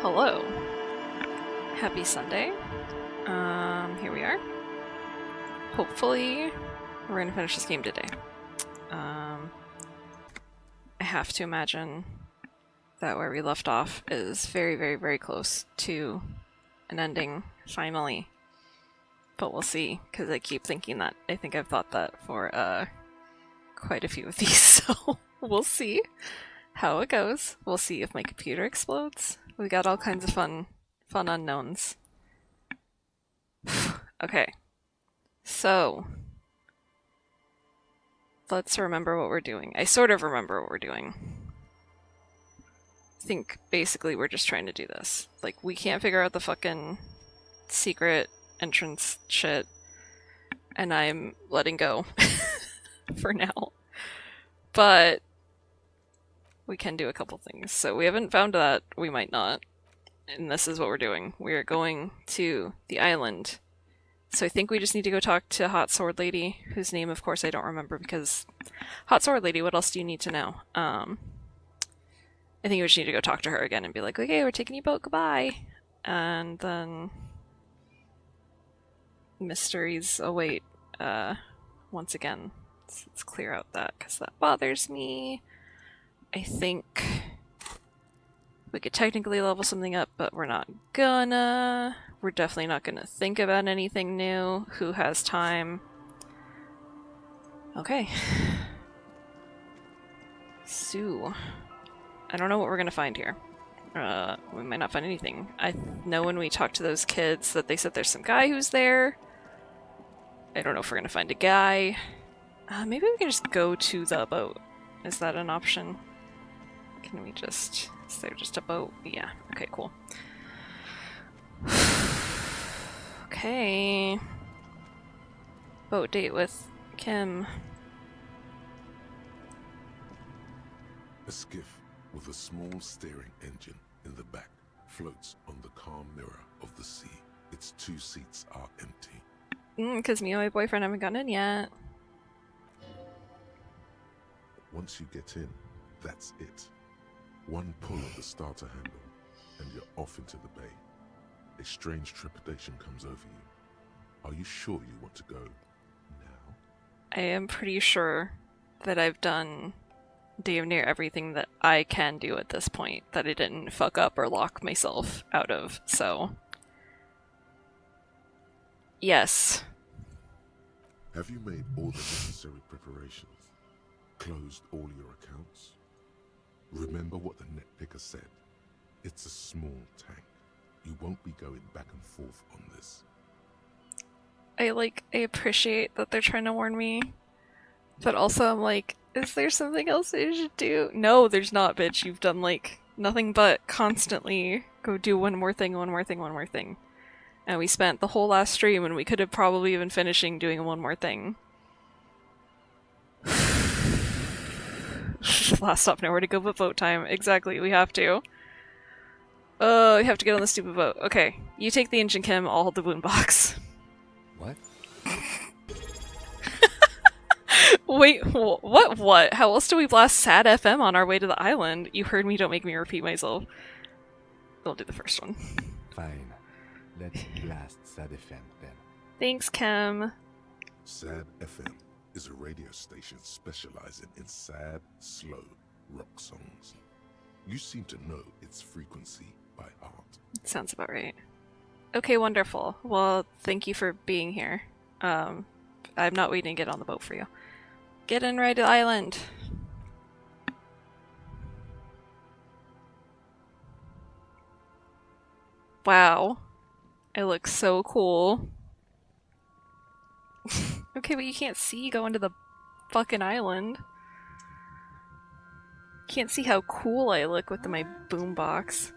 Hello. Happy Sunday. Here we are. Hopefully, we're gonna finish this game today. I have to imagine that where we left off is very, very, very close to an ending, finally. But we'll see, because I keep thinking that. I think I've thought that for quite a few of these, so we'll see how it goes. We'll see if my computer explodes. We got all kinds of fun unknowns. Okay. So, let's remember what we're doing. I sort of remember what we're doing. I think basically we're just trying to do this. Like, we can't figure out the fucking secret entrance shit, and I'm letting go for now. But we can do a couple things. So we haven't found that. We might not. And this is what we're doing. We're going to the island. So I think we just need to go talk to Hot Sword Lady, whose name, of course, I don't remember because... Hot Sword Lady, what else do you need to know? I think we just need to go talk to her again and be like, okay, we're taking you boat, goodbye. And then... mysteries await, once again. So let's clear out that, because that bothers me. I think... we could technically level something up, but we're not gonna. We're definitely not gonna think about anything new. Who has time? Okay. Sue. I don't know what we're gonna find here. We might not find anything. I know when we talked to those kids that they said there's some guy who's there. I don't know if we're gonna find a guy. Maybe we can just go to the boat. Is that an option? Can we just... is there just a boat? Yeah. Okay, cool. Okay. Boat date with Kim. A skiff with a small steering engine in the back floats on the calm mirror of the sea. Its 2 seats are empty. Because me and my boyfriend haven't gotten in yet. Once you get in, that's it. One pull of the starter handle, and you're off into the bay. A strange trepidation comes over you. Are you sure you want to go now? I am pretty sure that I've done damn near everything that I can do at this point that I didn't fuck up or lock myself out of, so... yes. Have you made all the necessary preparations? Closed all your accounts? Remember what the net picker said. It's a small tank. You won't be going back and forth on this. I appreciate that they're trying to warn me. But also I'm like, is there something else I should do? No, there's not, bitch. You've done, like, nothing but constantly go do one more thing, one more thing, one more thing. And we spent the whole last stream and we could have probably been finishing doing one more thing. Last stop, nowhere to go but boat time. Exactly, we have to. We have to get on the stupid boat. Okay, you take the engine, Kim, I'll hold the boombox. What? Wait, what? How else do we blast Sad FM on our way to the island? You heard me, don't make me repeat myself. We'll do the first one. Fine. Let's blast Sad FM then. Thanks, Kim. Sad FM is a radio station specializing in sad, slow rock songs. You seem to know its frequency by heart. Sounds about right. Okay, wonderful. Well, thank you for being here. I'm not waiting to get on the boat for you. Get in right to the island. Wow. It looks so cool. Okay, but you can't see going to the fucking island. Can't see how cool I look with my boombox.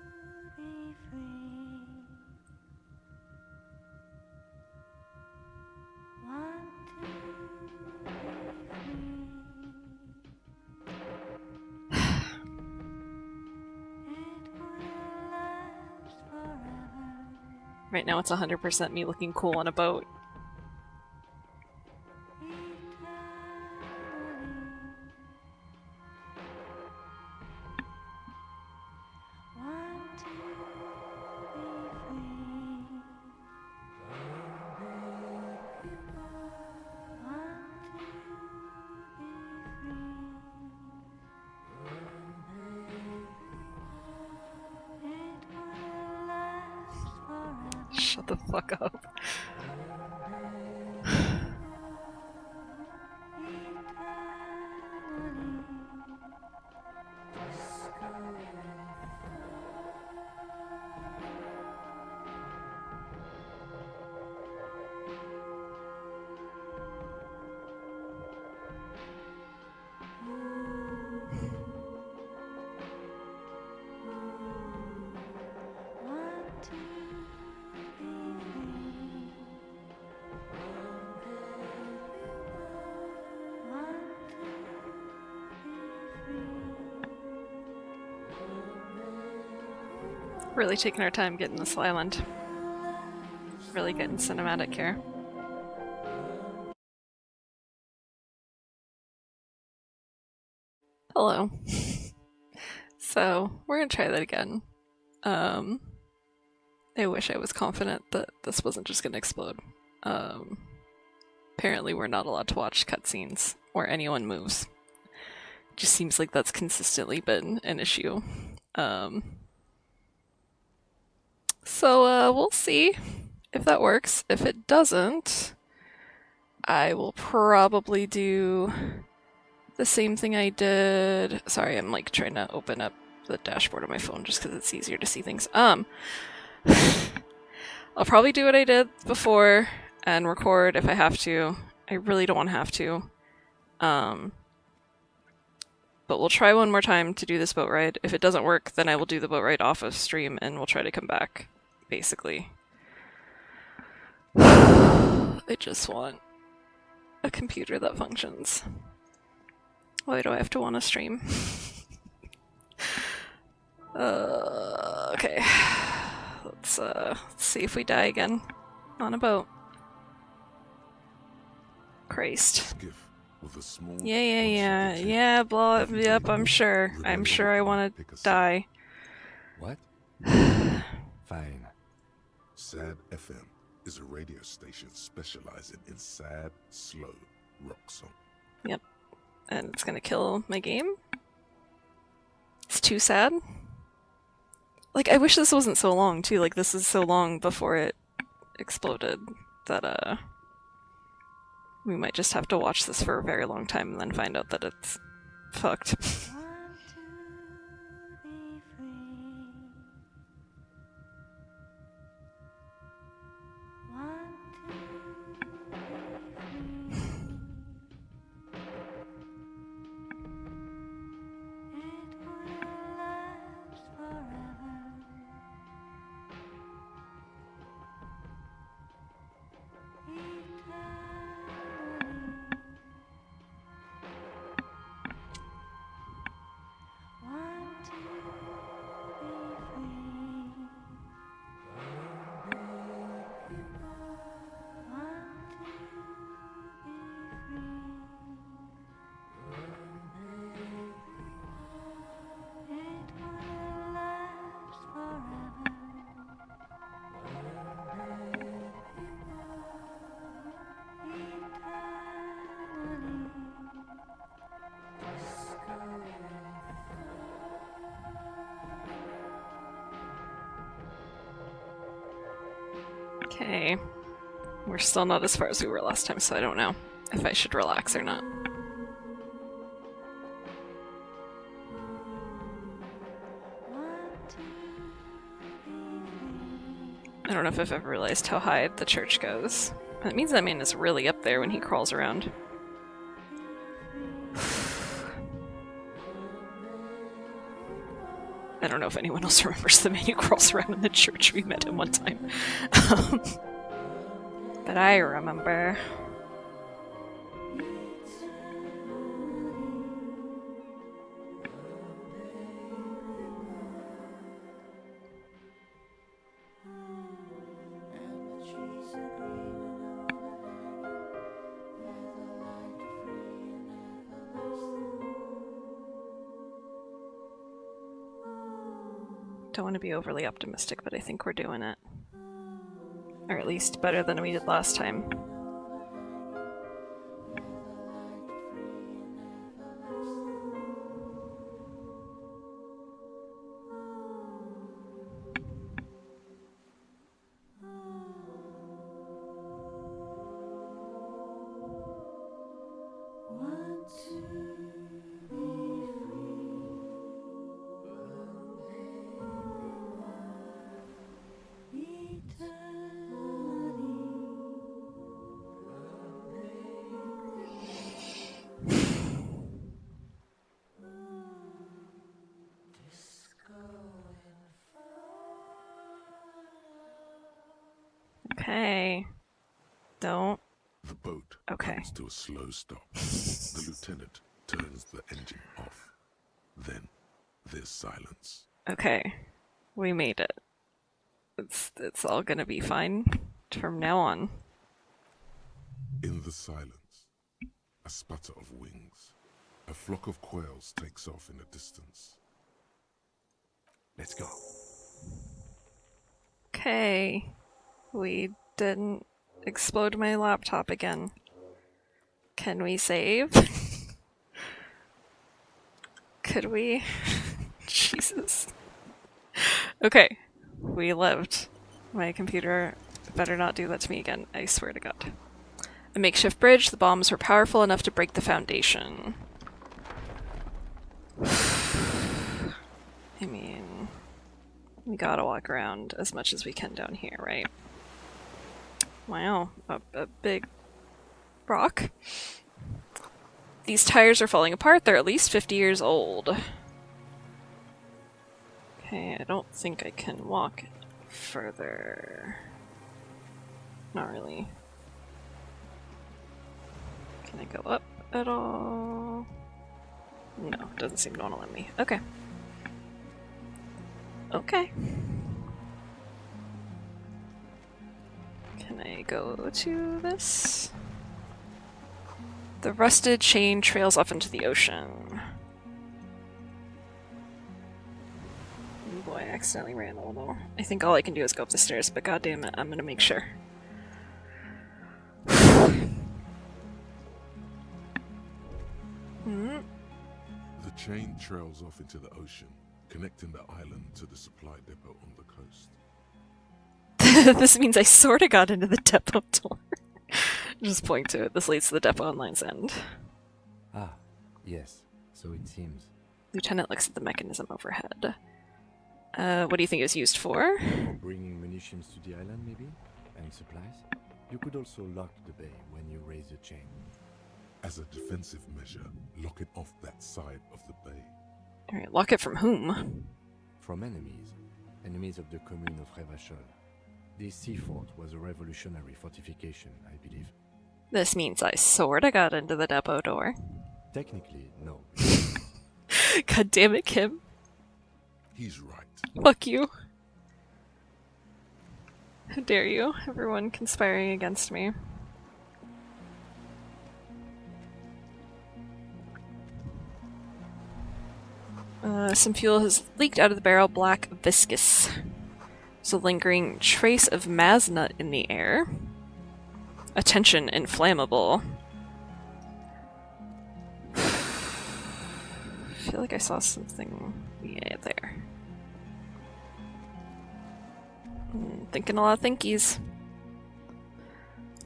Right now it's 100% me looking cool on a boat. Shut the fuck up. Really taking our time getting this island. Really getting cinematic here. Hello. So, we're gonna try that again. I wish I was confident that this wasn't just gonna explode. Apparently we're not allowed to watch cutscenes or anyone moves. Just seems like that's consistently been an issue. So we'll see if that works. If it doesn't, I will probably do the same thing I did. Sorry, I'm like trying to open up the dashboard on my phone just because it's easier to see things. I'll probably do what I did before and record if I have to. I really don't want to have to. But we'll try one more time to do this boat ride. If it doesn't work, then I will do the boat ride off of stream and we'll try to come back, basically. I just want a computer that functions. Why do I have to want to stream? Okay. Let's see if we die again on a boat. Christ. Yeah, blow it. Yep, I'm sure. I'm sure I want to die. What? Fine. Sad FM is a radio station specializing in sad, slow rock song. Yep. And it's gonna kill my game? It's too sad? Like, I wish this wasn't so long, too. Like, this is so long before it exploded that, we might just have to watch this for a very long time and then find out that it's fucked. Okay. We're still not as far as we were last time, so I don't know if I should relax or not. I don't know if I've ever realized how high the church goes. That means that man is really up there when he crawls around. I don't know if anyone else remembers the man who crawls around in the church. We met him one time. But I remember. Don't want to be overly optimistic, but I think we're doing it. Or at least better than we did last time. Okay. Don't. The boat Okay. comes to a slow stop. The lieutenant turns the engine off. Then there's silence. Okay. We made it. It's all gonna be fine from now on. In the silence, a sputter of wings. A flock of quails takes off in the distance. Let's go. Okay. We didn't explode my laptop again. Can we save? Could we? Jesus. Okay. We lived. My computer better not do that to me again. I swear to God. A makeshift bridge. The bombs were powerful enough to break the foundation. I mean, we gotta walk around as much as we can down here, right? Wow, a big rock. These tires are falling apart. They're at least 50 years old. Okay, I don't think I can walk further. Not really. Can I go up at all? No, doesn't seem to want to let me. Okay. Okay. Can I go to this? The rusted chain trails off into the ocean. Oh boy, I accidentally ran a little. I think all I can do is go up the stairs, but goddamn it, I'm gonna make sure. The chain trails off into the ocean, connecting the island to the supply depot on the coast. This means I sorta got into the depot door. Just point to it. This leads to the depot on Line's End. Ah, yes. So it seems. Lieutenant looks at the mechanism overhead. What do you think it was used for? For bringing munitions to the island, maybe? And supplies? You could also lock the bay when you raise the chain. As a defensive measure, lock it off that side of the bay. Alright, lock it from whom? From enemies. Enemies of the commune of Revachol. This sea fort was a revolutionary fortification, I believe. This means I sorta got into the depot door. Technically, no. God damn it, Kim. He's right. Fuck you. How dare you? Everyone conspiring against me. Some fuel has leaked out of the barrel, black viscous. There's a lingering trace of masnut in the air. Attention, inflammable. I feel like I saw something. Yeah, there. Thinking a lot of thinkies.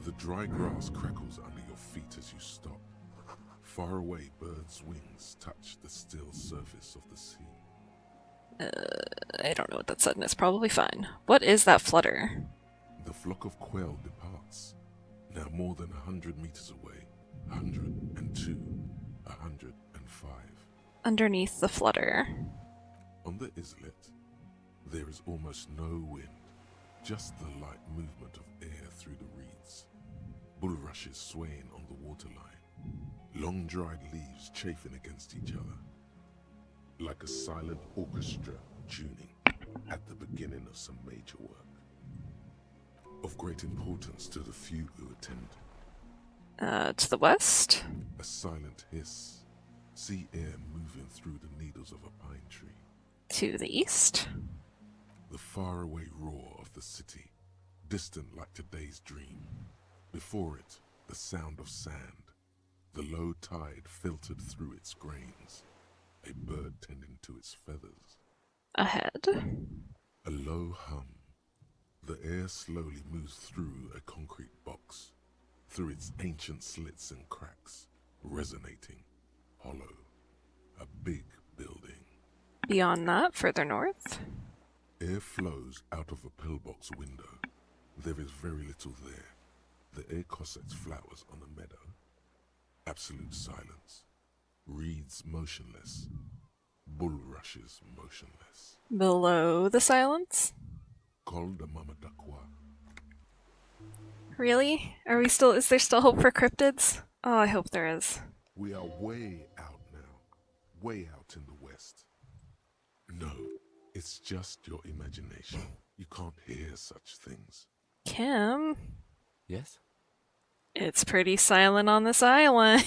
The dry grass crackles under your feet as you stop. Far away, birds' wings touch the still surface of the sea. I don't know what that said, and it's probably fine. What is that flutter? The flock of quail departs, now more than 100 meters away. 102, 105. Underneath the flutter. On the islet, there is almost no wind, just the light movement of air through the reeds. Bulrushes swaying on the waterline. Long dried leaves chafing against each other. Like a silent orchestra tuning at the beginning of some major work. Of great importance to the few who attend. To the west? A silent hiss. Sea air moving through the needles of a pine tree. To the east? The faraway roar of the city, distant like today's dream. Before it, the sound of sand. The low tide filtered through its grains. A bird tending to its feathers. Ahead? A low hum. The air slowly moves through a concrete box, through its ancient slits and cracks, resonating, hollow. A big building. Beyond that, further north? Air flows out of a pillbox window. There is very little there. The air cossets flowers on a meadow. Absolute silence. Reeds motionless. Bulrushes motionless. Below the silence? Col de Mamadakwa. Really? Are we still? Is there still hope for cryptids? Oh, I hope there is. We are way out now. Way out in the west. No, it's just your imagination. You can't hear such things. Kim, Yes? it's pretty silent on this island.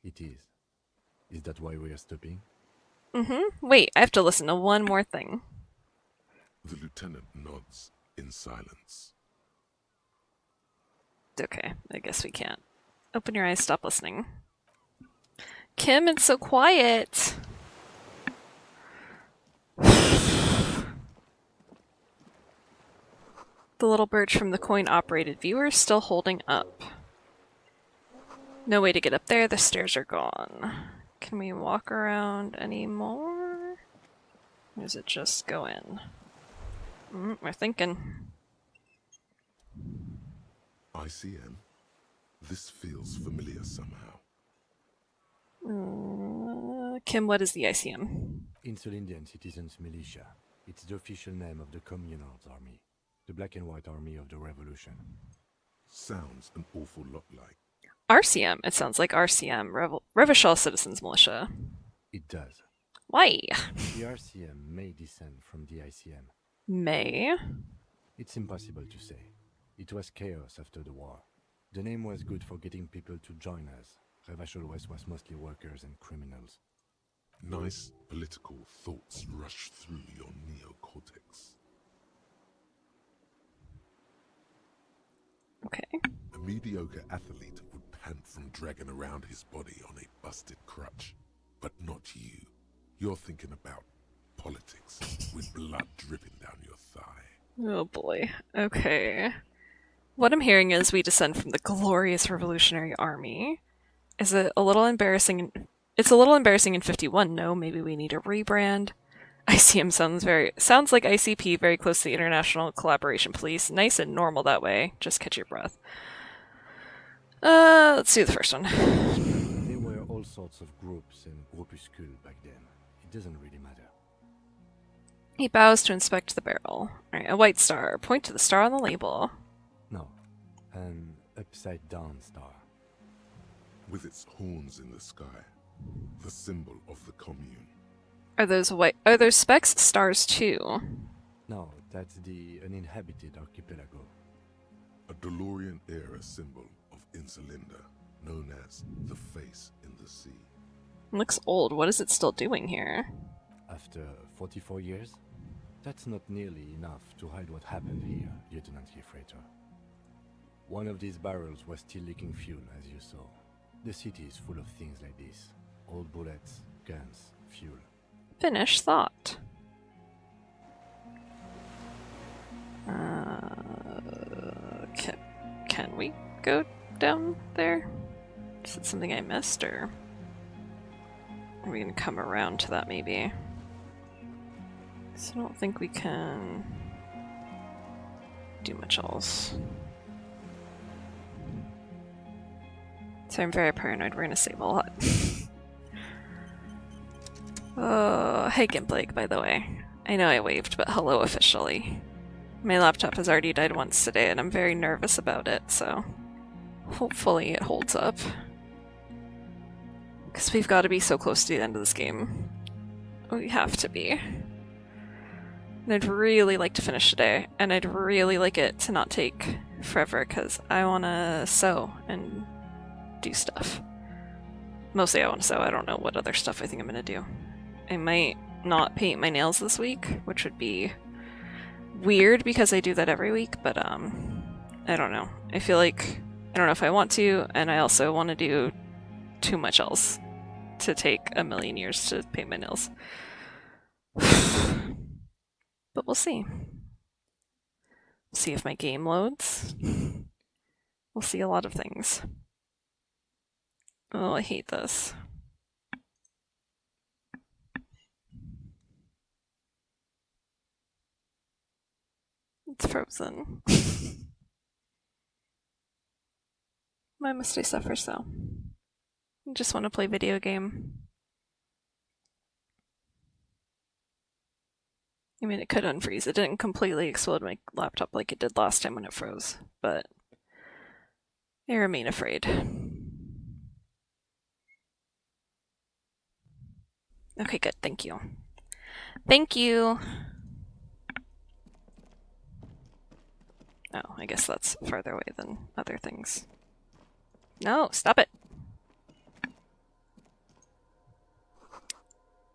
It is. Is that why we are stopping? Wait, I have to listen to one more thing. The lieutenant nods in silence. Okay, I guess we can't. Open your eyes, stop listening. Kim, it's so quiet. The little birch from the coin-operated viewer is still holding up. No way to get up there, the stairs are gone. Can we walk around anymore? Or does it just go in? We're thinking. ICM? This feels familiar somehow. Kim, what is the ICM? Insul Indian Citizens Militia. It's the official name of the Communards Army. The black and white army of the revolution. Sounds an awful lot like. RCM. It sounds like RCM, Revachol Citizens Militia. It does. Why? The RCM may descend from the ICM. May? It's impossible to say. It was chaos after the war. The name was good for getting people to join us. Revachol West was mostly workers and criminals. Nice political thoughts rush through your neocortex. Okay. A mediocre athlete would pant from dragging around his body on a busted crutch. But not you. You're thinking about politics with blood dripping down your thigh. Oh boy. Okay. What I'm hearing is we descend from the glorious Revolutionary Army. Is it a little embarrassing? It's a little embarrassing in 51. No, maybe we need a rebrand. ICM sounds like ICP, very close to the International Collaboration Police. Nice and normal that way. Just catch your breath. Let's do the first one. There were all sorts of groups and groupuscules back then. It doesn't really matter. He bows to inspect the barrel. Alright, a white star. Point to the star on the label. No, an upside-down star. With its horns in the sky. The symbol of the commune. Are those specks stars too? No, that's the uninhabited archipelago. A DeLorean-era symbol of Insulinda, known as the face in the sea. Looks old. What is it still doing here? After 44 years? That's not nearly enough to hide what happened here, Lieutenant Freighter. One of these barrels was still leaking fuel, as you saw. The city is full of things like this. Old bullets, guns, fuel. Finish thought. Can we go down there? Is it something I missed, or are we gonna come around to that maybe? So I don't think we can do much else. So I'm very paranoid we're gonna save a lot. Oh, hey Gimpleg, by the way. I know I waved, but hello officially. My laptop has already died once today, and I'm very nervous about it, so hopefully it holds up. Because we've got to be so close to the end of this game. We have to be. And I'd really like to finish today, and I'd really like it to not take forever, because I want to sew and do stuff. Mostly I want to sew. I don't know what other stuff I think I'm going to do. I might not paint my nails this week, which would be weird because I do that every week, but I don't know. I feel like I don't know if I want to, and I also want to do too much else to take a million years to paint my nails. But we'll see. See if my game loads. We'll see a lot of things. Oh, I hate this. It's frozen. Why must I suffer so? I just want to play video game. I mean, it could unfreeze. It didn't completely explode my laptop like it did last time when it froze, but I remain afraid. Okay, good. Thank you. Thank you! Oh, I guess that's farther away than other things. No, stop it!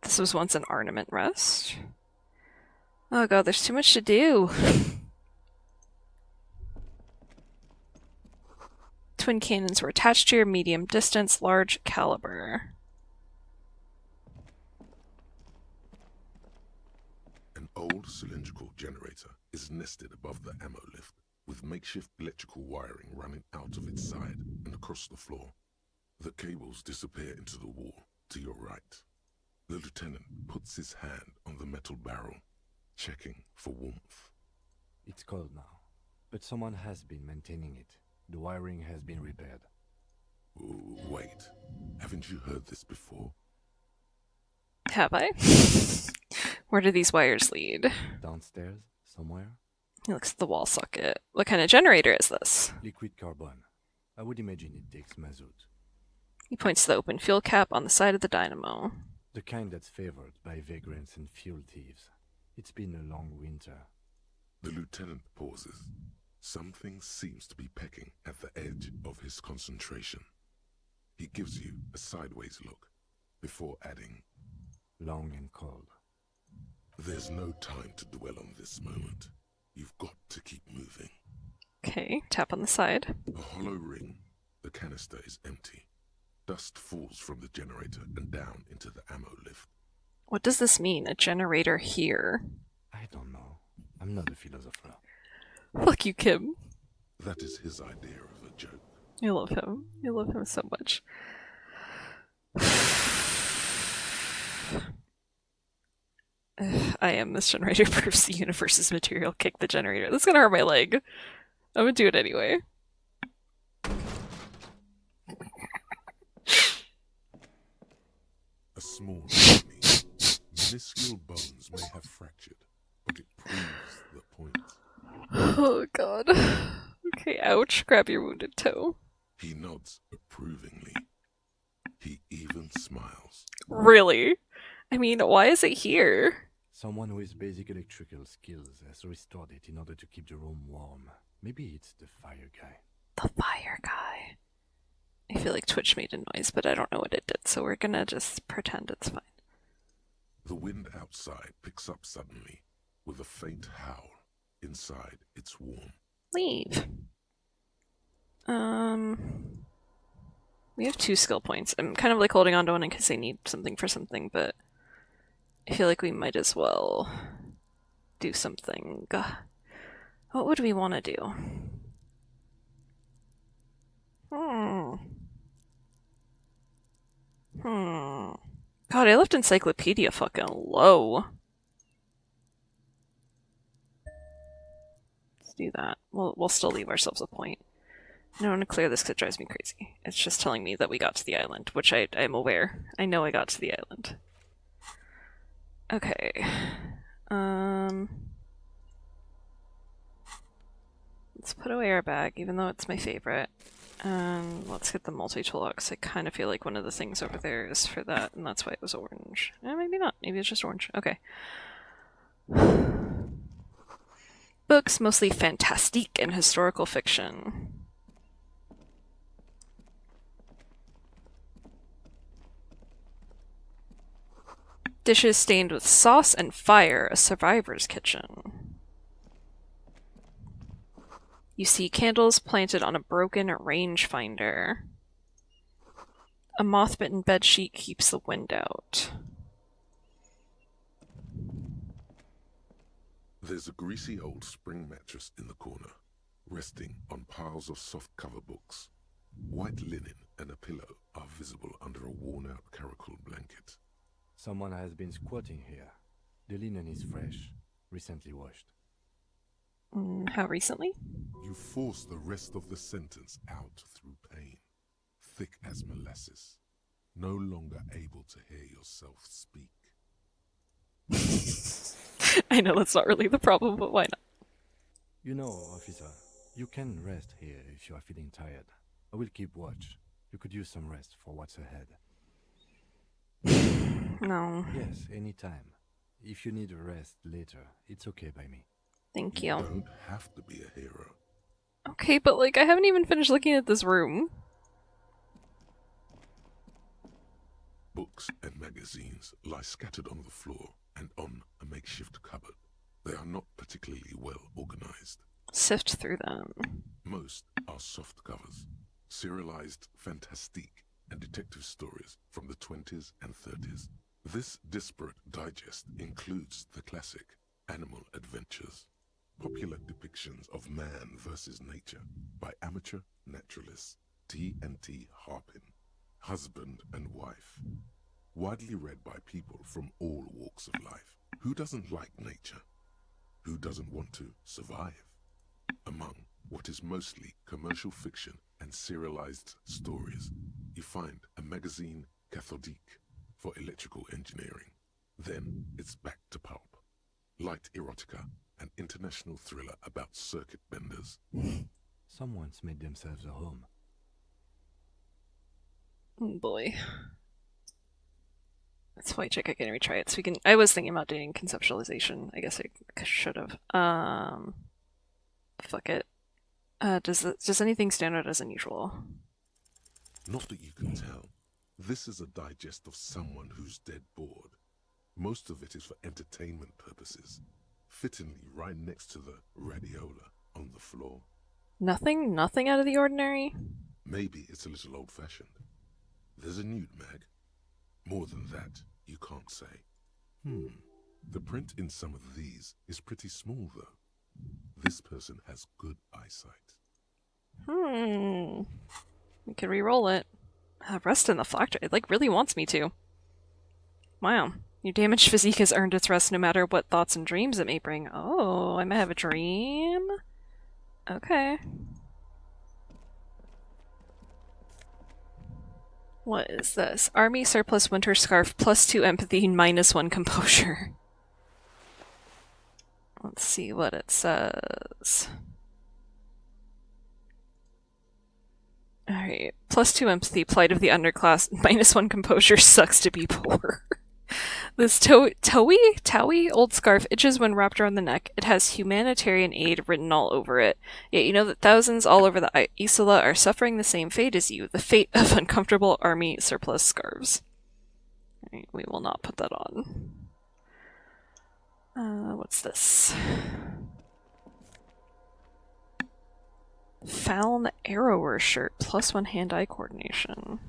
This was once an ornament rest. Oh god, there's too much to do. Twin cannons were attached to your medium distance, large caliber. An old cylindrical generator is nested above the ammo lift, with makeshift electrical wiring running out of its side and across the floor. The cables disappear into the wall to your right. The lieutenant puts his hand on the metal barrel, checking for warmth. It's cold now, but someone has been maintaining it. The wiring has been repaired. Wait, haven't you heard this before? Have I? Where do these wires lead? Downstairs, somewhere? He looks at the wall socket. What kind of generator is this? Liquid carbon. I would imagine it takes mazout. He points to the open fuel cap on the side of the dynamo. The kind that's favored by vagrants and fuel thieves. It's been a long winter. The lieutenant pauses. Something seems to be pecking at the edge of his concentration. He gives you a sideways look before adding, Long and cold. "There's no time to dwell on this moment. You've got to keep moving." Okay, tap on the side. A hollow ring. The canister is empty. Dust falls from the generator and down into the ammo lift. What does this mean? A generator here? I don't know. I'm not a philosopher. Fuck you, Kim. That is his idea of a joke. I love him. I love him so much. I am this generator proves the universe's material. Kick the generator. That's gonna hurt my leg. I'm gonna do it anyway. A small enemy. Minuscule bones may have fractured, but it proves the point. Oh god. Okay, ouch. Grab your wounded toe. He nods approvingly. He even smiles. Really? I mean, why is it here? Someone with basic electrical skills has restored it in order to keep the room warm. Maybe it's the fire guy. The fire guy. I feel like Twitch made a noise, but I don't know what it did, so we're gonna just pretend it's fine. The wind outside picks up suddenly, with a faint howl. Inside, it's warm. Leave. We have 2 skill points. I'm kind of like holding on to one in case I need something for something, but I feel like we might as well do something. What would we want to do? God, I left Encyclopedia fucking low. Let's do that. We'll still leave ourselves a point. I don't want to clear this because it drives me crazy. It's just telling me that we got to the island, which I'm aware. I know I got to the island. Okay. Let's put away our bag, even though it's my favorite. Let's get the multi-tool out, because I kind of feel like one of the things over there is for that, and that's why it was orange. Maybe not. Maybe it's just orange. Okay. Books, mostly fantastique and historical fiction. Dishes stained with sauce and fire, a survivor's kitchen. You see candles planted on a broken rangefinder. A moth-bitten bedsheet keeps the wind out. There's a greasy old spring mattress in the corner, resting on piles of soft cover books. White linen and a pillow are visible under a worn-out caracal blanket. Someone has been squatting here. The linen is fresh, recently washed. How recently? You force the rest of the sentence out through pain, thick as molasses, no longer able to hear yourself speak. I know that's not really the problem, but why not? You know, officer, you can rest here if you are feeling tired. I will keep watch. You could use some rest for what's ahead. No. Yes, anytime. If you need a rest later, it's okay by me. Thank You you. don't have to be a hero. Okay, but like, I haven't even finished looking at this room. Books and magazines lie scattered on the floor and on a makeshift cupboard. They are not particularly well organized. Sift through them. Most are soft covers, serialized fantastique and detective stories from the 20s and 30s. This disparate digest includes the classic Animal Adventures, popular depictions of man versus nature by amateur naturalists T&T Harpin, husband and wife, widely read by people from all walks of life. Who doesn't like nature? Who doesn't want to survive? Among what is mostly commercial fiction and serialized stories, you find a magazine cathodique for electrical engineering. Then it's back to pulp, light erotica, an international thriller about circuit benders. Someone's made themselves a home. Oh boy. That's why check I can retry it. So we can. I was thinking about doing conceptualization. I guess I should have. Fuck it. Does anything stand out as unusual? Not that you can tell. This is a digest of someone who's dead bored. Most of it is for entertainment purposes, fittingly right next to the radiola on the floor. Nothing out of the ordinary? Maybe it's a little old-fashioned. There's a nude mag. More than that, you can't say. The print in some of these is pretty small, though. This person has good eyesight. We could re-roll it. Rest in the flak drive. It, like, really wants me to. Wow. Your damaged physique has earned its rest no matter what thoughts and dreams it may bring. Oh, I might have a dream? Okay. What is this? Army surplus winter scarf +2 empathy, -1 composure. Let's see what it says. Alright. +2 empathy, plight of the underclass, -1 composure, sucks to be poor. This Towie old scarf itches when wrapped around the neck. It has humanitarian aid written all over it. Yet you know that thousands all over the Isola are suffering the same fate as you, the fate of uncomfortable army surplus scarves. Alright, we will not put that on. What's this? Faln Arrower shirt, +1 hand-eye coordination.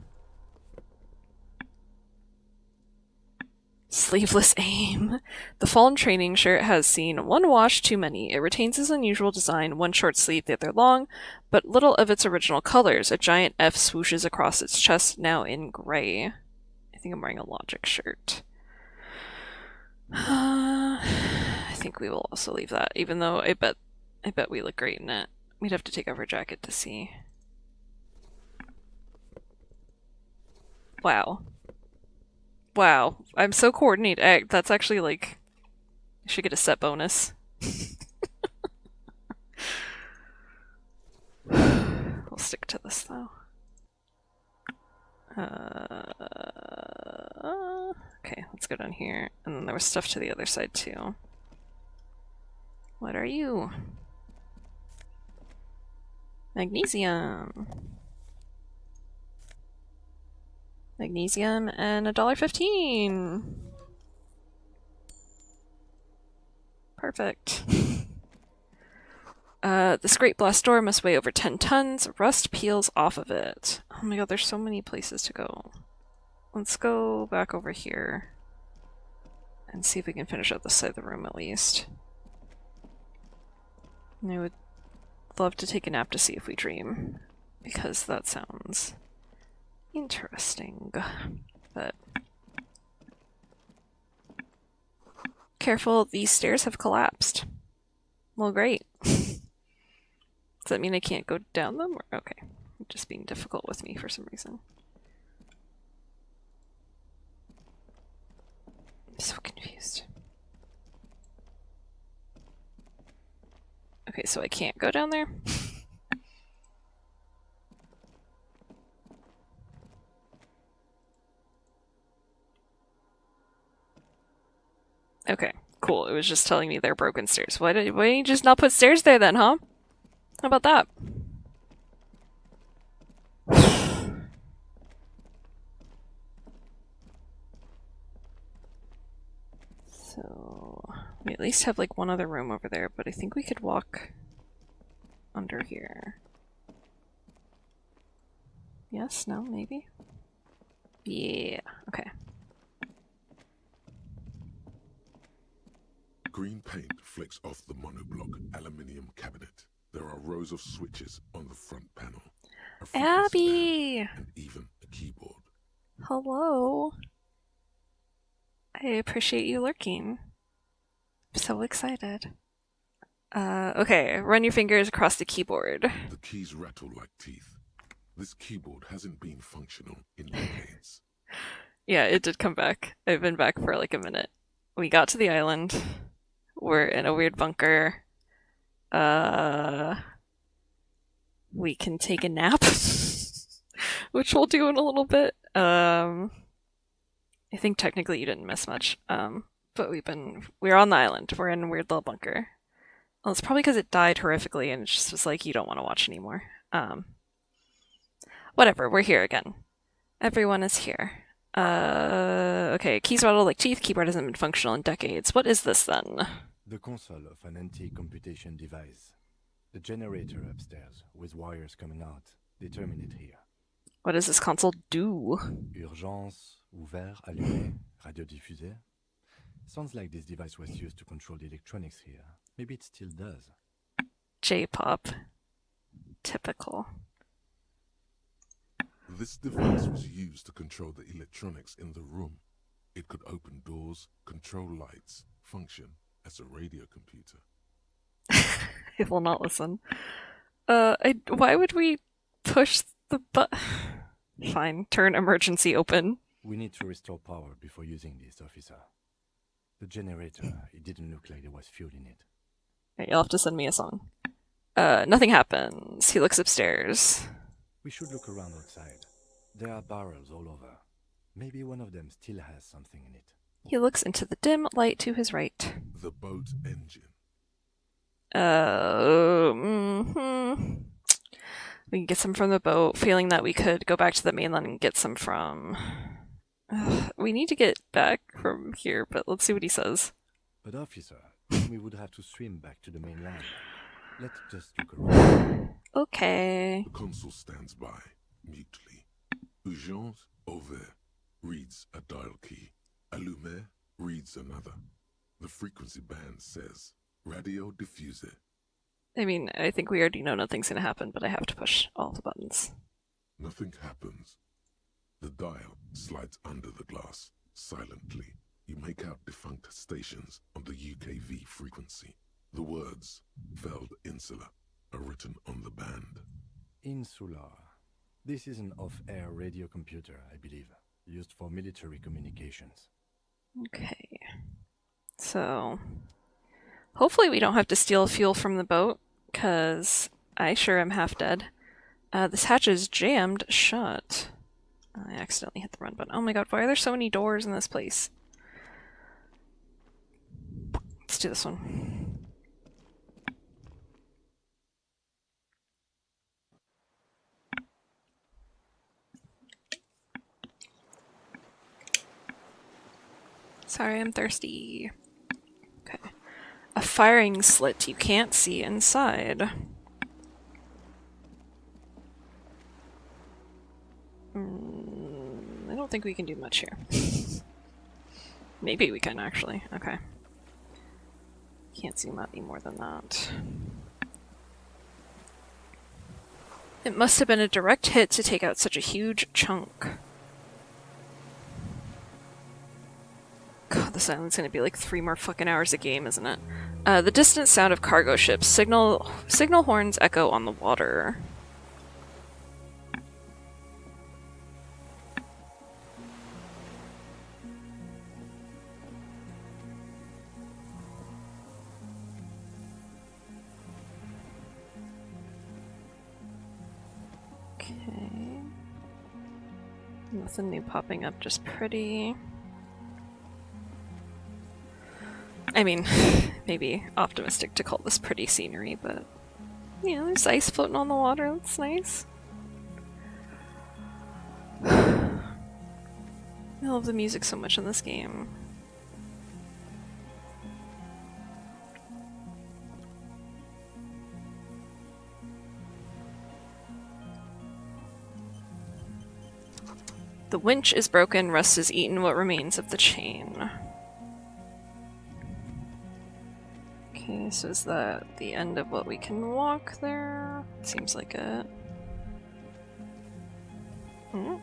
Sleeveless aim. The Fallen training shirt has seen one wash too many. It retains its unusual design, one short sleeve, the other long, but little of its original colors. A giant F swooshes across its chest, now in gray. I think I'm wearing a Logic shirt. I think we will also leave that, even though I bet we look great in it. We'd have to take off our jacket to see. Wow. Wow, I'm so coordinated. That's actually like, I should get a set bonus. We'll stick to this though. Okay, let's go down here. And then there was stuff to the other side too. What are you? Magnesium. Magnesium and $1.15. Perfect. This great blast door must weigh over 10 tons. Rust peels off of it. Oh my god, there's so many places to go. Let's go back over here and see if we can finish out this side of the room at least. And I would love to take a nap to see if we dream, because that sounds Interesting. But careful, these stairs have collapsed. Well, great. Does that mean I can't go down them? Or, okay. Just being difficult with me for some reason. I'm so confused. Okay, so I can't go down there? Okay, cool. It was just telling me they're broken stairs. Why didn't you just not put stairs there then, huh? How about that? So, we at least have like one other room over there, but I think we could walk under here. Yes? No? Maybe? Yeah. Okay. Green paint flicks off the monoblock aluminium cabinet. There are rows of switches on the front panel. A frequency band, Abby! and even a keyboard. Hello. I appreciate you lurking. I'm so excited. Okay, run your fingers across the keyboard. The keys rattle like teeth. This keyboard hasn't been functional in decades. Yeah, it did come back. I've been back for like a minute. We got to the island. We're in a weird bunker. We can take a nap, which we'll do in a little bit. I think technically you didn't miss much. But we're on the island. We're in a weird little bunker. Well, it's probably because it died horrifically and it just was like, you don't want to watch anymore. Whatever, we're here again. Everyone is here. Okay, keys rattle like teeth. Keyboard hasn't been functional in decades. What is this then? The console of an anti-computation device. The generator upstairs, with wires coming out. They terminate here. What does this console do? Urgence, ouvert, allumé, radiodiffusé. Sounds like this device was used to control the electronics here. Maybe it still does. J-pop. Typical. This device was used to control the electronics in the room. It could open doors, control lights, function as a radio computer. It will not listen. Why would we push the button? Fine, turn emergency open. We need to restore power before using this, officer. The generator, it didn't look like there was fuel in it. Okay, you'll have to send me a song. Nothing happens. He looks upstairs. We should look around outside. There are barrels all over. Maybe one of them still has something in it. He looks into the dim light to his right. The boat engine. We can get some from the boat, feeling that we could go back to the mainland and get some from... we need to get back from here, but let's see what he says. But officer, we would have to swim back to the mainland. Let's just look around. Okay. The console stands by, mutely. Urgence, ouvert, reads a dial key. Allumé reads another. The frequency band says, radio diffuser. I mean, I think we already know nothing's gonna happen, but I have to push all the buttons. Nothing happens. The dial slides under the glass, silently. You make out defunct stations on the UKV frequency. The words, Veld Insula, are written on the band. Insular. This is an off-air radio computer, I believe, used for military communications. Okay. So, hopefully we don't have to steal fuel from the boat, because I sure am half dead. This hatch is jammed shut. I accidentally hit the run button. Oh my god, why are there so many doors in this place? Let's do this one. Sorry, I'm thirsty. Okay. A firing slit you can't see inside. I don't think we can do much here. Maybe we can, actually. Okay. Can't zoom out any more than that. It must have been a direct hit to take out such a huge chunk. God, this island's gonna be like 3 more fucking hours a game, isn't it? The distant sound of cargo ships. Signal horns echo on the water. Okay. Nothing new popping up, just pretty. I mean, maybe optimistic to call this pretty scenery, but you know, there's ice floating on the water. That's nice. I love the music so much in this game. The winch is broken, rust has eaten what remains of the chain. Okay, so is that the end of what we can walk there? Seems like it. No,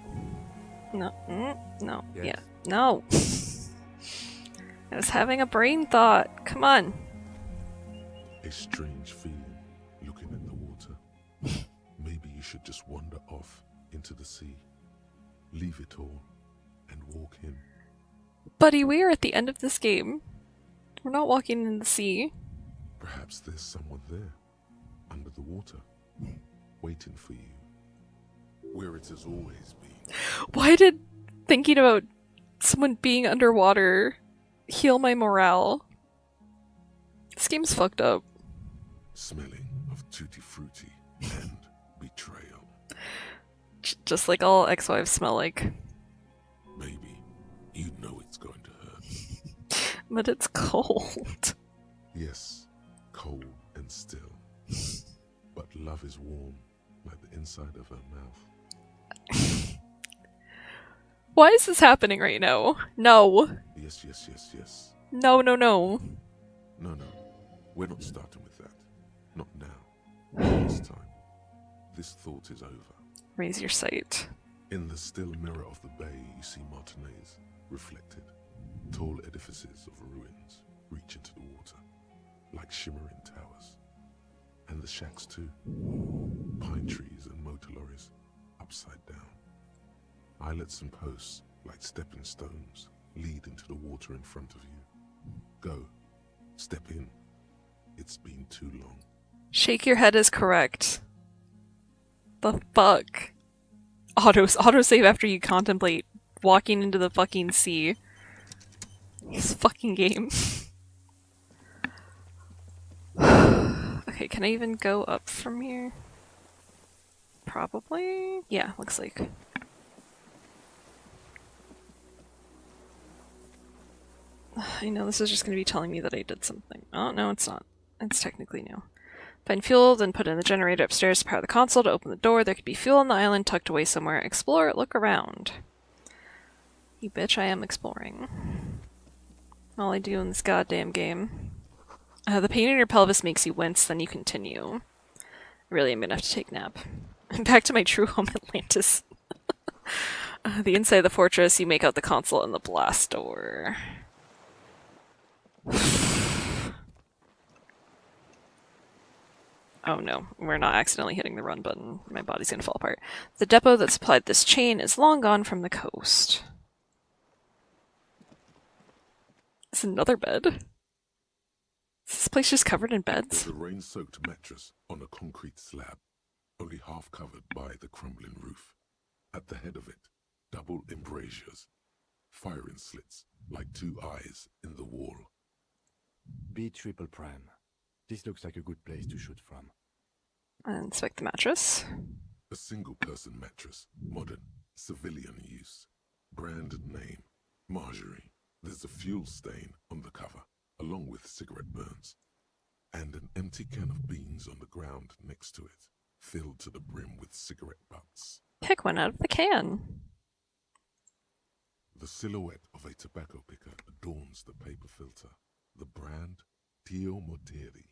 no, Yes. yeah, no. I was having a brain thought. Come on. A strange feeling looking at the water. Maybe you should just wander off into the sea. Leave it all and walk in. Buddy, we are at the end of this game. We're not walking in the sea. Perhaps there's someone there, under the water, waiting for you. Where it has always been. Why did thinking about someone being underwater heal my morale? This game's fucked up. Smelling of tutti frutti and betrayal. Just like all ex-wives smell like. Maybe you know it's going to hurt. But it's cold. Yes, cold and still. But love is warm, like the inside of her mouth. Why is this happening right now? No. Yes, yes, yes, yes. No, no, no. No, no. We're not starting with that. Not now. Not this time. This thought is over. Raise your sight. In the still mirror of the bay, you see Martinez, reflected. Tall edifices of ruins reach into the water, like shimmering towers. And the shacks too. Pine trees and motor lorries, upside down. Islets and posts, like stepping stones, lead into the water in front of you. Go. Step in. It's been too long. Shake your head is correct. The fuck? Autosave after you contemplate walking into the fucking sea. This fucking game. Okay, can I even go up from here? Probably? Yeah, looks like. I know this is just going to be telling me that I did something. Oh, no, it's not. It's technically new. Find fuel, then put in the generator upstairs to power the console to open the door. There could be fuel on the island tucked away somewhere. Explore, look around. You bitch, I am exploring. All I do in this goddamn game. The pain in your pelvis makes you wince, then you continue. Really, I'm gonna have to take a nap. Back to my true home, Atlantis. The inside of the fortress, you make out the console and the blast door. Oh no, we're not accidentally hitting the run button. My body's gonna fall apart. The depot that supplied this chain is long gone from the coast. It's another bed. Is this place just covered in beds? There's a rain-soaked mattress on a concrete slab, only half covered by the crumbling roof. At the head of it, double embrasures, firing slits like 2 eyes in the wall. B triple prime. This looks like a good place to shoot from. Inspect the mattress. A single-person mattress, modern, civilian use. Brand name, Marjorie. There's a fuel stain on the cover, along with cigarette burns. And an empty can of beans on the ground next to it, filled to the brim with cigarette butts. Pick one out of the can. The silhouette of a tobacco picker adorns the paper filter. The brand, Tio Morteri.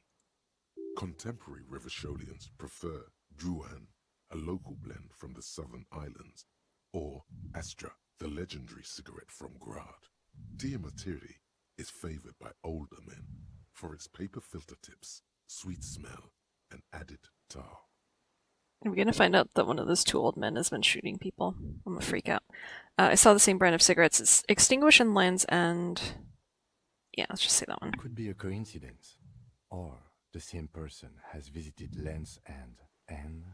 Contemporary Rivasholians prefer Druan a local blend from the southern islands, or Astra, the legendary cigarette from Grad. Diamatiri is favored by older men for its paper filter tips, sweet smell, and added tar. We're gonna find out that one of those two old men has been shooting people. I'm gonna freak out. I saw the same brand of cigarettes. It's Extinguish and Lens and... yeah, let's just say that one. Could be a coincidence. Or the same person has visited Lens and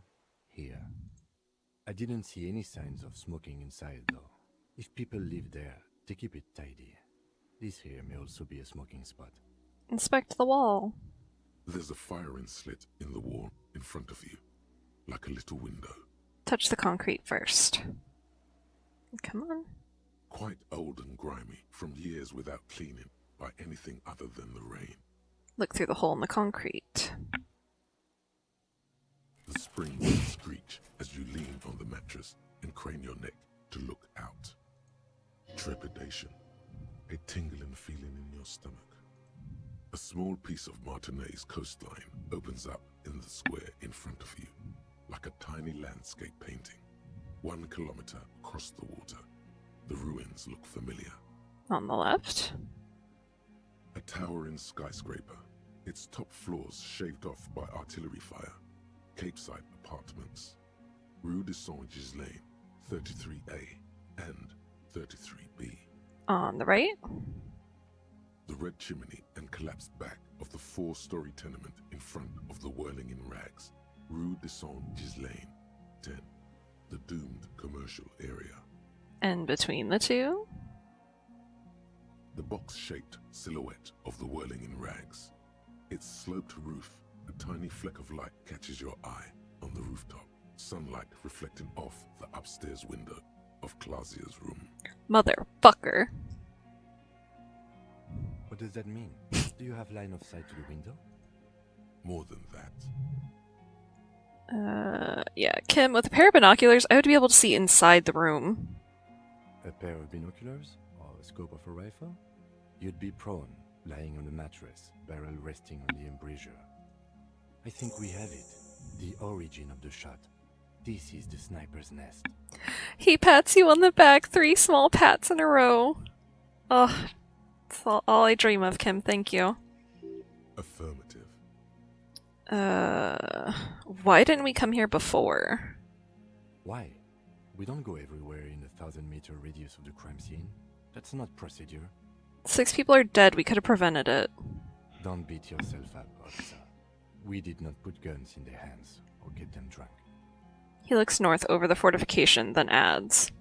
here. I didn't see any signs of smoking inside though. If people live there, they keep it tidy. This here may also be a smoking spot. Inspect the wall. There's a firing slit in the wall in front of you, like a little window. Touch the concrete first. Come on. Quite old and grimy from years without cleaning by anything other than the rain. Look through the hole in the concrete. The springs screech as you lean on the mattress and crane your neck to look out. Trepidation, a tingling feeling in your stomach. A small piece of Martinez coastline opens up in the square in front of you, like a tiny landscape painting. 1 kilometer across the water. The ruins look familiar. On the left. A towering skyscraper, its top floors shaved off by artillery fire. Capeside apartments. Rue de Saint-Gislain, 33A and 33B. On the right. The red chimney and collapsed back of the 4-story tenement in front of the Whirling in Rags. Rue de Saint-Gislain, 10. The doomed commercial area. And between the two. The box-shaped silhouette of the Whirling in Rags. Its sloped roof, a tiny fleck of light catches your eye on the rooftop. Sunlight reflecting off the upstairs window of Clausia's room. Motherfucker. What does that mean? Do you have line of sight to the window? More than that. Yeah, Kim, with a pair of binoculars, I would be able to see inside the room. A pair of binoculars? Or a scope of a rifle? You'd be prone, lying on a mattress, barrel resting on the embrasure. I think we have it. The origin of the shot. This is the sniper's nest. He pats you on the back, 3 small pats in a row. Oh, it's all I dream of, Kim, thank you. Affirmative. Why didn't we come here before? Why? We don't go everywhere in a 1,000-meter radius of the crime scene. That's not procedure. 6 people are dead, we could have prevented it. Don't beat yourself up, officer. We did not put guns in their hands or get them drunk. He looks north over the fortification, then adds.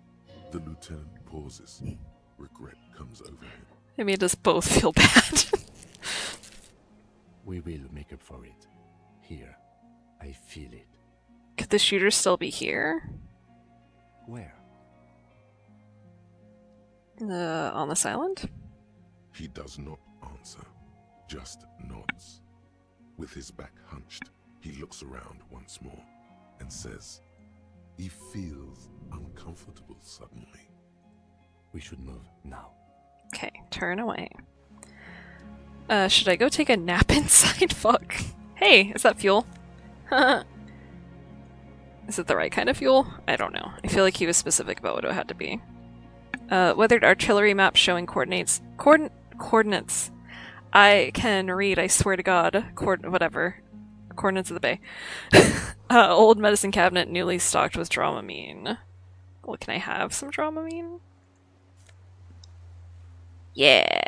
The lieutenant pauses. Regret comes over him. It made us both feel bad. We will make up for it. Here. I feel it. Could the shooter still be here? Where? On this island? He does not answer, just nods. With his back hunched, he looks around once more and says, he feels uncomfortable suddenly. We should move now. Okay, turn away. Should I go take a nap inside? Fuck. Hey, is that fuel? Is it the right kind of fuel? I don't know. I feel like he was specific about what it had to be. Weathered artillery map showing coordinates. Coordinates. I can read, I swear to God. Whatever. Coordinates of the bay. Old medicine cabinet newly stocked with Dramamine. Well, can I have some Dramamine? Yeah.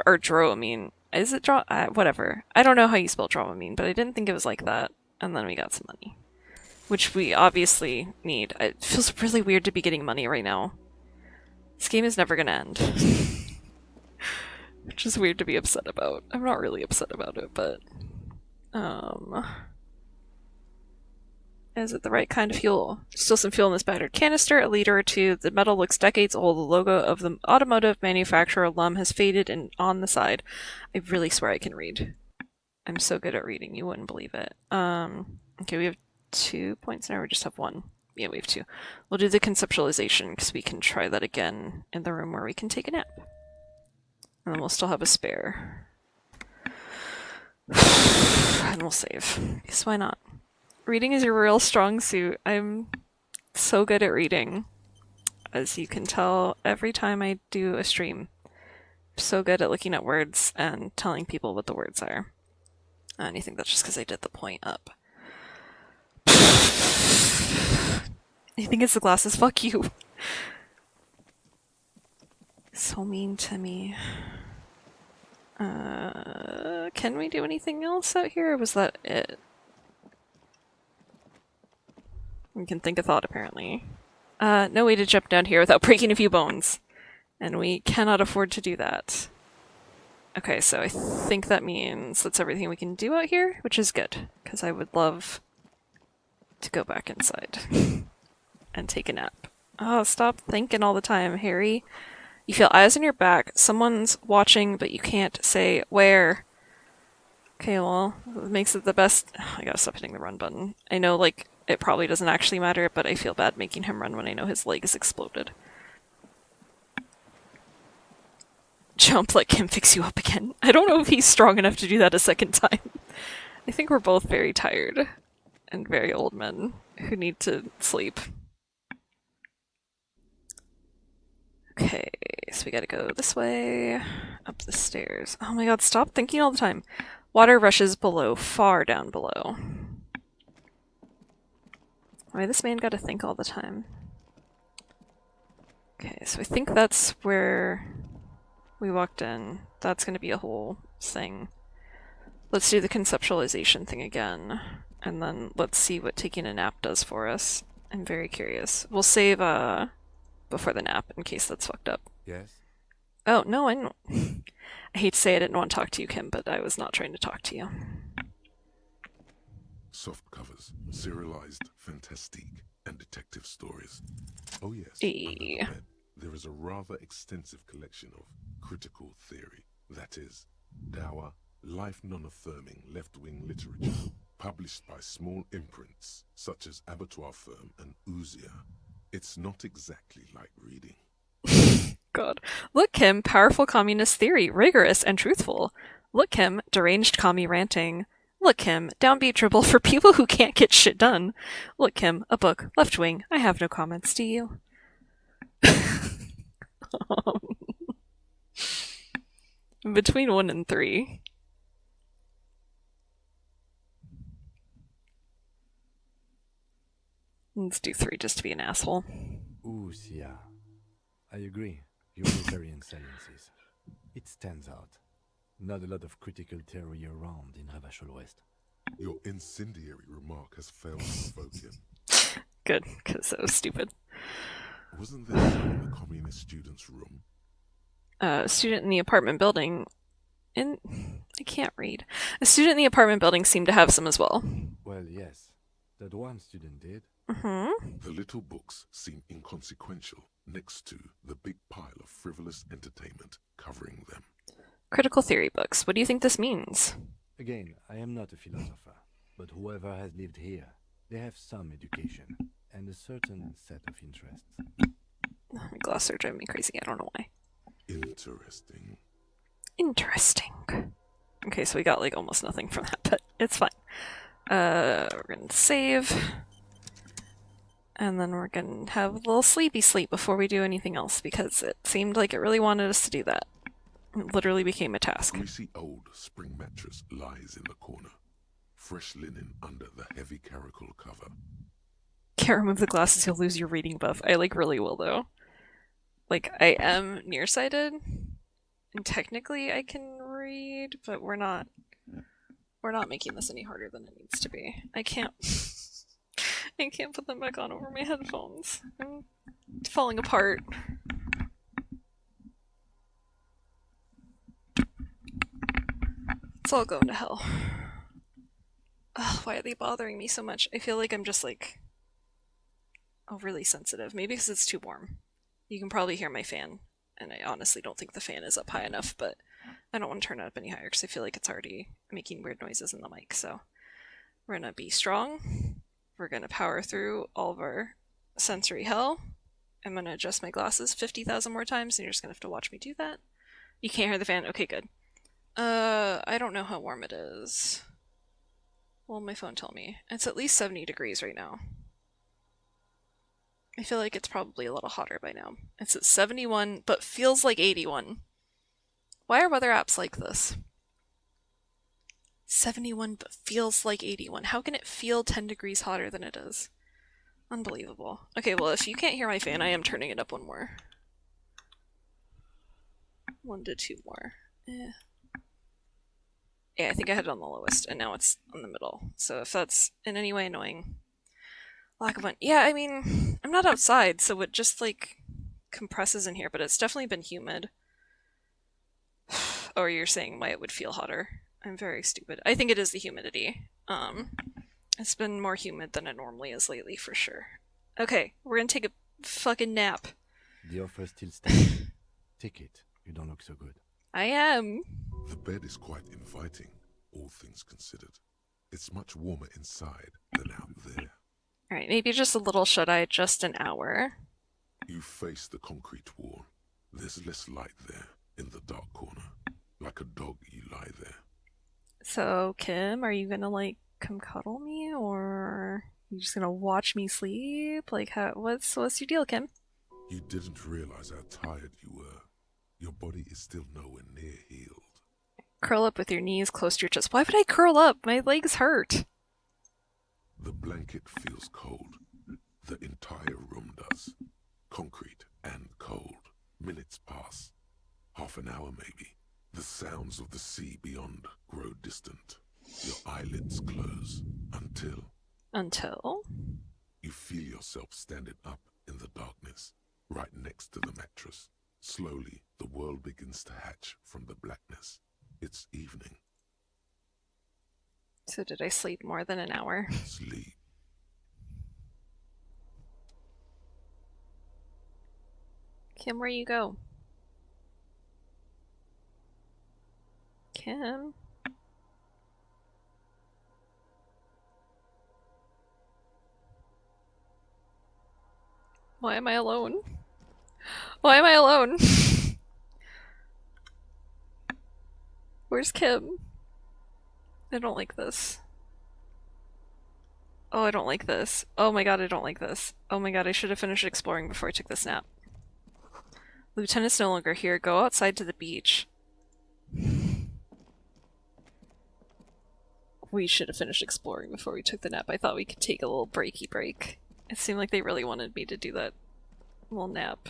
Or Dramamine. Is it whatever. I don't know how you spell Dramamine, but I didn't think it was like that. And then we got some money. Which we obviously need. It feels really weird to be getting money right now. This game is never gonna end. Which is weird to be upset about. I'm not really upset about it, but... Is it the right kind of fuel? Still some fuel in this battered canister, a liter or two. The metal looks decades old. The logo of the automotive manufacturer Lum has faded and on the side. I really swear I can read. I'm so good at reading, you wouldn't believe it. Okay, we have 2 points now, or just have 1? Yeah, we have 2. We'll do the conceptualization, because we can try that again in the room where we can take a nap. And then we'll still have a spare. And we'll save. Because why not? Reading is your real strong suit. I'm so good at reading, as you can tell every time I do a stream. I'm so good at looking at words and telling people what the words are. And I think that's just because I did the point up. I think it's the glasses. Fuck you. So mean to me. Can we do anything else out here, or was that it? We can think a thought, apparently. No way to jump down here without breaking a few bones. And we cannot afford to do that. Okay, so I think that means that's everything we can do out here, which is good, because I would love to go back inside and take a nap. Oh, stop thinking all the time, Harry. You feel eyes on your back, someone's watching, but you can't say where. Okay, well, it makes it the best. I gotta stop hitting the run button. I know, like, it probably doesn't actually matter, but I feel bad making him run when I know his leg is exploded. Jump, let Kim fix you up again. I don't know if he's strong enough to do that a second time. I think we're both very tired and very old men who need to sleep. Okay, so we gotta go this way, up the stairs. Oh my god, stop thinking all the time. Water rushes below, far down below. Why this man gotta think all the time? Okay, so I think that's where we walked in. That's gonna be a whole thing. Let's do the conceptualization thing again, and then let's see what taking a nap does for us. I'm very curious. We'll save before the nap in case that's fucked up. Yes? Oh, no, I don't. I hate to say I didn't want to talk to you, Kim, but I was not trying to talk to you. Soft covers, serialized fantastique, and detective stories. Oh yes, under the bed, there is a rather extensive collection of critical theory, that is, dour, life non-affirming left-wing literature, published by small imprints such as Abattoir Firm and Ouzia. It's not exactly like reading. God. Look, Kim, powerful communist theory, rigorous and truthful. Look, Kim, deranged commie ranting. Look, Kim, downbeat dribble for people who can't get shit done. Look, Kim, a book, left wing. I have no comments, do you? Between 1 and 3. Let's do 3 just to be an asshole. Ouzia. I agree. Humanitarian sciences. It stands out. Not a lot of critical theory around in Ravachol West. Your incendiary remark has failed to provoke him. Good, because that was stupid. Wasn't there some in the communist student's room? A student in the apartment building... I can't read. A student in the apartment building seemed to have some as well. Well, yes. That one student did. Mm-hmm. The little books seem inconsequential next to the big pile of frivolous entertainment covering them. Critical theory books. What do you think this means? Again, I am not a philosopher, but whoever has lived here, they have some education and a certain set of interests. My glasses are driving me crazy. I don't know why. Interesting. Interesting. Okay, so we got like almost nothing from that, but it's fine. We're gonna save. And then we're gonna have a little sleepy sleep before we do anything else, because it seemed like it really wanted us to do that. It literally became a task. Greasy old spring mattress lies in the corner. Fresh linen under the heavy caracal cover. Can't remove the glasses, you'll lose your reading buff. I like really will though. Like, I am nearsighted, and technically I can read, but we're not making this any harder than it needs to be. I can't put them back on over my headphones. I'm falling apart. It's all going to hell. Ugh, why are they bothering me so much? I feel like I'm just like overly sensitive. Maybe because it's too warm. You can probably hear my fan, and I honestly don't think the fan is up high enough, but I don't want to turn it up any higher because I feel like it's already making weird noises in the mic. So we're gonna be strong. We're gonna power through all of our sensory hell. I'm gonna adjust my glasses 50,000 more times, and you're just gonna have to watch me do that. You can't hear the fan? Okay, good. I don't know how warm it is. Well, my phone told me. It's at least 70 degrees right now. I feel like it's probably a little hotter by now. It's at 71, but feels like 81. Why are weather apps like this? 71, but feels like 81. How can it feel 10 degrees hotter than it is? Unbelievable. Okay, well, if you can't hear my fan, I am turning it up one more. 1 to 2 more. Yeah, I think I had it on the lowest, and now it's on the middle. So if that's in any way annoying, lack of one. Yeah, I mean, I'm not outside, so it just like compresses in here, but it's definitely been humid. Or you're saying why it would feel hotter. I'm very stupid. I think it is the humidity. It's been more humid than it normally is lately, for sure. Okay, we're gonna take a fucking nap. The offer still stands. Take it. You don't look so good. I am. The bed is quite inviting, all things considered. It's much warmer inside than out there. Alright, maybe just a little shut-eye, just an hour. You face the concrete wall. There's less light there, in the dark corner. Like a dog, you lie there. So, Kim, are you gonna, like, come cuddle me, or are you just gonna watch me sleep? Like, what's your deal, Kim? You didn't realize how tired you were. Your body is still nowhere near healed. Curl up with your knees close to your chest. Why would I curl up? My legs hurt. The blanket feels cold. The entire room does. Concrete and cold. Minutes pass. Half an hour maybe. The sounds of the sea beyond grow distant. Your eyelids close until... Until? You feel yourself standing up in the darkness, right next to the mattress. Slowly, the world begins to hatch from the blackness. It's evening. So did I sleep more than an hour? Sleep. Kim, where you go? Kim? Why am I alone? Why am I alone? Where's Kim? I don't like this. Oh, I don't like this. Oh my god, I don't like this. Oh my god, I should have finished exploring before I took this nap. Lieutenant's no longer here. Go outside to the beach. We should have finished exploring before we took the nap. I thought we could take a little breaky break. It seemed like they really wanted me to do that little nap.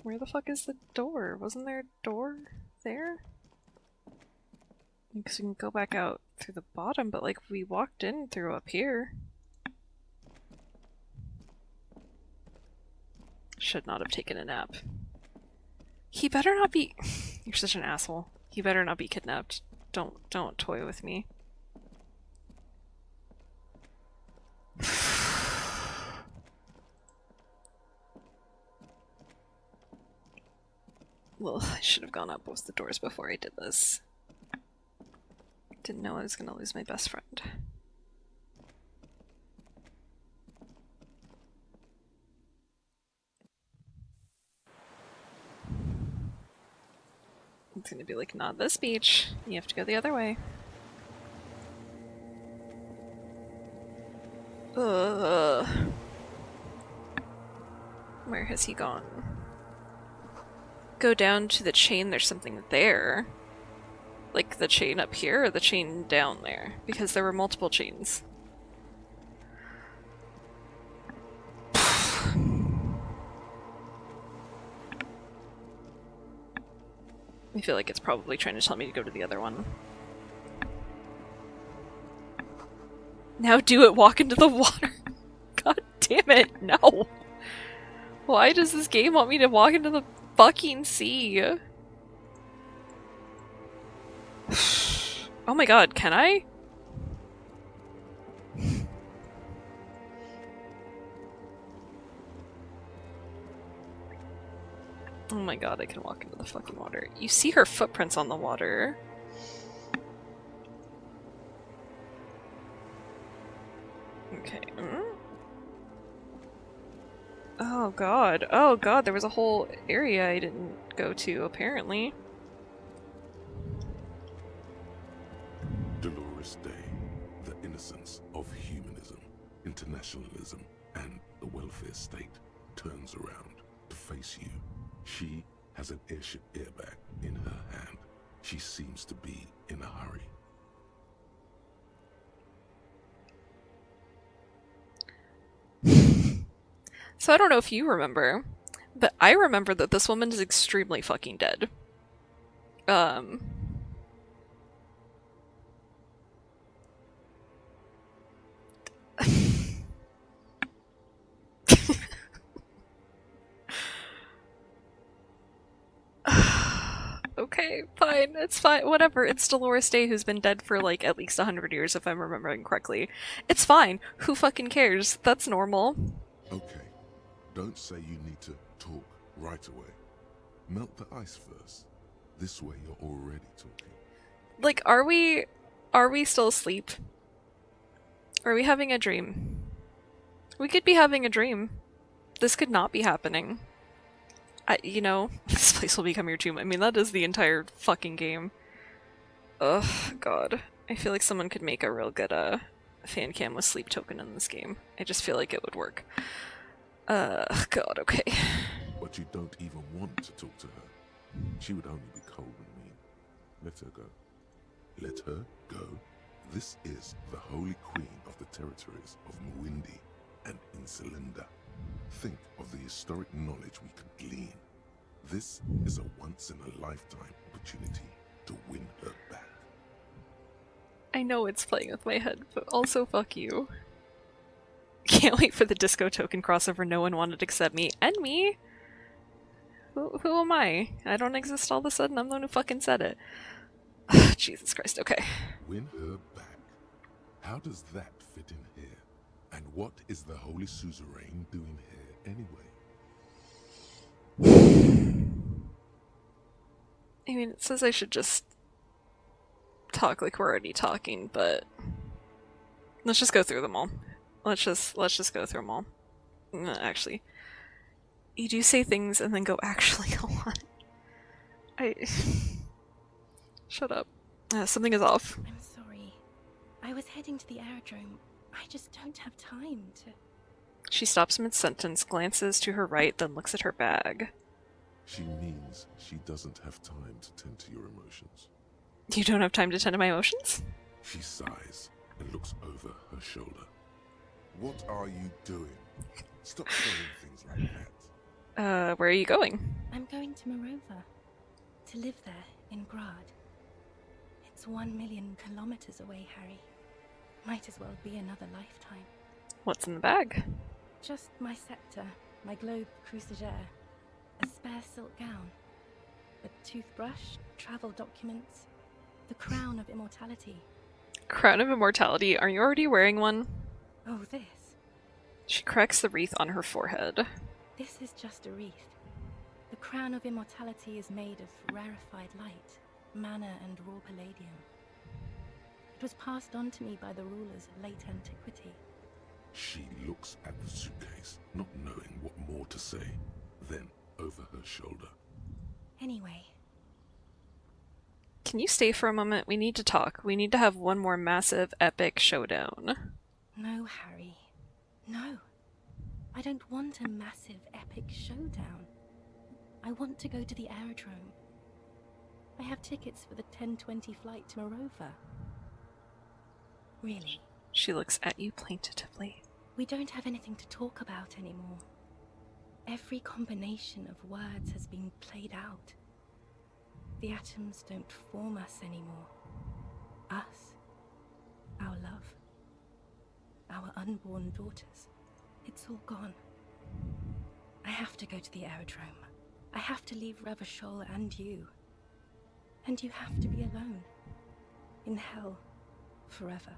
Where the fuck is the door? Wasn't there a door there? Because we can go back out through the bottom, but like we walked in through up here. Should not have taken a nap. He better not be. You're such an asshole. He better not be kidnapped. Don't toy with me. Well, I should have gone up both the doors before I did this. Didn't know I was gonna lose my best friend. It's gonna be like, not this beach. You have to go the other way. Ugh. Where has he gone? Go down to the chain, there's something there. Like the chain up here or the chain down there? Because there were multiple chains. I feel like it's probably trying to tell me to go to the other one. Now do it, walk into the water. God damn it, no. Why does this game want me to walk into the fucking sea? Oh my god, can I? Oh my god, I can walk into the fucking water. You see her footprints on the water. Oh god. Oh god, there was a whole area I didn't go to, apparently. Dolores Day, the innocence of humanism, internationalism, and the welfare state turns around to face you. She has an airship airbag in her hand. She seems to be in a hurry. So I don't know if you remember, but I remember that this woman is extremely fucking dead. Okay, fine, it's fine, whatever. It's Dolores Day who's been dead for like at least 100 years, if I'm remembering correctly. It's fine. Who fucking cares? That's normal. Okay, don't say you need to talk right away. Melt the ice first. This way you're already talking. Like, are we still asleep? Are we having a dream? We could be having a dream. This could not be happening. You know, this place will become your tomb. I mean, that is the entire fucking game. Ugh, god. I feel like someone could make a real good, fan cam with sleep token in this game. I just feel like it would work. God, okay. But you don't even want to talk to her. She would only be cold and mean. Let her go. Let her go. This is the Holy Queen of the territories of Mwindi and Insulinda. Think of the historic knowledge we could glean. This is a once-in-a-lifetime opportunity to win her back. I know it's playing with my head, but also fuck you. Can't wait for the disco token crossover no one wanted except me. And me? Who am I? I don't exist all of a sudden, I'm the one who fucking said it. Jesus Christ, okay. Win her back. How does that fit in here? And what is the Holy Suzerain doing here anyway? I mean, it says I should just talk like we're already talking, but let's just go through them all. Let's just go through them all. Actually, you do say things and then go actually a lot. Shut up. Something is off. I'm sorry. I was heading to the aerodrome. I just don't have time to... She stops mid-sentence, glances to her right, then looks at her bag. She means she doesn't have time to tend to your emotions. You don't have time to tend to my emotions? She sighs and looks over her shoulder. What are you doing? Stop saying things like that. Where are you going? I'm going to Morova. To live there, in Grad. It's 1 million kilometers away, Harry. Might as well be another lifetime. What's in the bag? Just my scepter, my globe cruciger, a spare silk gown, a toothbrush, travel documents, the crown of immortality. Crown of Immortality? Aren't you already wearing one? Oh, this. She cracks the wreath on her forehead. This is just a wreath. The crown of immortality is made of rarefied light, mana and raw palladium. It was passed on to me by the rulers of late antiquity. She looks at the suitcase, not knowing what more to say. Then, over her shoulder. Anyway. Can you stay for a moment? We need to talk. We need to have one more massive, epic showdown. No, Harry. No. I don't want a massive, epic showdown. I want to go to the aerodrome. I have tickets for the 10:20 flight to Morova. Really. She looks at you plaintively. We don't have anything to talk about anymore. Every combination of words has been played out. The atoms don't form us anymore. Us. Our love. Our unborn daughters. It's all gone. I have to go to the aerodrome. I have to leave Revachol and you. And you have to be alone. In hell. Forever.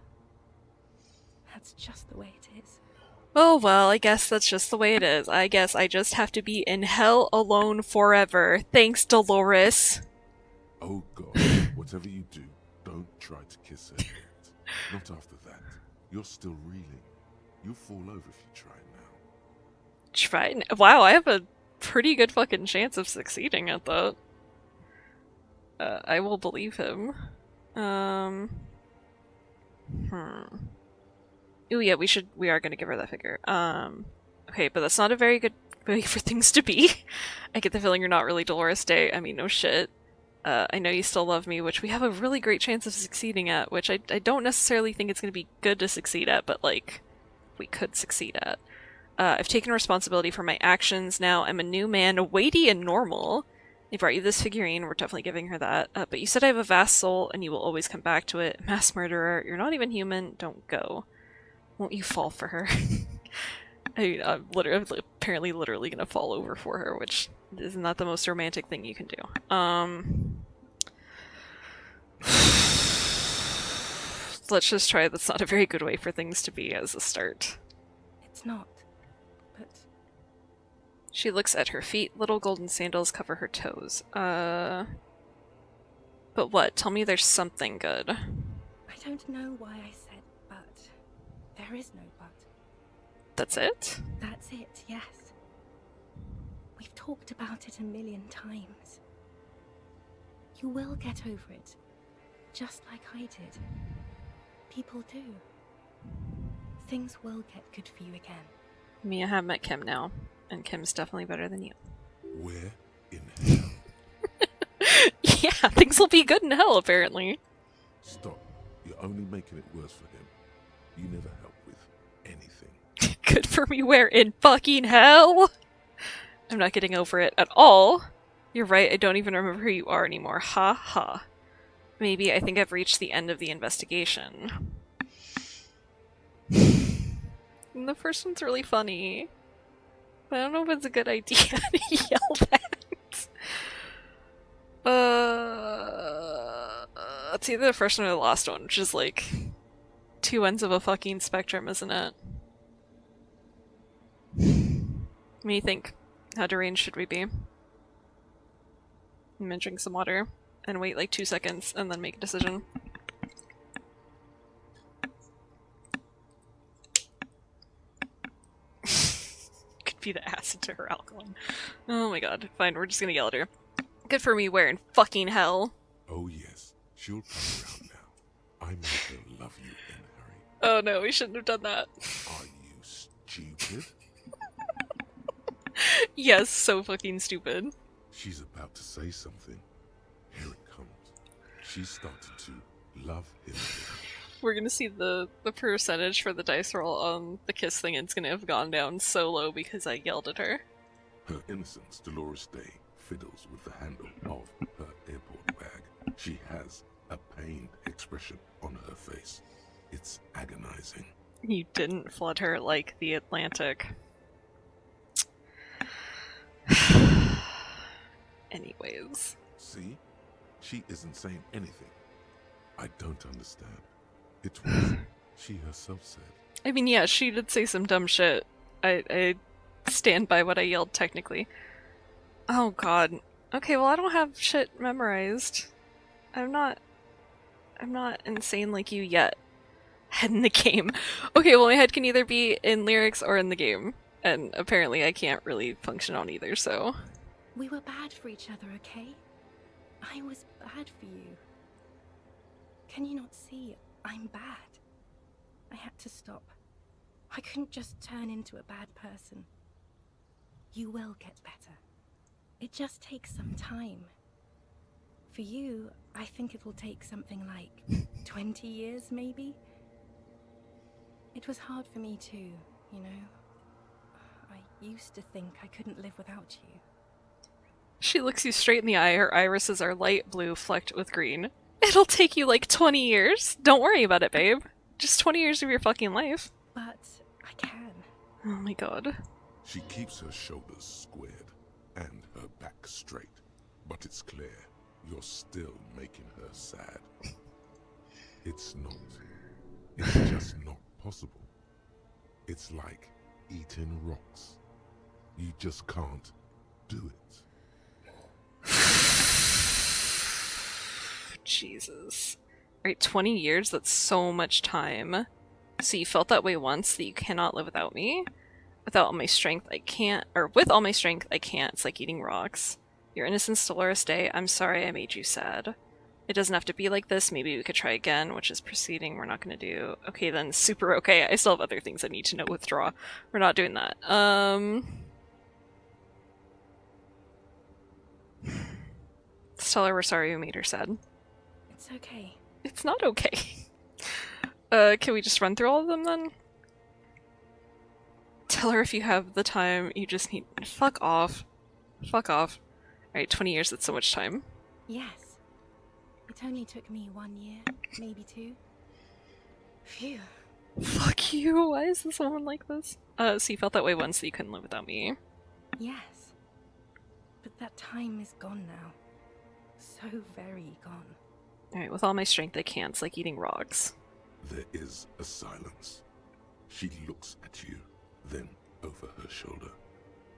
That's just the way it is. Oh well, I guess that's just the way it is. I guess I just have to be in hell alone forever. Thanks, Dolores. Oh God, whatever you do, don't try to kiss her yet. Not after that. You're still reeling. You'll fall over if you try now. Try. Wow, I have a pretty good fucking chance of succeeding at that. I will believe him. Ooh, yeah, we are gonna give her that figure. Okay, but that's not a very good way for things to be. I get the feeling you're not really Dolores Day. I mean, no shit. I know you still love me, which we have a really great chance of succeeding at, which I don't necessarily think it's gonna be good to succeed at, but, like, we could succeed at. I've taken responsibility for my actions now. I'm a new man, weighty and normal. They brought you this figurine, we're definitely giving her that. But you said I have a vast soul, and you will always come back to it. Mass murderer, you're not even human, don't go. Won't you fall for her? I mean, I'm apparently literally gonna fall over for her, which is not the most romantic thing you can do. Let's just try that's not a very good way for things to be as a start. It's not. But She looks at her feet. Little golden sandals cover her toes. But what? Tell me there's something good. I don't know why I said but. There is no but. That's it? That's it, yes. We've talked about it a million times. You will get over it. Just like I did. People do. Things will get good for you again. I mean, I have met Kim now, and Kim's definitely better than you. Where in hell? Yeah, things will be good in hell, apparently. Stop. You're only making it worse for him. You never help with anything. Good for me where in fucking hell? I'm not getting over it at all. You're right, I don't even remember who you are anymore. Ha ha. Maybe I think I've reached the end of the investigation. And the first one's really funny. But I don't know if it's a good idea to yell that. It's either the first one or the last one, which is like two ends of a fucking spectrum, isn't it? What do you think? How deranged should we be? I'm gonna drink some water and wait like 2 seconds and then make a decision. Could be the acid to her alkaline. Oh my god. Fine, we're just gonna yell at her. Good for me where in fucking hell? Oh yes, she'll come around now. I made her love you in a hurry. Oh no, we shouldn't have done that. Are you stupid? Yes, so fucking stupid. She's about to say something. Here it comes. She started to love him. We're gonna see the percentage for the dice roll on the kiss thing, and it's gonna have gone down so low because I yelled at her. Her innocence, Dolores Day, fiddles with the handle of her airport bag. She has a pained expression on her face. It's agonizing. You didn't flood her like the Atlantic. Anyways. See? She isn't saying anything. I don't understand. It was she herself said. I mean, yeah, she did say some dumb shit. I stand by what I yelled, technically. Oh god. Okay, well I don't have shit memorized. I'm not insane like you yet. Head in the game. Okay, well my head can either be in lyrics or in the game. And apparently I can't really function on either, so... We were bad for each other, okay? I was bad for you. Can you not see? I'm bad. I had to stop. I couldn't just turn into a bad person. You will get better. It just takes some time. For you, I think it will take something like 20 years, maybe? It was hard for me too, you know? I used to think I couldn't live without you. She looks you straight in the eye, her irises are light blue flecked with green. It'll take you like 20 years. Don't worry about it, babe. Just 20 years of your fucking life. But I can. Oh my god. She keeps her shoulders squared and her back straight. But it's clear you're still making her sad. It's not. It's just not possible. It's like eating rocks. You just can't do it. Jesus. Right, 20 years? That's so much time. So you felt that way once, that you cannot live without me? Without all my strength, I can't. Or with all my strength, I can't. It's like eating rocks. Your innocence, Dolores Day. I'm sorry I made you sad. It doesn't have to be like this. Maybe we could try again, which is proceeding. We're not going to do. Okay, then super okay. I still have other things I need to know. Withdraw. We're not doing that. Let's tell her we're sorry we made her sad. It's okay. It's not okay. Can we just run through all of them then? Tell her if you have the time, you just need. Fuck off. Fuck off. Alright, 20 years, that's so much time. Yes. It only took me 1 year, maybe 2. Phew. Fuck you, why is this woman like this? So you felt that way once, so you couldn't live without me. Yes. But that time is gone now. So very gone. Alright, with all my strength I can't. It's like eating rocks. There is a silence. She looks at you, then over her shoulder,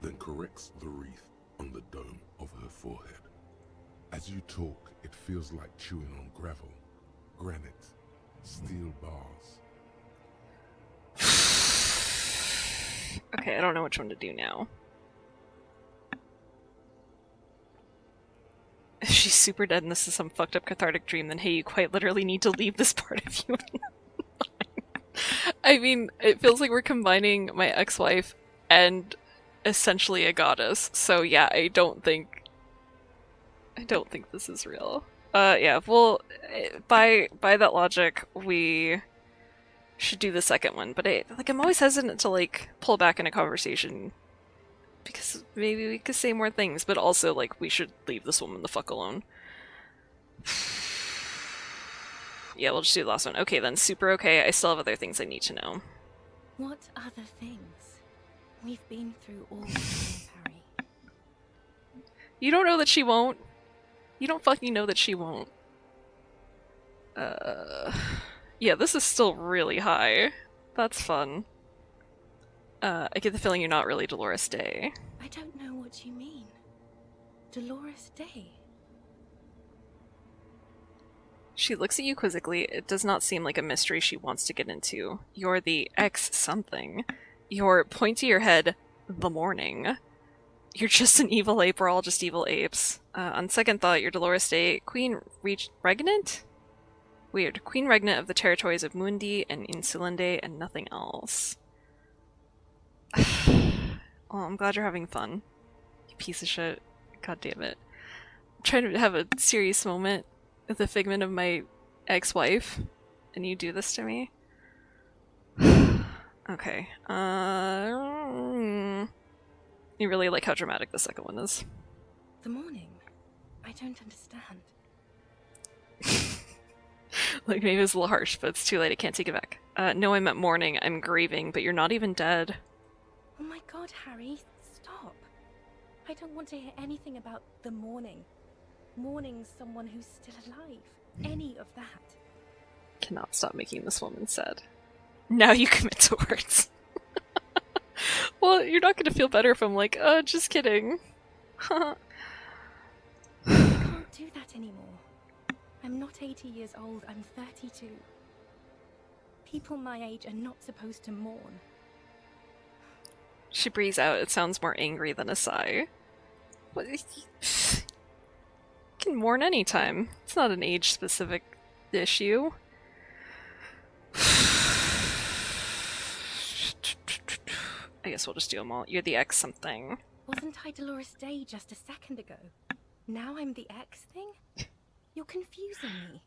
then corrects the wreath on the dome of her forehead. As you talk, it feels like chewing on gravel, granite, steel bars. Okay, I don't know which one to do now. If she's super dead and this is some fucked up cathartic dream, then hey, you quite literally need to leave this part of you. I mean, it feels like we're combining my ex-wife and essentially a goddess. So yeah, I don't think this is real. Yeah, well, by that logic, we should do the second one. But I'm always hesitant to like pull back in a conversation because maybe we could say more things, but also like we should leave this woman the fuck alone. Yeah, we'll just do the last one. Okay, then super okay. I still have other things I need to know. What other things? We've been through all the things, Harry. You don't know that she won't. You don't fucking know that she won't. Yeah, this is still really high. That's fun. I get the feeling you're not really Dolores Day. I don't know what you mean. Dolores Day? She looks at you quizzically. It does not seem like a mystery she wants to get into. You're the ex-something. You're point to your head, the morning. You're just an evil ape. We're all just evil apes. On second thought, you're Dolores Day, Queen Regnant? Weird. Queen Regnant of the territories of Mundi and Insulinde and nothing else. Well, I'm glad you're having fun. You piece of shit. God damn it. I'm trying to have a serious moment with the figment of my ex-wife, and you do this to me? Okay. You really like how dramatic the second one is. The morning? I don't understand. Like, maybe it's a little harsh, but it's too late. I can't take it back. No, I meant mourning. I'm grieving, but you're not even dead. Oh my god, Harry, stop. I don't want to hear anything about the morning. Mourning someone who's still alive. Any of that. Cannot stop making this woman sad. Now you commit to words. Well, you're not gonna feel better if I'm like, just kidding. I can't do that anymore. I'm not 80 years old, I'm 32. People my age are not supposed to mourn. She breathes out. It sounds more angry than a sigh. What? You can mourn anytime. It's not an age-specific issue. I guess we'll just do them all. You're the X something. Wasn't I Dolores Day just a second ago? Now I'm the X thing? You're confusing me.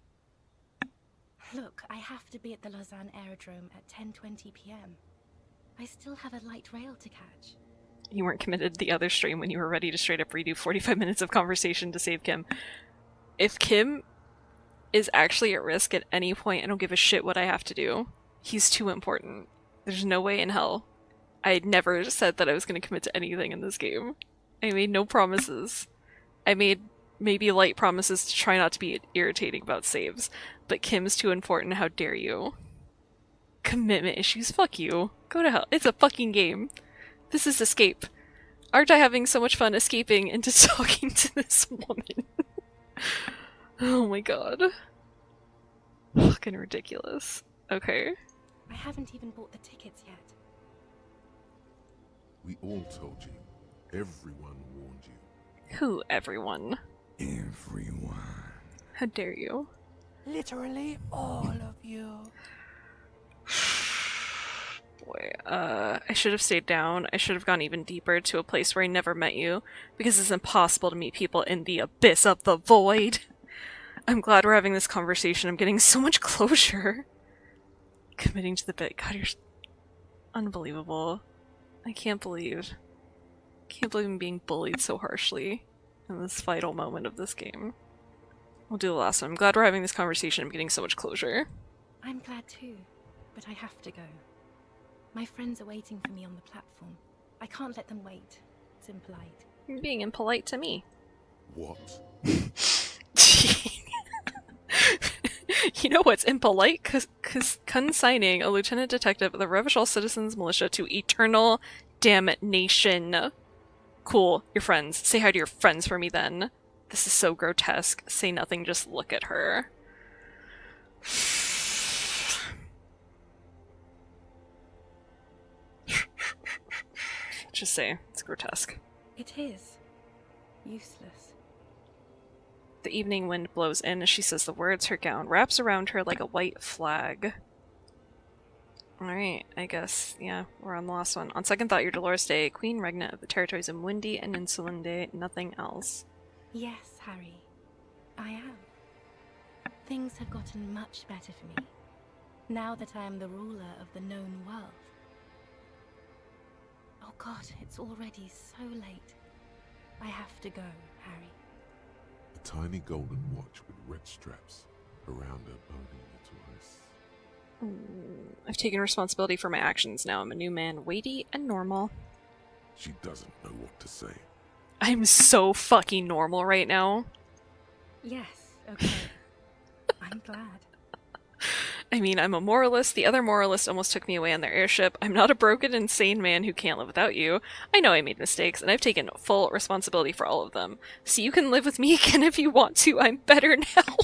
Look, I have to be at the Lausanne Aerodrome at 10:20 p.m. I still have a light rail to catch. You weren't committed to the other stream when you were ready to straight up redo 45 minutes of conversation to save Kim. If Kim is actually at risk at any point, I don't give a shit what I have to do. He's too important. There's no way in hell. I never said that I was going to commit to anything in this game. I made no promises. I made maybe light promises to try not to be irritating about saves, but Kim's too important, how dare you. Commitment issues, fuck you. Go to hell. It's a fucking game. This is escape. Aren't I having so much fun escaping into talking to this woman? Oh my god. Fucking ridiculous. Okay. I haven't even bought the tickets yet. We all told you. Everyone warned you. Who, everyone? Everyone. How dare you? Literally all of you. Boy, I should have stayed down. I should have gone even deeper to a place where I never met you, because it's impossible to meet people in the abyss of the void. I'm glad we're having this conversation. I'm getting so much closure. Committing to the bit. God, you're unbelievable. I can't believe I'm being bullied so harshly in this vital moment of this game. We'll do the last one. I'm glad we're having this conversation. I'm getting so much closure. I'm glad too, but I have to go. My friends are waiting for me on the platform. I can't let them wait. It's impolite. You're being impolite to me. What? You know what's impolite? Cause consigning a lieutenant detective of the Revachol Citizens Militia to eternal damnation. Cool, your friends. Say hi to your friends for me then. This is so grotesque. Say nothing, just look at her. Just say, it's grotesque. It is. Useless. The evening wind blows in as she says the words. Her gown wraps around her like a white flag. Alright, I guess, yeah, we're on the last one. On second thought, you're Dolores Day, Queen Regnant of the territories of Windy and Insulinde, nothing else. Yes, Harry. I am. Things have gotten much better for me, now that I am the ruler of the known world. Oh god, it's already so late. I have to go, Harry. A tiny golden watch with red straps around her bony little wrists. I've taken responsibility for my actions now. I'm a new man, weighty and normal. She doesn't know what to say. I'm so fucking normal right now. Yes, okay. I'm glad. I mean, I'm a moralist. The other moralist almost took me away on their airship. I'm not a broken, insane man who can't live without you. I know I made mistakes, and I've taken full responsibility for all of them. So you can live with me again if you want to. I'm better now.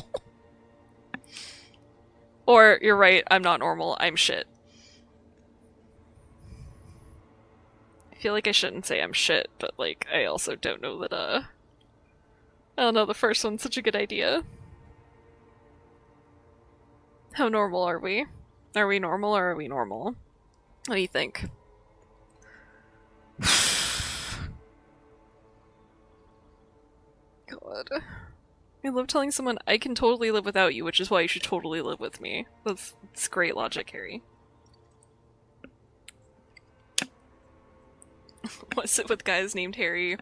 Or, you're right, I'm not normal. I'm shit. I feel like I shouldn't say I'm shit, but, like, I also don't know that, I don't know, the first one's such a good idea. How normal are we? Are we normal or are we normal? What do you think? God. I love telling someone I can totally live without you, which is why you should totally live with me. That's great logic, Harry. What's it with guys named Harry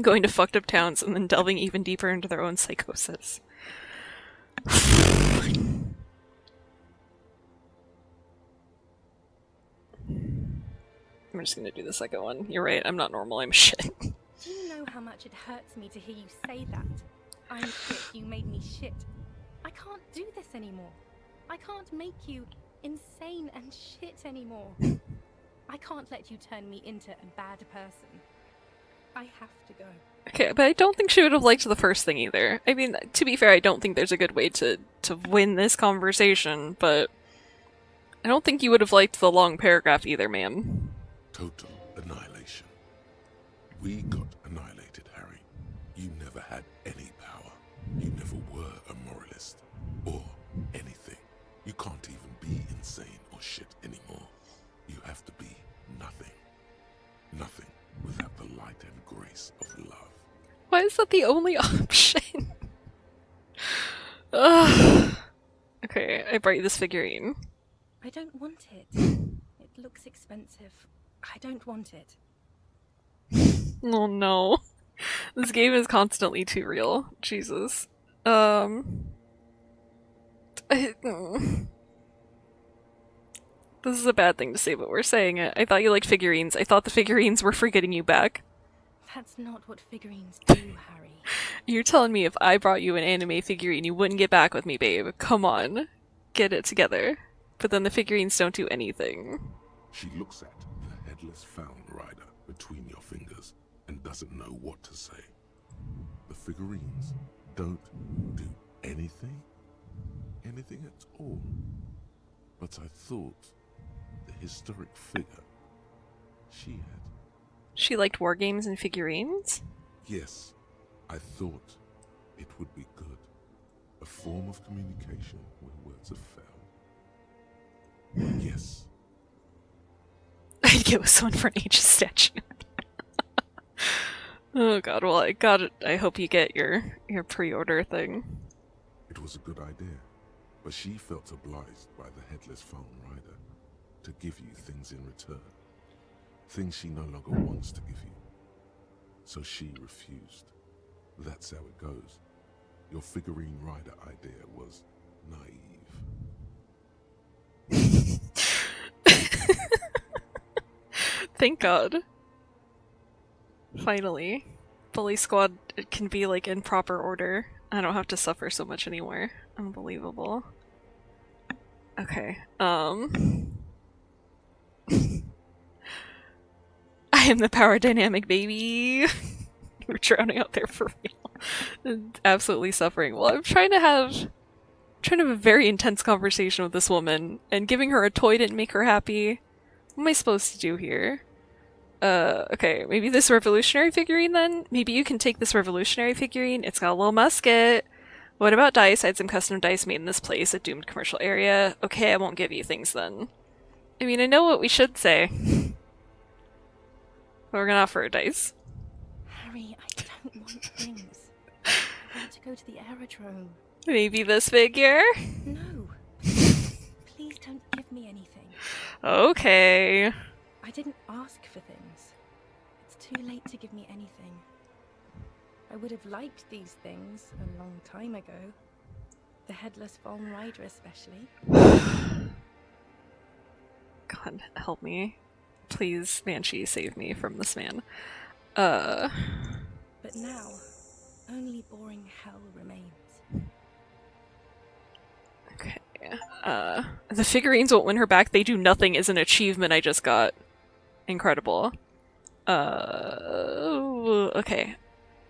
going to fucked up towns and then delving even deeper into their own psychosis? I'm just gonna do the second one. You're right, I'm not normal, I'm shit. Do you know how much it hurts me to hear you say that? I'm shit, you made me shit. I can't do this anymore. I can't make you insane and shit anymore. I can't let you turn me into a bad person. I have to go. Okay, but I don't think she would have liked the first thing either. I mean, to be fair, I don't think there's a good way to win this conversation, but I don't think you would have liked the long paragraph either, ma'am. Total annihilation. We got annihilated, Harry. You never had any power. You never were a moralist. Or anything. You can't even be insane or shit anymore. You have to be nothing. Nothing without the light and grace of love. Why is that the only option? Ugh. Okay, I brought you this figurine. I don't want it. It looks expensive. I don't want it. Oh no. This game is constantly too real. Jesus. This is a bad thing to say, but we're saying it. I thought you liked figurines. I thought the figurines were for getting you back. That's not what figurines do, Harry. You're telling me if I brought you an anime figurine, you wouldn't get back with me, babe. Come on. Get it together. But then the figurines don't do anything. She looks at the headless found rider between your fingers and doesn't know what to say. The figurines don't do anything? Anything at all? But I thought the historic figure she had She liked war games and figurines? Yes, I thought it would be good. A form of communication where words have failed. Yes. I'd get with someone for an ages statue. Oh god, well I hope you get your pre-order thing. It was a good idea, but she felt obliged by the headless phone rider to give you things in return. Things she no longer wants to give you. So she refused. That's how it goes. Your figurine rider idea was naive. Thank god. Finally. Bully Squad can be like in proper order. I don't have to suffer so much anymore. Unbelievable. Okay, I am the power dynamic, baby! We're drowning out there for real. Absolutely suffering. Well, I'm trying to have a very intense conversation with this woman, and giving her a toy didn't make her happy. What am I supposed to do here? Okay, maybe this revolutionary figurine then? Maybe you can take this revolutionary figurine. It's got a little musket. What about dice? I had some custom dice made in this place, a doomed commercial area. Okay, I won't give you things then. I mean, I know what we should say. But we're gonna offer her dice. Harry, I don't want things. I want to go to the aerodrome. Maybe this figure? No. Please don't give me anything. Okay. I didn't ask for things. It's too late to give me anything. I would have liked these things a long time ago. The headless Fallen Rider especially. God, help me. Please, Banshee, save me from this man. But now, only boring hell remains. Okay. The figurines won't win her back. They do nothing is an achievement I just got. Incredible. Okay.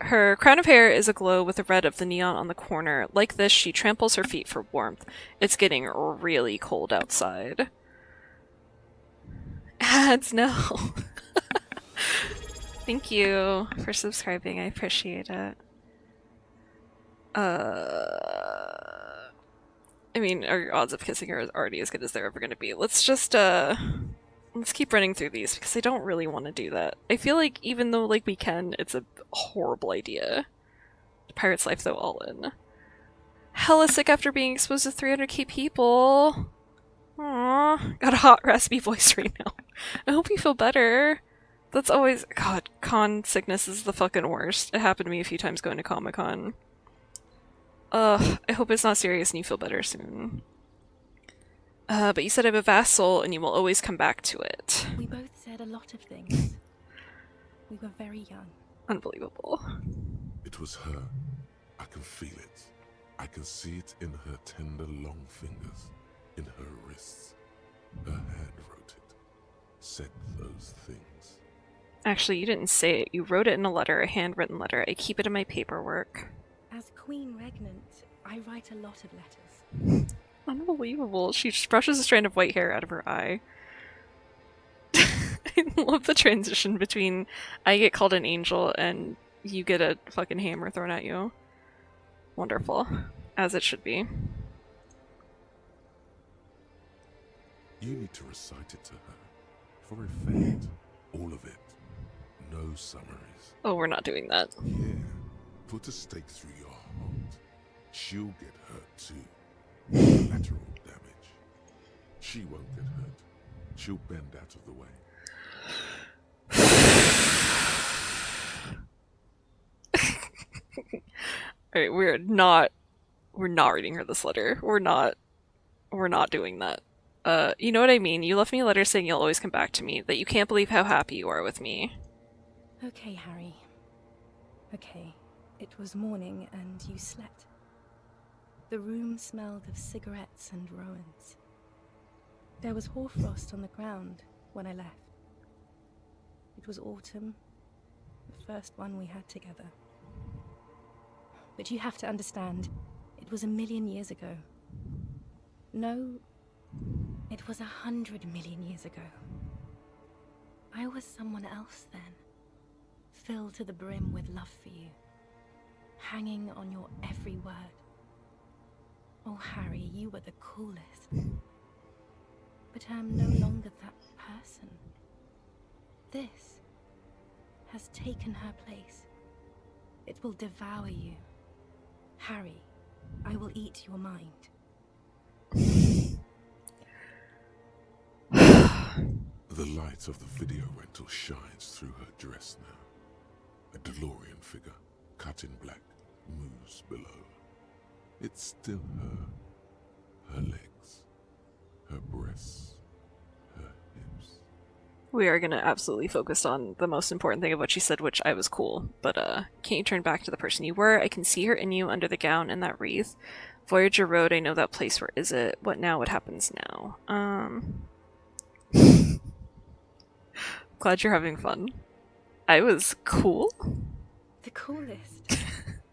Her crown of hair is aglow with the red of the neon on the corner. Like this, she tramples her feet for warmth. It's getting really cold outside. Ads, no. Thank you for subscribing. I appreciate it. I mean, our odds of kissing her is already as good as they're ever going to be. Let's just, let's keep running through these, because I don't really want to do that. I feel like even though, like, we can, it's a horrible idea. Pirate's Life, though, all in. Hella sick after being exposed to 300k people. Aww. Got a hot, raspy voice right now. I hope you feel better. That's always... God, con sickness is the fucking worst. It happened to me a few times going to Comic-Con. I hope it's not serious and you feel better soon. But you said I have a vast soul and you will always come back to it. We both said a lot of things. We were very young. Unbelievable. It was her. I can feel it. I can see it in her tender long fingers, in her wrists. Her hand wrote it. Said those things. Actually, you didn't say it. You wrote it in a letter, a handwritten letter. I keep it in my paperwork. As Queen Regnant, I write a lot of letters. Unbelievable. She just brushes a strand of white hair out of her eye. I love the transition between I get called an angel and you get a fucking hammer thrown at you. Wonderful. As it should be. You need to recite it to her. For effect. All of it. No summaries. Oh, we're not doing that. Yeah. Put a stake through your heart. She'll get hurt too. Collateral damage. She won't get hurt. She'll bend out of the way. Alright, we're not reading her this letter. We're not doing that. You know what I mean? You left me a letter saying you'll always come back to me, that you can't believe how happy you are with me. Okay, Harry. Okay. It was morning and you slept. The room smelled of cigarettes and Rowans. There was hoarfrost on the ground when I left. It was autumn, the first one we had together. But you have to understand, it was 1,000,000 years ago. No, it was 100 million years ago. I was someone else then. filled to the brim with love for you, hanging on your every word. Oh, Harry, you were the coolest. But I am no longer that person. This has taken her place. It will devour you. Harry, I will eat your mind. The light of the video rental shines through her dress now. A DeLorean figure, cut in black, moves below. It's still her. Her legs, her breasts, her hips. We are gonna absolutely focus on the most important thing of what she said, which I was cool. But can't you turn back to the person you were? I can see her in you under the gown and that wreath. Voyager Road, I know that place, where is it? What now? What happens now? Glad you're having fun. I was cool. The coolest.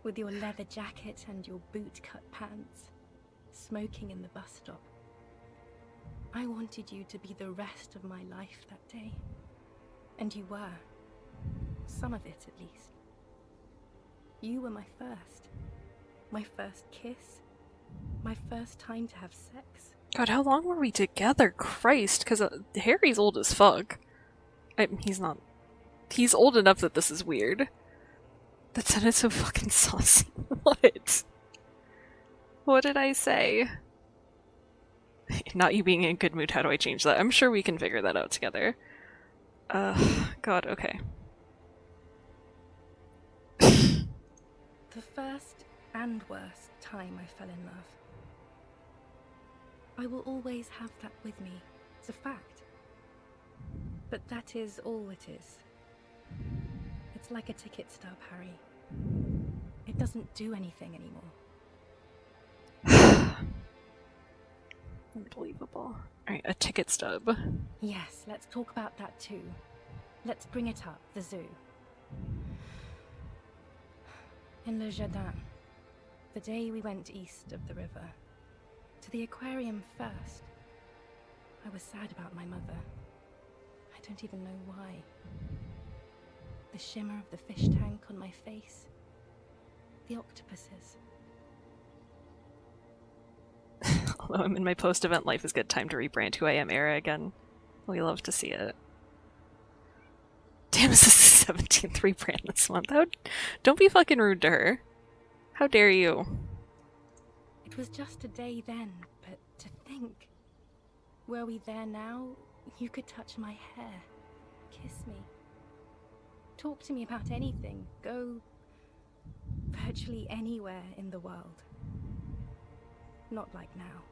With your leather jacket and your boot-cut pants. Smoking in the bus stop. I wanted you to be the rest of my life that day. And you were. Some of it, at least. You were my first. My first kiss. My first time to have sex. God, how long were we together? Christ, because Harry's old as fuck. He's not. He's old enough that this is weird. That sounded so fucking saucy. What? What did I say? Not you being in a good mood, how do I change that? I'm sure we can figure that out together. God, okay. The first and worst time I fell in love. I will always have that with me. It's a fact. But that is all it is. It's like a ticket stub, Harry. It doesn't do anything anymore. Unbelievable. Alright, a ticket stub. Yes, let's talk about that too. Let's bring it up, the zoo. In Le Jardin, the day we went east of the river. To the aquarium first. I was sad about my mother. I don't even know why. The shimmer of the fish tank on my face. The octopuses. Although I'm in my post-event life is good time to rebrand who I am era again. We love to see it. Damn, this is the 17th rebrand this month. Don't be fucking rude to her. How dare you? It was just a day then, but to think. Were we there now, you could touch my hair, kiss me. Talk to me about anything, go virtually anywhere in the world. Not like now.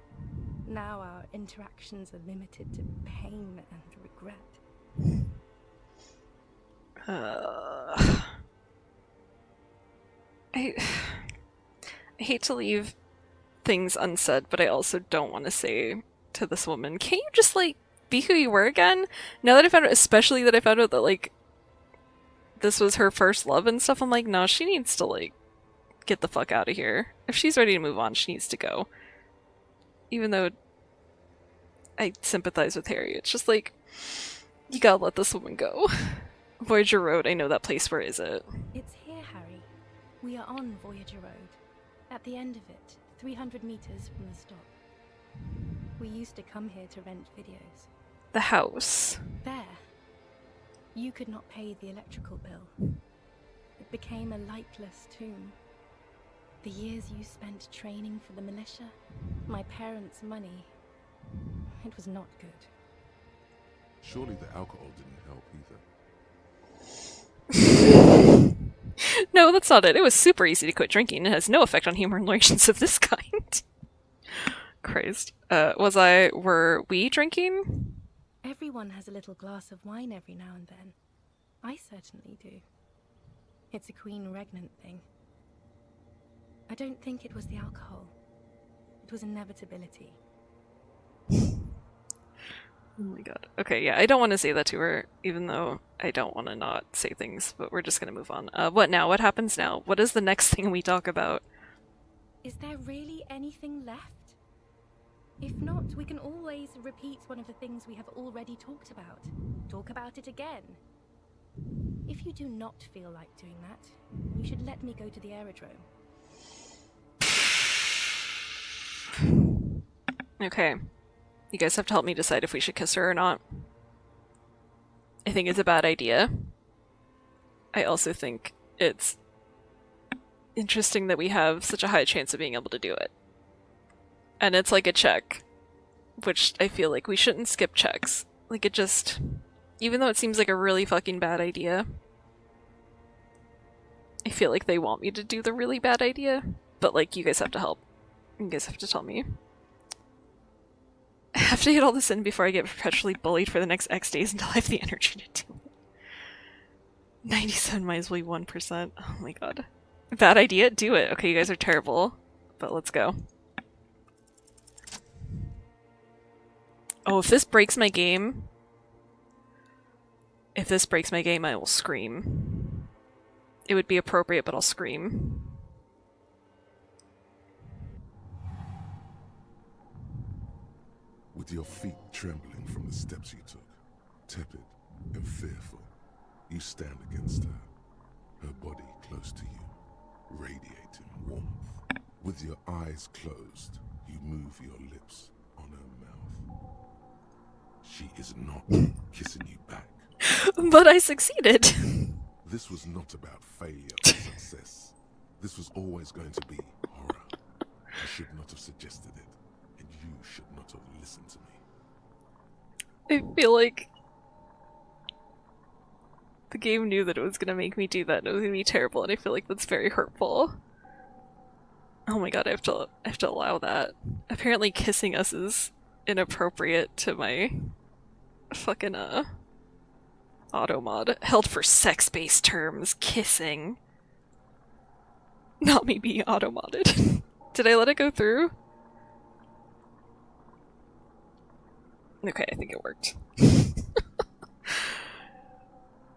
Now our interactions are limited to pain and regret. I hate to leave things unsaid, but I also don't want to say to this woman, can't you just, like, be who you were again? Now that I found out, especially that I found out that, like, this was her first love and stuff, I'm like, no, she needs to, like, get the fuck out of here. If she's ready to move on, she needs to go. Even though I sympathize with Harry, it's just like, you gotta let this woman go. Voyager Road, I know that place, where is it? It's here, Harry. We are on Voyager Road. At the end of it, 300 meters from the stop. We used to come here to rent videos. The house. There. You could not pay the electrical bill. It became a lightless tomb. The years you spent training for the militia, my parents' money, it was not good. Surely the alcohol didn't help either. No, that's not it. It was super easy to quit drinking. It has no effect on human relations of this kind. Christ. Were we drinking? Everyone has a little glass of wine every now and then. I certainly do. It's a queen regnant thing. I don't think it was the alcohol. It was inevitability. Oh my god. Okay, yeah, I don't want to say that to her, even though I don't want to not say things, but we're just gonna move on. What now? What happens now? What is the next thing we talk about? Is there really anything left? If not, we can always repeat one of the things we have already talked about. Talk about it again. If you do not feel like doing that, you should let me go to the aerodrome. Okay. You guys have to help me decide if we should kiss her or not. I think it's a bad idea. I also think it's interesting that we have such a high chance of being able to do it. And it's like a check, which I feel like we shouldn't skip checks. Like, it just... Even though it seems like a really fucking bad idea, I feel like they want me to do the really bad idea, but like, you guys have to help. You guys have to tell me. I have to get all this in before I get perpetually bullied for the next X days until I have the energy to do it. 97 minus 1%. Oh my god. Bad idea? Do it. Okay, you guys are terrible, but let's go. Oh, if this breaks my game... If this breaks my game, I will scream. It would be appropriate, but I'll scream. With your feet trembling from the steps you took, tepid and fearful, you stand against her, her body close to you, radiating warmth. With your eyes closed, you move your lips on her mouth. She is not kissing you back. But I succeeded! This was not about failure or success. This was always going to be horror. I should not have suggested it, and you should not have listened to me. I feel like the game knew that it was gonna make me do that and it was gonna be terrible, and I feel like that's very hurtful. Oh my god, I have to allow that. Apparently kissing us is inappropriate to my fucking auto mod. Held for sex-based terms, kissing. Not me being auto modded. Did I let it go through? Okay, I think it worked.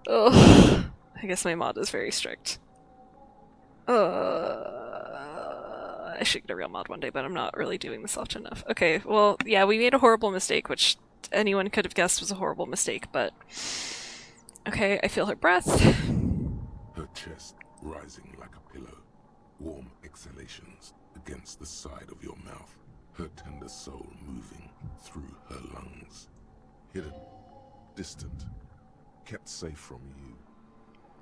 Ugh. I guess my mod is very strict. I should get a real mod one day, but I'm not really doing this often enough. Okay, well, yeah, we made a horrible mistake, which anyone could have guessed was a horrible mistake, but... Okay, I feel her breath. Her chest rising like a pillow, warm exhalations against the side of your mouth, her tender soul moving through her lungs. Hidden, distant, kept safe from you.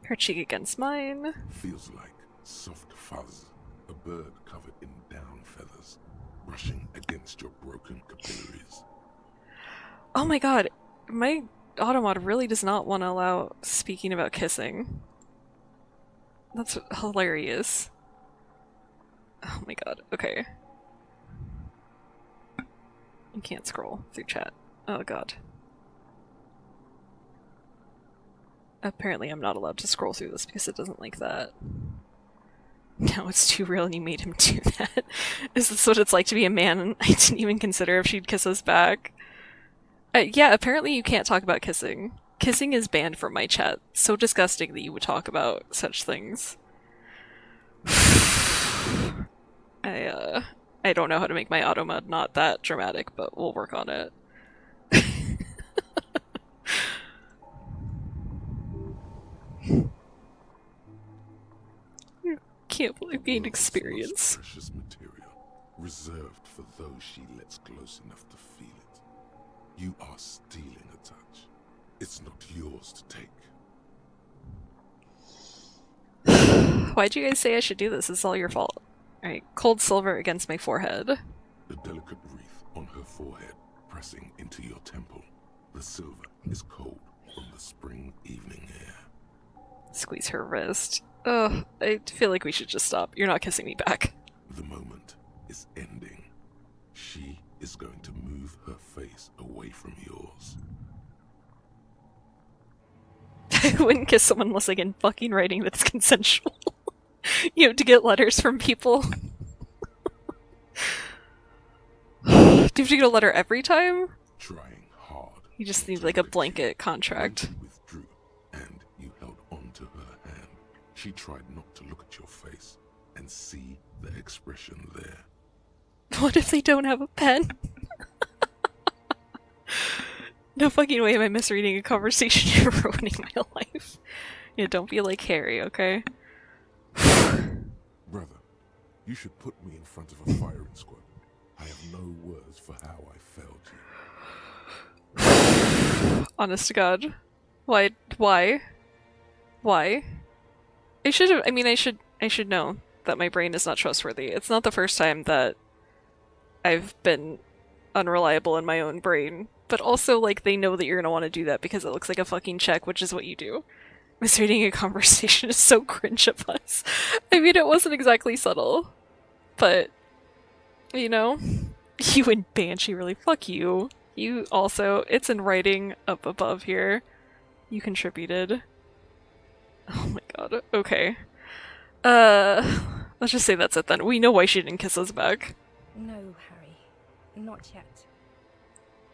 Her cheek against mine. Feels like soft fuzz, a bird covered in down feathers, brushing against your broken capillaries. Oh my god, my automod really does not want to allow speaking about kissing. That's hilarious. Oh my god, okay. You can't scroll through chat. Oh god. Apparently I'm not allowed to scroll through this because it doesn't like that. No, it's too real and you made him do that. Is this what it's like to be a man and I didn't even consider if she'd kiss us back? Yeah, apparently you can't talk about kissing. Kissing is banned from my chat. So disgusting that you would talk about such things. I don't know how to make my auto mod not that dramatic, but we'll work on it. Can't believe gained experience. Precious material, reserved for those she lets close enough to feel it. You are stealing a touch. It's not yours to take. Why'd you guys say I should do this? It's all your fault. Alright, cold silver against my forehead. The delicate wreath on her forehead pressing into your temple. The silver is cold from the spring evening air. Squeeze her wrist. Ugh, I feel like we should just stop. You're not kissing me back. The moment is ending. She is going to move her face away from yours. I wouldn't kiss someone unless I get fucking writing that's consensual. You have to get letters from people. Do you have to get a letter every time? Trying hard. You just need like a blanket contract. You withdrew, and you held on to her hand. She tried not to look at your face and see the expression there. What if they don't have a pen? No fucking way am I misreading a conversation. You're ruining my life. Yeah, don't be like Harry, okay? Brother, you should put me in front of a firing squad. I have no words for how I failed you. Honest to God. Why? Why? Why? I should have, I mean, I should know that my brain is not trustworthy. It's not the first time that I've been unreliable in my own brain, but also, like, they know that you're gonna want to do that because it looks like a fucking check, which is what you do. Misreading a conversation is so cringe of us. I mean, it wasn't exactly subtle, but, you know, you and Banshee really, fuck you. You also, it's in writing up above here. You contributed. Oh my god, okay. Let's just say that's it then. We know why she didn't kiss us back. No, Harry. Not yet.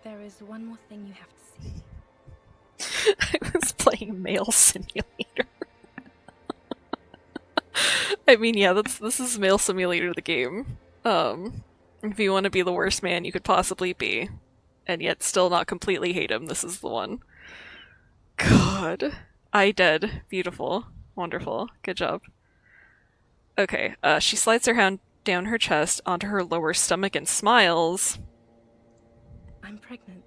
There is one more thing you have to see. I was playing Mail Simulator. I mean, yeah, this is Mail Simulator the game. If you want to be the worst man you could possibly be, and yet still not completely hate him, this is the one. God. I dead. Beautiful. Wonderful. Good job. Okay, she slides her hand down her chest onto her lower stomach and smiles. I'm pregnant.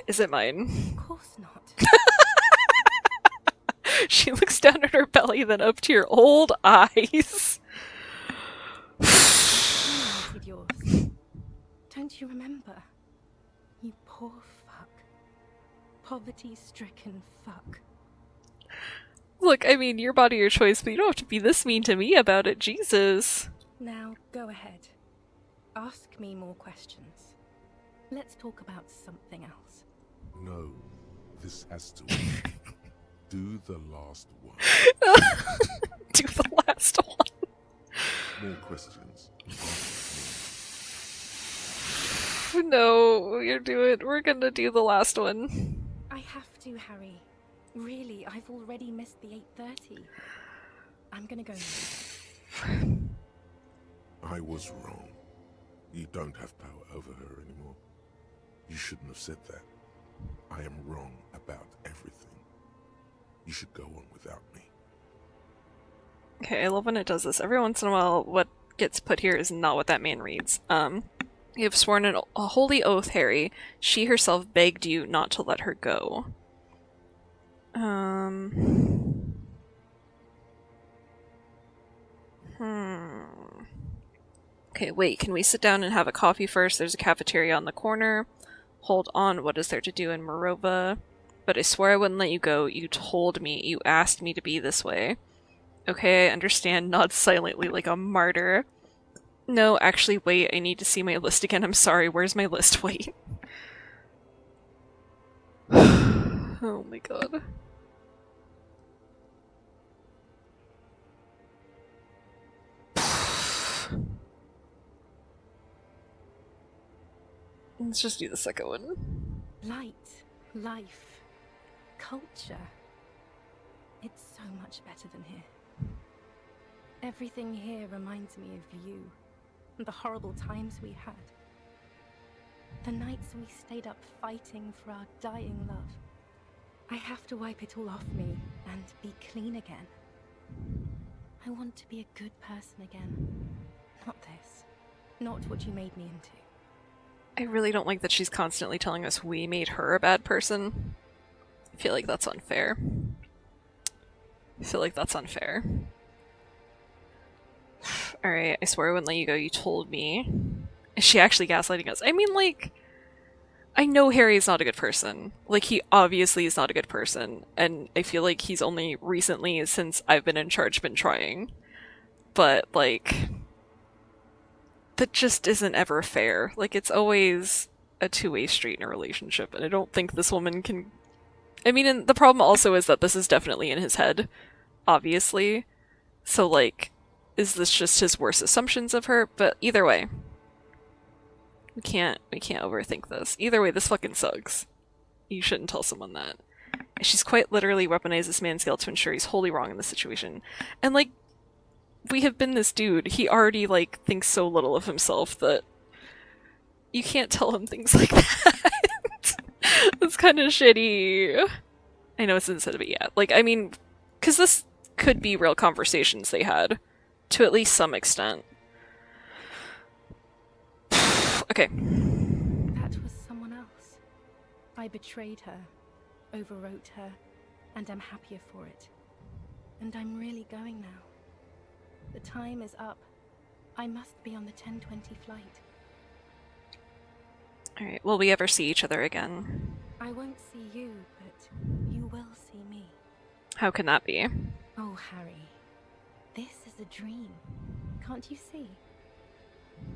Is it mine? Of course not. She looks down at her belly, then up to your old eyes. I wanted yours. Don't you remember? You poor fuck. Poverty-stricken fuck. Look, I mean, your body, your choice, but you don't have to be this mean to me about it, Jesus. Now, go ahead. Ask me more questions. Let's talk about something else. No, this has to wait. Do the last one. Do the last one. More questions. No, we're gonna do the last one. I have to, Harry. Really, I've already missed the 8:30. I'm gonna go now. I was wrong. You don't have power over her anymore. You shouldn't have said that. I am wrong about everything. You should go on without me. Okay, I love when it does this. Every once in a while, what gets put here is not what that man reads. You have sworn a holy oath, Harry. She herself begged you not to let her go. Okay, wait, can we sit down and have a coffee first? There's a cafeteria on the corner. Hold on, what is there to do in Morova? But I swear I wouldn't let you go. You told me. You asked me to be this way. Okay, I understand. Nod silently like a martyr. No, actually, wait. I need to see my list again. I'm sorry. Where's my list? Wait. Oh my god. Let's just do the second one. Light, life, culture. It's so much better than here. Everything here reminds me of you and the horrible times we had. The nights we stayed up fighting for our dying love. I have to wipe it all off me and be clean again. I want to be a good person again. Not this. Not what you made me into. I really don't like that she's constantly telling us we made her a bad person. I feel like that's unfair. Alright, I swear I wouldn't let you go. You told me. Is she actually gaslighting us? I mean, like, I know Harry's not a good person. Like, he obviously is not a good person. And I feel like he's only recently, since I've been in charge, been trying. But, like, that just isn't ever fair. Like, it's always a two-way street in a relationship. And I don't think this woman can... I mean, and the problem also is that this is definitely in his head. Obviously. So, like, is this just his worst assumptions of her? But either way. We can't overthink this. Either way, this fucking sucks. You shouldn't tell someone that. She's quite literally weaponized this man's guilt to ensure he's wholly wrong in this situation. And, like, we have been this dude. He already, like, thinks so little of himself that you can't tell him things like that. That's kind of shitty. I know it's instead of it yet. Like, I mean, because this could be real conversations they had, to at least some extent. Okay. That was someone else. I betrayed her, overwrote her, and I'm happier for it. And I'm really going now. The time is up. I must be on the 10:20 flight. Alright, will we ever see each other again? I won't see you, but you will see me. How can that be? Oh, Harry. This is a dream. Can't you see?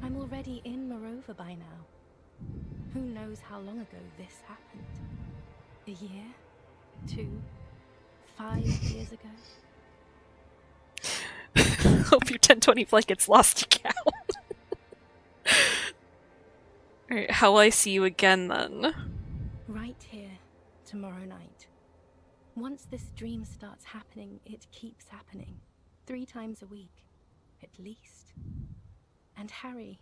I'm already in Morova by now. Who knows how long ago this happened? A year? 2? 5 years ago? Hope your 1020 flight gets lost again. Alright, how will I see you again then? Right here, tomorrow night. Once this dream starts happening, it keeps happening. 3 times a week, at least. And Harry,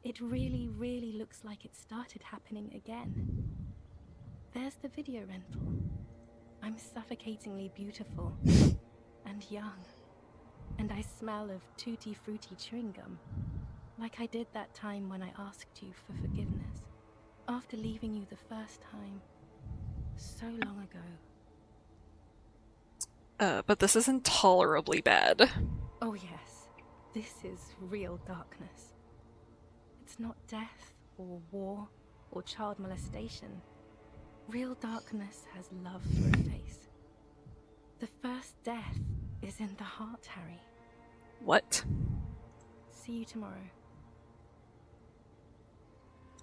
it really, really looks like it started happening again. There's the video rental. I'm suffocatingly beautiful and young. And I smell of tutti frutti chewing gum, like I did that time when I asked you for forgiveness, after leaving you the first time, so long ago. But this is intolerably bad. Oh yes, this is real darkness. It's not death, or war, or child molestation. Real darkness has love for a face. The first death is in the heart, Harry. What? See you tomorrow.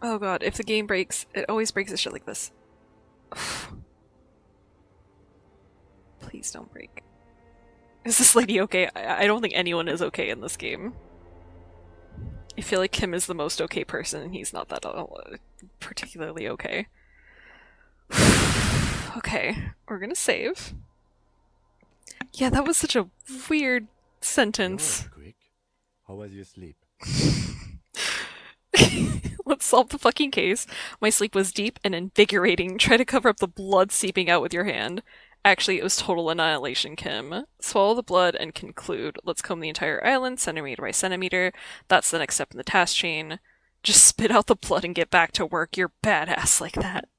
Oh god, if the game breaks, it always breaks a shit like this. Please don't break. Is this lady okay? I don't think anyone is okay in this game. I feel like Kim is the most okay person, and he's not that particularly okay. Okay, we're gonna save. Yeah, that was such a weird sentence. Quick. How was your sleep? Let's solve the fucking case. My sleep was deep and invigorating. Try to cover up the blood seeping out with your hand. Actually, it was total annihilation, Kim. Swallow the blood and conclude. Let's comb the entire island, centimeter by centimeter. That's the next step in the task chain. Just spit out the blood and get back to work. You're badass like that.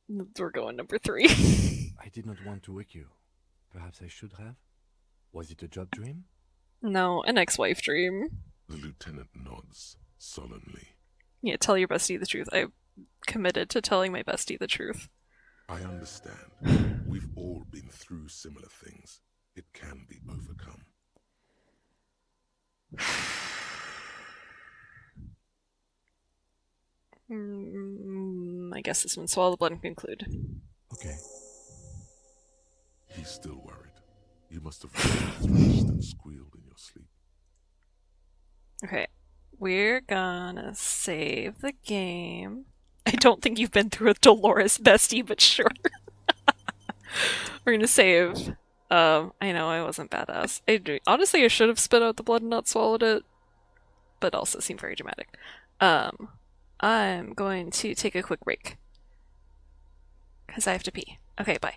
We're going number 3. I did not want to wake you. Perhaps I should have? Was it a job dream? No, an ex-wife dream. The lieutenant nods solemnly. Yeah, tell your bestie the truth. I'm committed to telling my bestie the truth. I understand. We've all been through similar things. It can be overcome. I guess this one. Swallow the blood and conclude. Okay. He's still worried. You must have threshed and squealed in your sleep. Okay. We're gonna save the game. I don't think you've been through a Dolores bestie, but sure. We're gonna save. I know I wasn't badass. Honestly, I should have spit out the blood and not swallowed it, but also seemed very dramatic. I'm going to take a quick break. Because I have to pee. Okay, bye.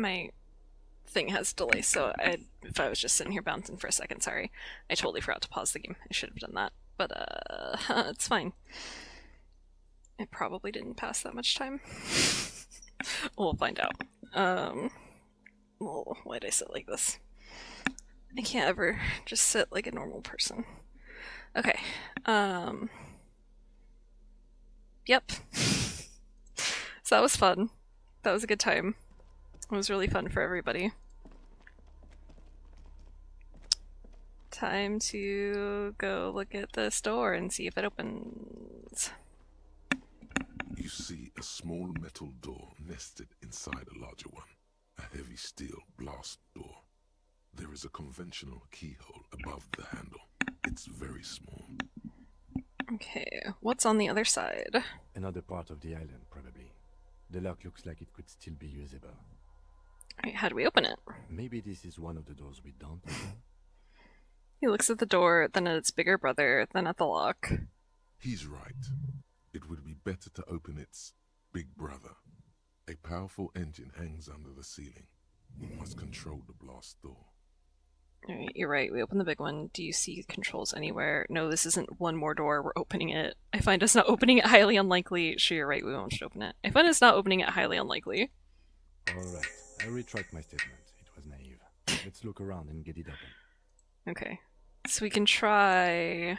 my thing has delay, so if I was just sitting here bouncing for a second, sorry. I totally forgot to pause the game. I should have done that. But, it's fine. It probably didn't pass that much time. We'll find out. Well, why'd I sit like this? I can't ever just sit like a normal person. Okay. Yep. So that was fun. That was a good time. It was really fun for everybody. Time to go look at this door and see if it opens. You see a small metal door nested inside a larger one. A heavy steel blast door. There is a conventional keyhole above the handle. It's very small. Okay, what's on the other side? Another part of the island, probably. The lock looks like it could still be usable. Alright, how do we open it? Maybe this is one of the doors we don't open? He looks at the door, then at its bigger brother, then at the lock. He's right. It would be better to open its big brother. A powerful engine hangs under the ceiling. We must control the blast door. Alright, you're right, we open the big one. Do you see controls anywhere? No, this isn't one more door, we're opening it. I find us not opening it highly unlikely. Sure, you're right, we won't open it. I find us not opening it highly unlikely. Alright, I retract my statement. It was naive. Let's look around and get it open. Okay. So we can try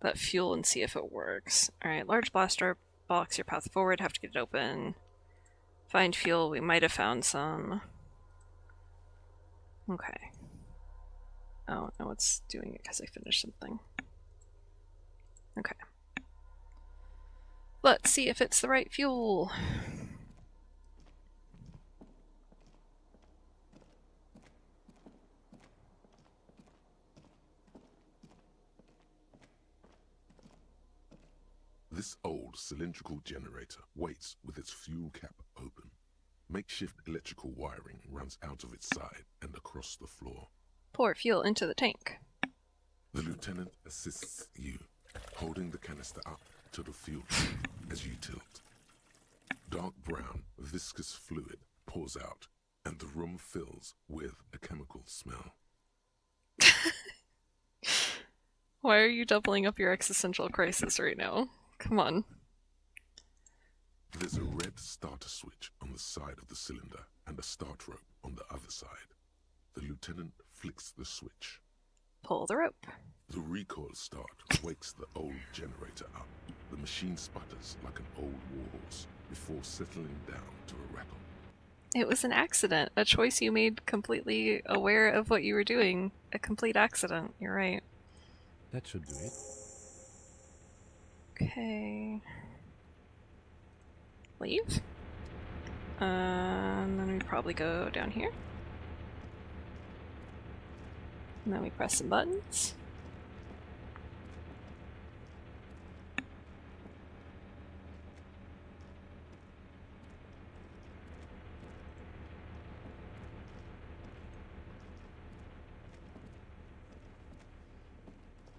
that fuel and see if it works. Alright, large blaster box your path forward, have to get it open. Find fuel, we might have found some. Okay. Oh, no, it's doing it because I finished something. Okay. Let's see if it's the right fuel. This old cylindrical generator waits with its fuel cap open. Makeshift electrical wiring runs out of its side and across the floor. Pour fuel into the tank. The lieutenant assists you, holding the canister up to the fuel tank as you tilt. Dark brown, viscous fluid pours out, and the room fills with a chemical smell. Why are you doubling up your existential crisis right now? Come on. There's a red starter switch on the side of the cylinder and a start rope on the other side. The lieutenant flicks the switch. Pull the rope. The recoil start wakes the old generator up. The machine sputters like an old warhorse before settling down to a rattle. It was an accident. A choice you made completely aware of what you were doing. A complete accident. You're right. That should do it. Okay. Leave. And then we probably go down here. And then we press some buttons.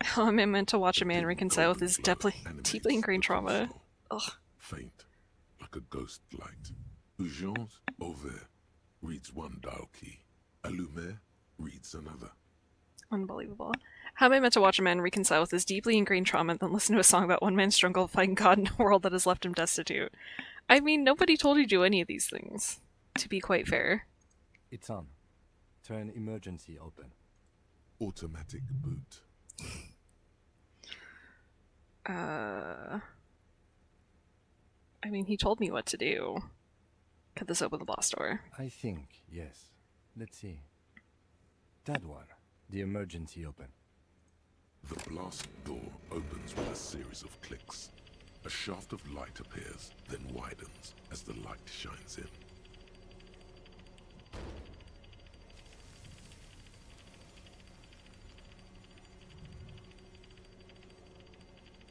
How am I meant to watch a man reconcile with his deeply ingrained trauma? Ugh. Faint, like a ghost light. Urgence ouvert reads one dial key. Allumé reads another. Unbelievable. How am I meant to watch a man reconcile with his deeply ingrained trauma and then listen to a song about one man's struggle fighting God in a world that has left him destitute? I mean, nobody told you to do any of these things, to be quite fair. It's on. Turn emergency open. Automatic boot. I mean, he told me what to do. Could this open the blast door? I think, yes. Let's see. That one. The emergency open. The blast door opens with a series of clicks. A shaft of light appears, then widens as the light shines in.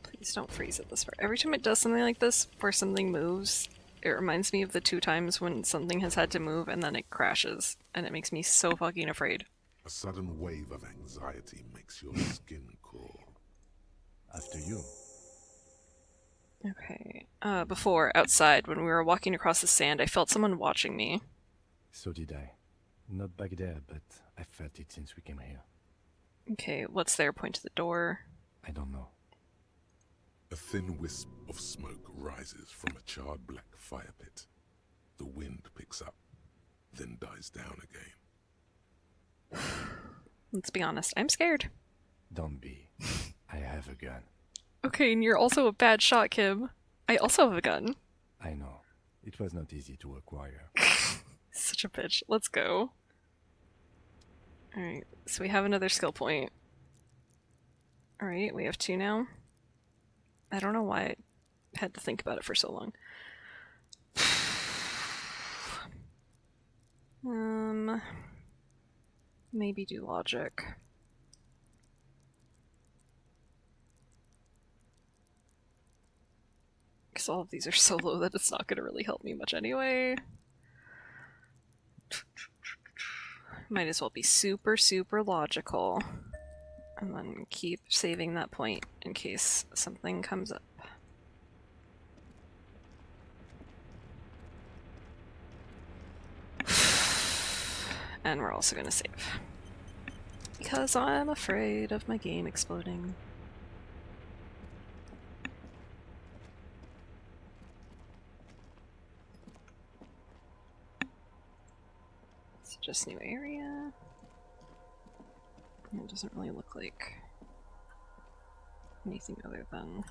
Please don't freeze at this part. Every time it does something like this, where something moves, it reminds me of the 2 times when something has had to move and then it crashes, and it makes me so fucking afraid. A sudden wave of anxiety makes your skin crawl. After you. Okay, before, outside, when we were walking across the sand, I felt someone watching me. So did I. Not back there, but I felt it since we came here. Okay, what's there? Point to the door. I don't know. A thin wisp of smoke rises from a charred black fire pit. The wind picks up, then dies down again. Let's be honest, I'm scared. Don't be. I have a gun. Okay, and you're also a bad shot, Kim. I also have a gun. I know. It was not easy to acquire. Such a bitch. Let's go. Alright, so we have another skill point. Alright, we have 2 now. I don't know why I had to think about it for so long. Maybe do logic. Because all of these are so low that it's not going to really help me much anyway. Might as well be super, super logical. And then keep saving that point in case something comes up. And we're also going to save. Because I'm afraid of my game exploding. It's just new area. It doesn't really look like anything other than...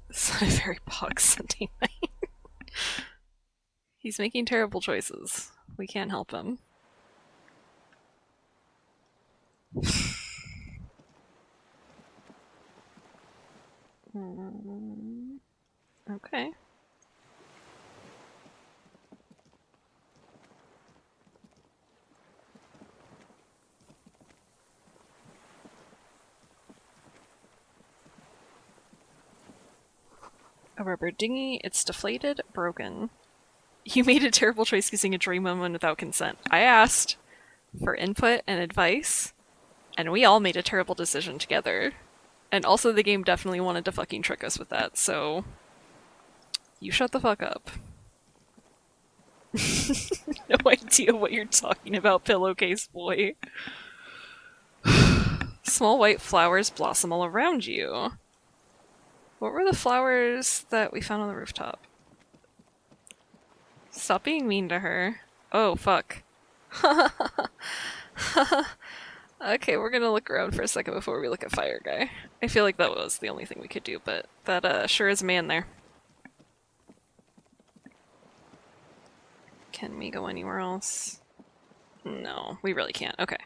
This is a very bog Sunday night. He's making terrible choices. We can't help him. Okay. A rubber dinghy, it's deflated, broken. You made a terrible choice using a dream woman without consent. I asked for input and advice, and we all made a terrible decision together. And also the game definitely wanted to fucking trick us with that, so... You shut the fuck up. No idea what you're talking about, pillowcase boy. Small white flowers blossom all around you. What were the flowers that we found on the rooftop? Stop being mean to her. Oh, fuck. Okay, we're gonna look around for a second before we look at Fire Guy. I feel like that was the only thing we could do, but that sure is a man there. Can we go anywhere else? No, we really can't. Okay.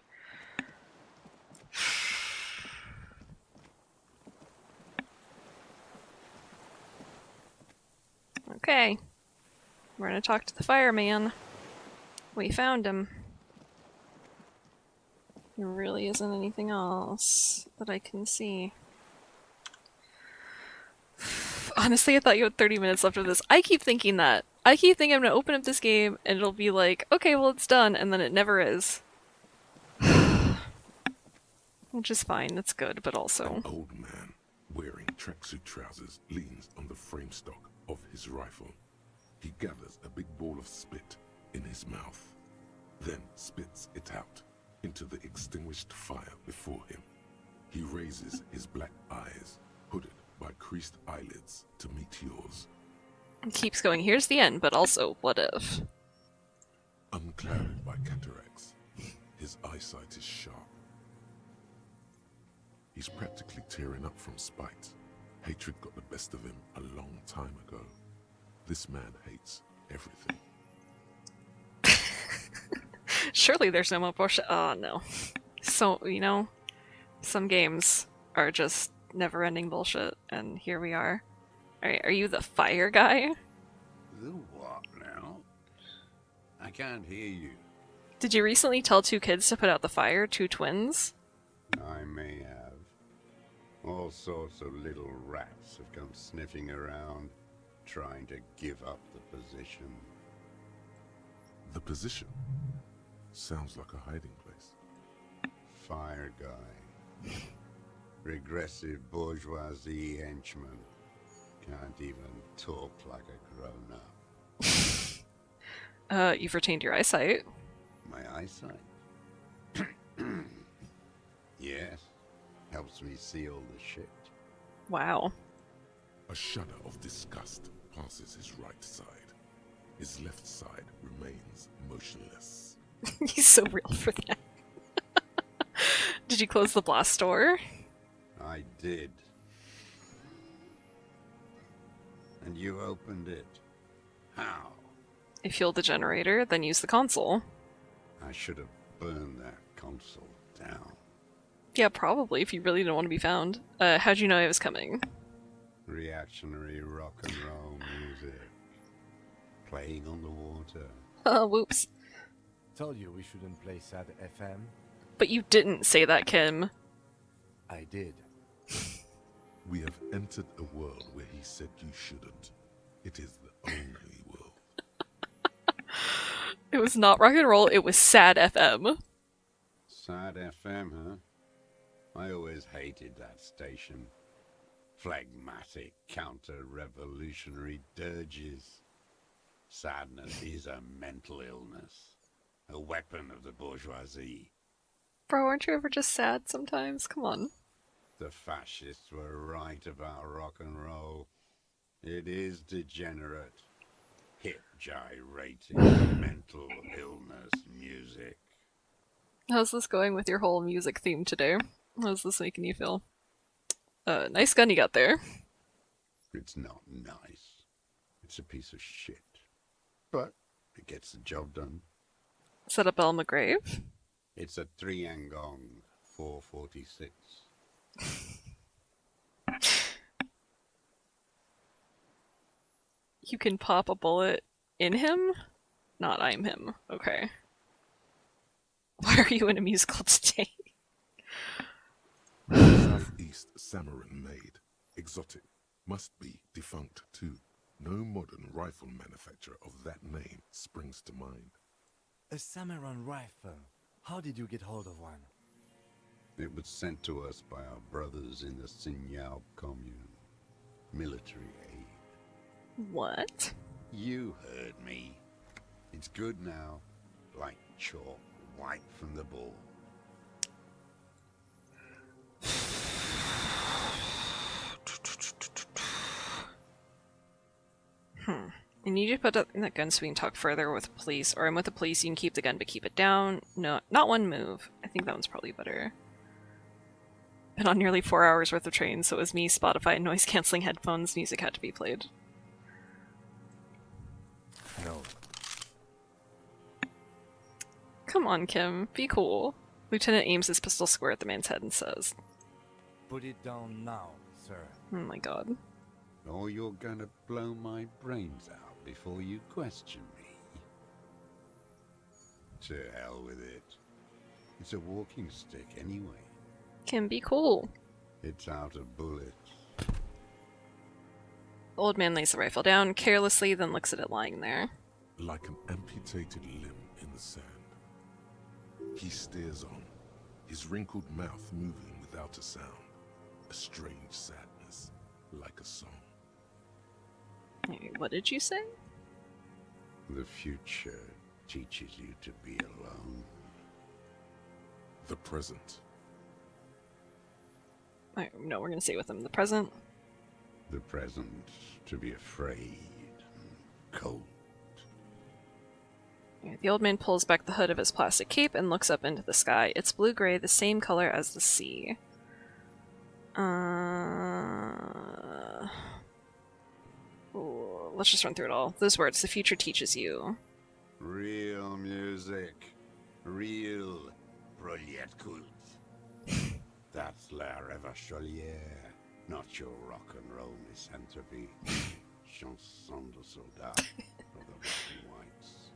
Okay. We're gonna talk to the fireman. We found him. There really isn't anything else that I can see. Honestly, I thought you had 30 minutes left of this. I keep thinking that. I keep thinking I'm gonna open up this game and it'll be like, okay, well it's done, and then it never is. Which is fine, it's good, but also... An old man wearing tracksuit trousers leans on the frame stock of his rifle. He gathers a big ball of spit in his mouth, then spits it out into the extinguished fire before him. He raises his black eyes, hooded by creased eyelids, to meet yours. Keeps going, here's the end, but also, what if? Unclouded by cataracts, his eyesight is sharp. He's practically tearing up from spite. Hatred got the best of him a long time ago. This man hates everything. Surely there's no more bullshit. Oh, no. So, you know, some games are just never-ending bullshit, and here we are. Alright, are you the fire guy? The what now? I can't hear you. Did you recently tell 2 kids to put out the fire? 2 twins? I may have. All sorts of little rats have come sniffing around, trying to give up the position. The position sounds like a hiding place. Fire guy. Regressive bourgeoisie henchman. Can't even talk like a grown-up. You've retained your eyesight. My eyesight? Yes. Helps me see all the shit. Wow. A shudder of disgust passes his right side. His left side remains motionless. He's so real for that. Did you close the blast door? I did. And you opened it. How? I fueled the generator, then used the console. I should have burned that console down. Yeah, probably, if you really didn't want to be found. How'd you know I was coming? Reactionary rock and roll music. Playing on the water. Oh, whoops. Told you we shouldn't play sad FM. But you didn't say that, Kim. I did. We have entered a world where he said you shouldn't. It is the only world. It was not rock and roll, it was sad FM. Sad FM, huh? I always hated that station. Phlegmatic, counter-revolutionary dirges. Sadness is a mental illness. A weapon of the bourgeoisie. Bro, aren't you ever just sad sometimes? Come on. The fascists were right about rock and roll. It is degenerate. Hip gyrating, mental illness music. How's this going with your whole music theme today? How's this making you feel? Nice gun you got there. It's not nice. It's a piece of shit. But it gets the job done. Set up Elma Grave? It's a Triangong 446. You can pop a bullet in him? Not I'm him. Okay. Why are you in a musical today? Southeast Samaran made. Exotic. Must be defunct too. No modern rifle manufacturer of that name springs to mind. A Samaran rifle. How did you get hold of one? It was sent to us by our brothers in the Sinyao commune. Military aid. What? You heard me. It's good now. Like chalk wiped from the ball. I need you to put up that gun so we can talk further with the police, or I'm with the police, you can keep the gun but keep it down. No, not one move. I think that one's probably better. Been on nearly 4 hours worth of trains, so it was me, Spotify, and noise-canceling headphones. Music had to be played. No. Come on, Kim. Be cool. Lieutenant aims his pistol square at the man's head and says, Put it down now, sir. oh my god. Or you're gonna blow my brains out before you question me. To hell with it. It's a walking stick anyway. Kim, be cool. It's out of bullets. The old man lays the rifle down carelessly, then looks at it lying there. Like an amputated limb in the sand. He stares on, his wrinkled mouth moving without a sound. A strange sadness, like a song. Wait, what did you say? The future teaches you to be alone. The present. No, we're gonna stay with him. The present. The present to be afraid and cold. The old man pulls back the hood of his plastic cape and looks up into the sky. It's blue-gray, the same color as the sea. Ooh, let's just run through it all. Those words, the future teaches you. Real music. Real Prolet cult. That's La Revacholière, not your rock and roll misanthropy. Chanson de soldat of the black and whites.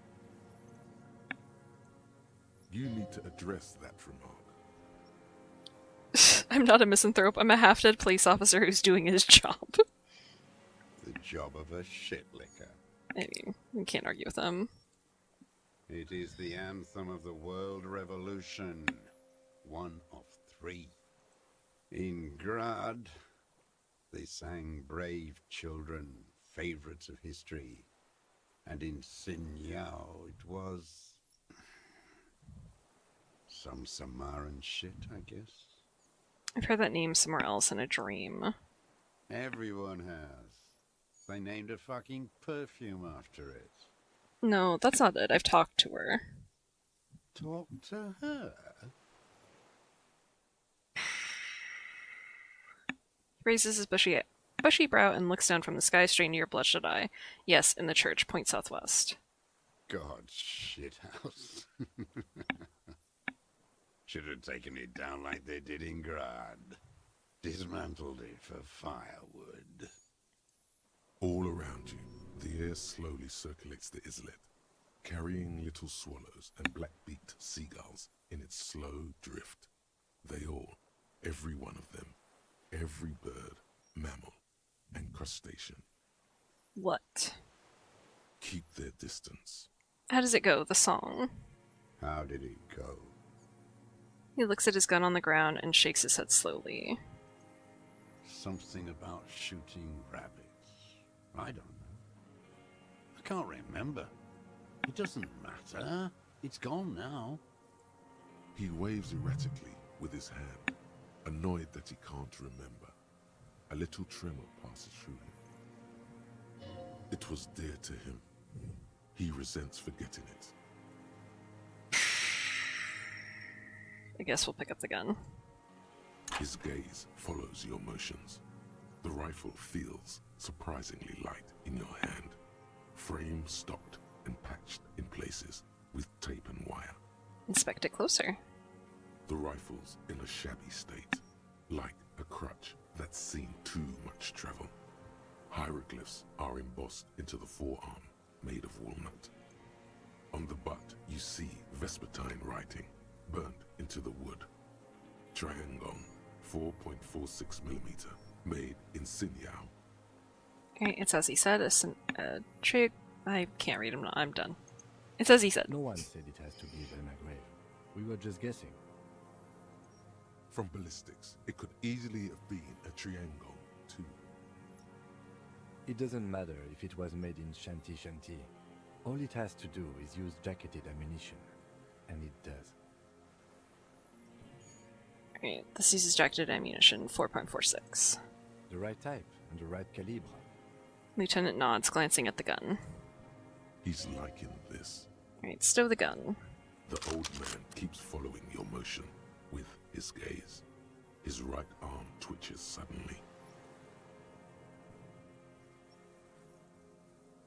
You need to address that remark. I'm not a misanthrope. I'm a half-dead police officer who's doing his job. The job of a shitlicker. I mean, we can't argue with him. It is the anthem of the world revolution. One of 3. In Grad, they sang brave children, favorites of history. And in Sinyao, it was some Samaran shit, I guess. I've heard that name somewhere else in a dream. Everyone has. They named a fucking perfume after it. No, that's not it. I've talked to her. Talk to her? He raises his bushy brow and looks down from the sky, straight into your bloodshot eye. Yes, in the church, point southwest. God, shithouse. Should have taken it down like they did in Grad. Dismantled it for firewood. All around you, the air slowly circulates the islet, carrying little swallows and black-beaked seagulls in its slow drift. They all, every one of them, every bird, mammal, and crustacean, What? keep their distance. How does it go, the song? How did it go? He looks at his gun on the ground and shakes his head slowly. Something about shooting rabbits. I don't know. I can't remember. It doesn't matter. It's gone now. He waves erratically with his hand, annoyed that he can't remember. A little tremor passes through him. It was dear to him. He resents forgetting it. I guess we'll pick up the gun. His gaze follows your motions. The rifle feels surprisingly light in your hand. Frame stocked and patched in places with tape and wire. Inspect it closer. The rifle's in a shabby state, like a crutch that's seen too much travel. Hieroglyphs are embossed into the forearm, made of walnut. On the butt, you see Vespertine writing, burnt into the wood. Triangle, 4.46mm, made in Sinyao. Okay, it's as he said. Trig. I can't read him. I'm done. It's as he said. No one said it has to be Belmagrave. We were just guessing. From ballistics, it could easily have been a triangle, too. It doesn't matter if it was made in Shanti Shanti. All it has to do is use jacketed ammunition. And it does. Okay, this uses jacketed ammunition, 4.46. The right type and the right calibre. Lieutenant nods, glancing at the gun. He's liking this. Alright, stow the gun. The old man keeps following your motion with his gaze. His right arm twitches suddenly.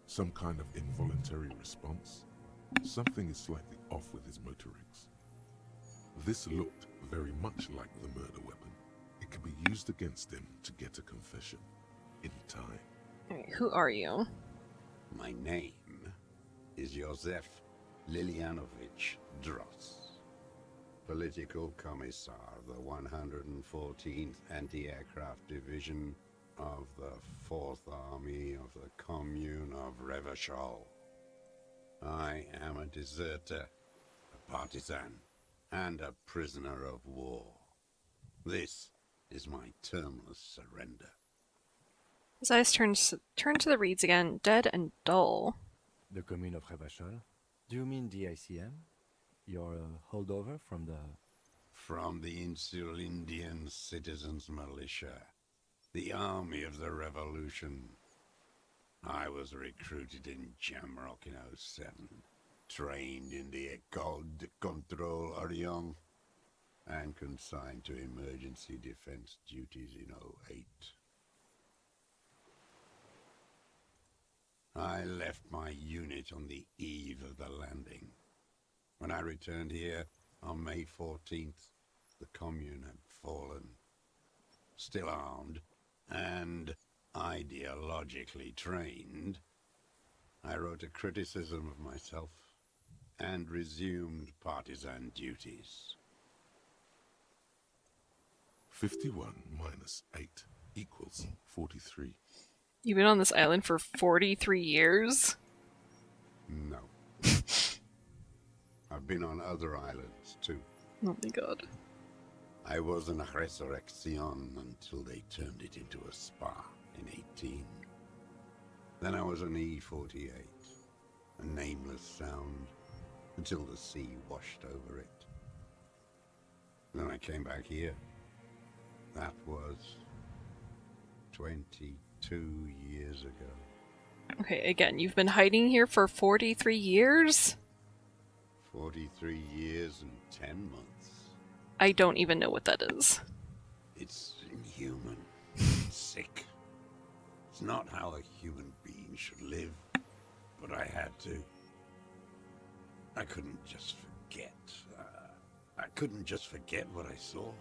Some kind of involuntary response? Something is slightly off with his motorics. This looked very much like the murder weapon. It could be used against him to get a confession. In time. Alright, who are you? My name is Josef Lilianovich Dross, Political Commissar of the 114th Anti-Aircraft Division of the 4th Army of the Commune of Revachol. I am a deserter, a partisan, and a prisoner of war. This is my termless surrender. His eyes turn to the reeds again, dead and dull. The commune of Revachol? Do you mean the ICM? Your holdover from the... From the Insular Indian Citizens Militia, the army of the revolution. I was recruited in Jamrock in '07, trained in the École de Contrôle Orient, and consigned to emergency defense duties in '08. I left my unit on the eve of the landing. When I returned here on May 14th, the commune had fallen. Still armed and ideologically trained, I wrote a criticism of myself and resumed partisan duties. 51 minus 8 equals 43. You've been on this island for 43 years? No. I've been on other islands too. Oh my god. I was an resurrection until they turned it into a spa in 18. Then I was an E48, a nameless sound, until the sea washed over it. Then I came back here. That was 22 years ago. Okay, again, you've been hiding here for 43 years? 43 years and 10 months. I don't even know what that is. It's inhuman. Sick. It's not how a human being should live, but I had to. I couldn't just forget. I couldn't just forget what I saw.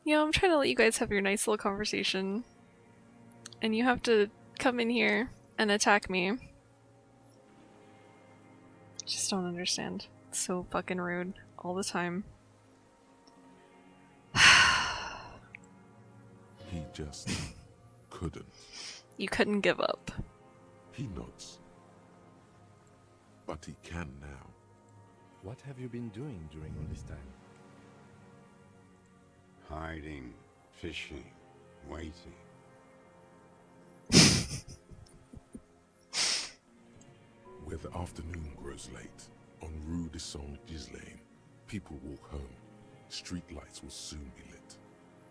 You know, I'm trying to let you guys have your nice little conversation. And you have to come in here and attack me. Just don't understand. It's so fucking rude all the time. He just couldn't. You couldn't give up. He nods. But he can now. What have you been doing during all this time? Hiding, fishing, waiting. Where the afternoon grows late, on Rue de Saint-Ghislain, people walk home. Street lights will soon be lit.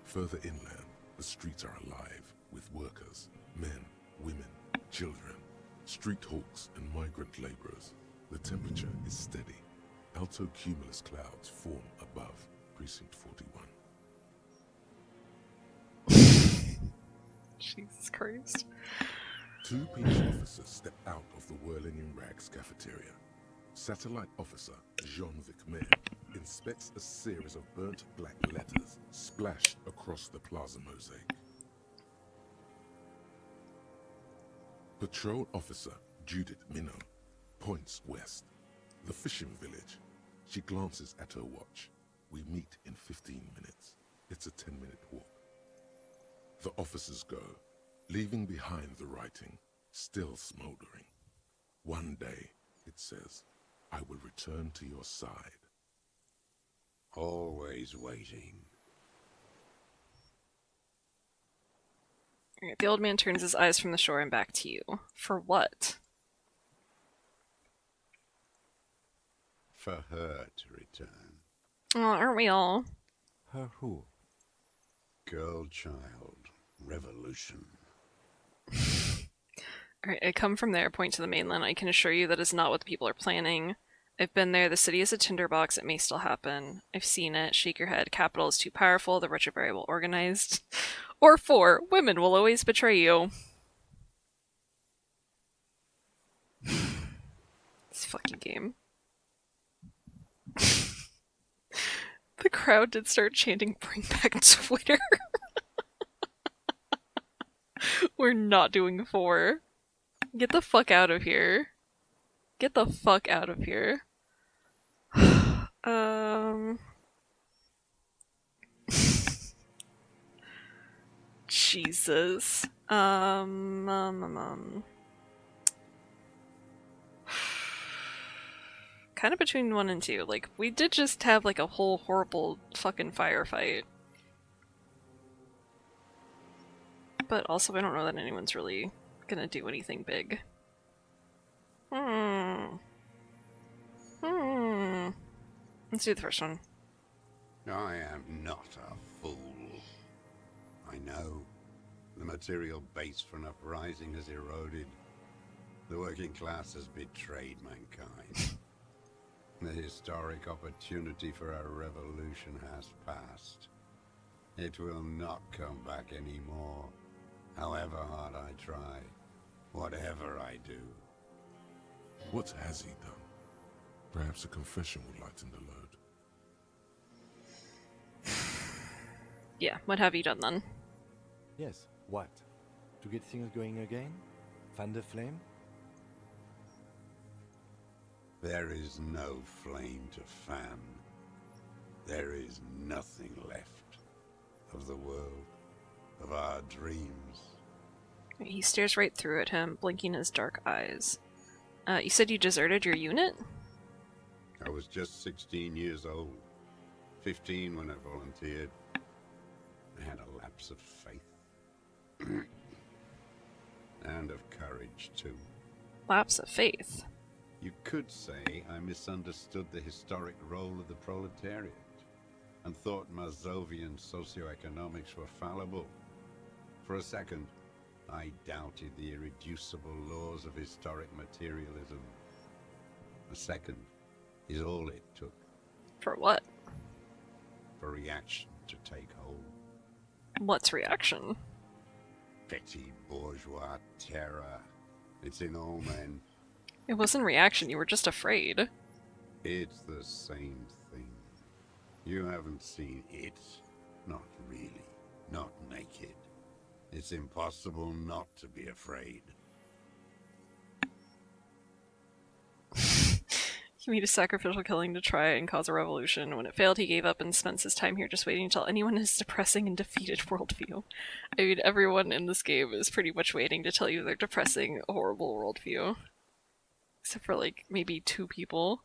Further inland, the streets are alive with workers, men, women, children, street hawks and migrant laborers. The temperature is steady. Alto cumulus clouds form above Precinct 41. Jesus Christ. Two police officers step out of the Whirling in Rags cafeteria. Satellite officer Jean-Vic Mayer inspects a series of burnt black letters splashed across the plaza mosaic. Patrol officer Judith Minot points west. The fishing village. She glances at her watch. We meet in 15 minutes. It's a 10-minute walk. The officers go, leaving behind the writing, still smoldering. One day, it says, I will return to your side. Always waiting. Alright, the old man turns his eyes from the shore and back to you. For what? For her to return. Oh, aren't we all? Her who? Girl, child, revolution. Alright, I come from there, point to the mainland. I can assure you that is not what the people are planning. I've been there. The city is a tinderbox. It may still happen. I've seen it. Shake your head. Capital is too powerful. The rich are very well organized. Or 4. Women will always betray you. This fucking game. The crowd did start chanting, "Bring back Twitter." We're not doing 4. Get the fuck out of here. Get the fuck out of here. Jesus. Kind of between 1 and 2. Like, we did just have like a whole horrible fucking firefight. But also, I don't know that anyone's really gonna do anything big. Let's do the first one. I am not a fool. I know. The material base for an uprising has eroded. The working class has betrayed mankind. The historic opportunity for a revolution has passed. It will not come back anymore, however hard I try, whatever I do. What has he done? Perhaps a confession would lighten the load. Yeah, what have you done then? Yes, what? To get things going again? Fan the flame? There is no flame to fan. There is nothing left of the world, of our dreams. He stares right through at him, blinking his dark eyes. You said you deserted your unit? I was just 16 years old. 15 when I volunteered. I had a lapse of faith. And of courage, too. Lapse of faith. You could say I misunderstood the historic role of the proletariat and thought Mazovian socioeconomics were fallible. For a second, I doubted the irreducible laws of historic materialism. A second is all it took For what? for reaction to take hold. What's reaction? Petty bourgeois terror. It's in all men. It wasn't reaction, you were just afraid. It's the same thing. You haven't seen it. Not really. Not naked. It's impossible not to be afraid. He made a sacrificial killing to try and cause a revolution. When it failed, he gave up and spends his time here just waiting until anyone has depressing and defeated worldview. I mean, everyone in this game is pretty much waiting to tell you their depressing, horrible worldview. Except for, like, maybe 2 people.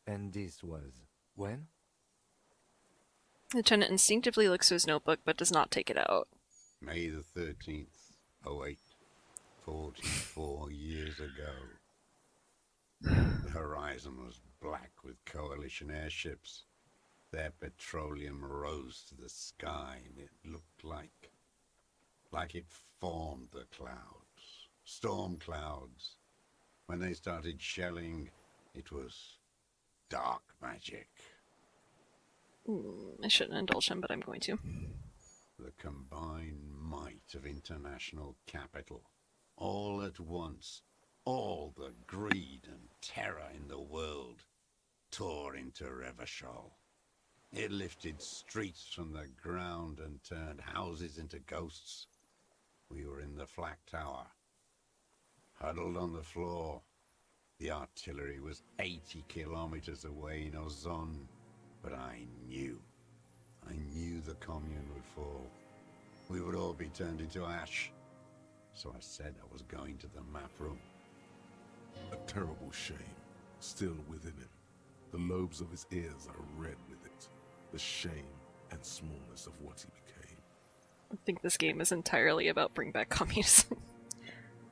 And this was when? Lieutenant instinctively looks to his notebook, but does not take it out. May the 13th, 08. 44 years ago. The horizon was black with coalition airships. Their petroleum rose to the sky, and it looked like it formed the clouds. Storm clouds. When they started shelling, it was dark magic. I shouldn't indulge him, but I'm going to. The combined might of international capital. All at once, all the greed and terror in the world tore into Revachol. It lifted streets from the ground and turned houses into ghosts. We were in the flak tower, huddled on the floor. The artillery was 80 kilometers away in Ozon, but I knew the commune would fall. We would all be turned into ash. So I said I was going to the map room. A terrible shame, still within him. The lobes of his ears are red with it. The shame and smallness of what he became. I think this game is entirely about bring back communism.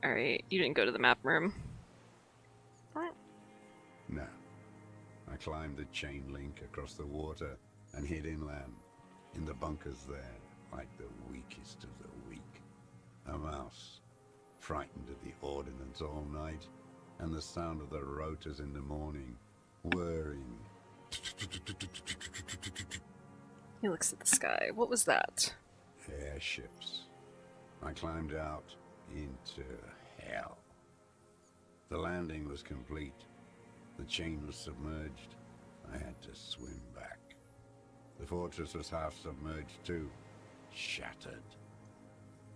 Alright, you didn't go to the map room. No. I climbed the chain link across the water and hid inland, in the bunkers there, like the weakest of the weak. A mouse, frightened at the ordnance all night, and the sound of the rotors in the morning, whirring. He looks at the sky. What was that? Airships. I climbed out into hell. The landing was complete. The chain was submerged. I had to swim back. The fortress was half submerged too, shattered.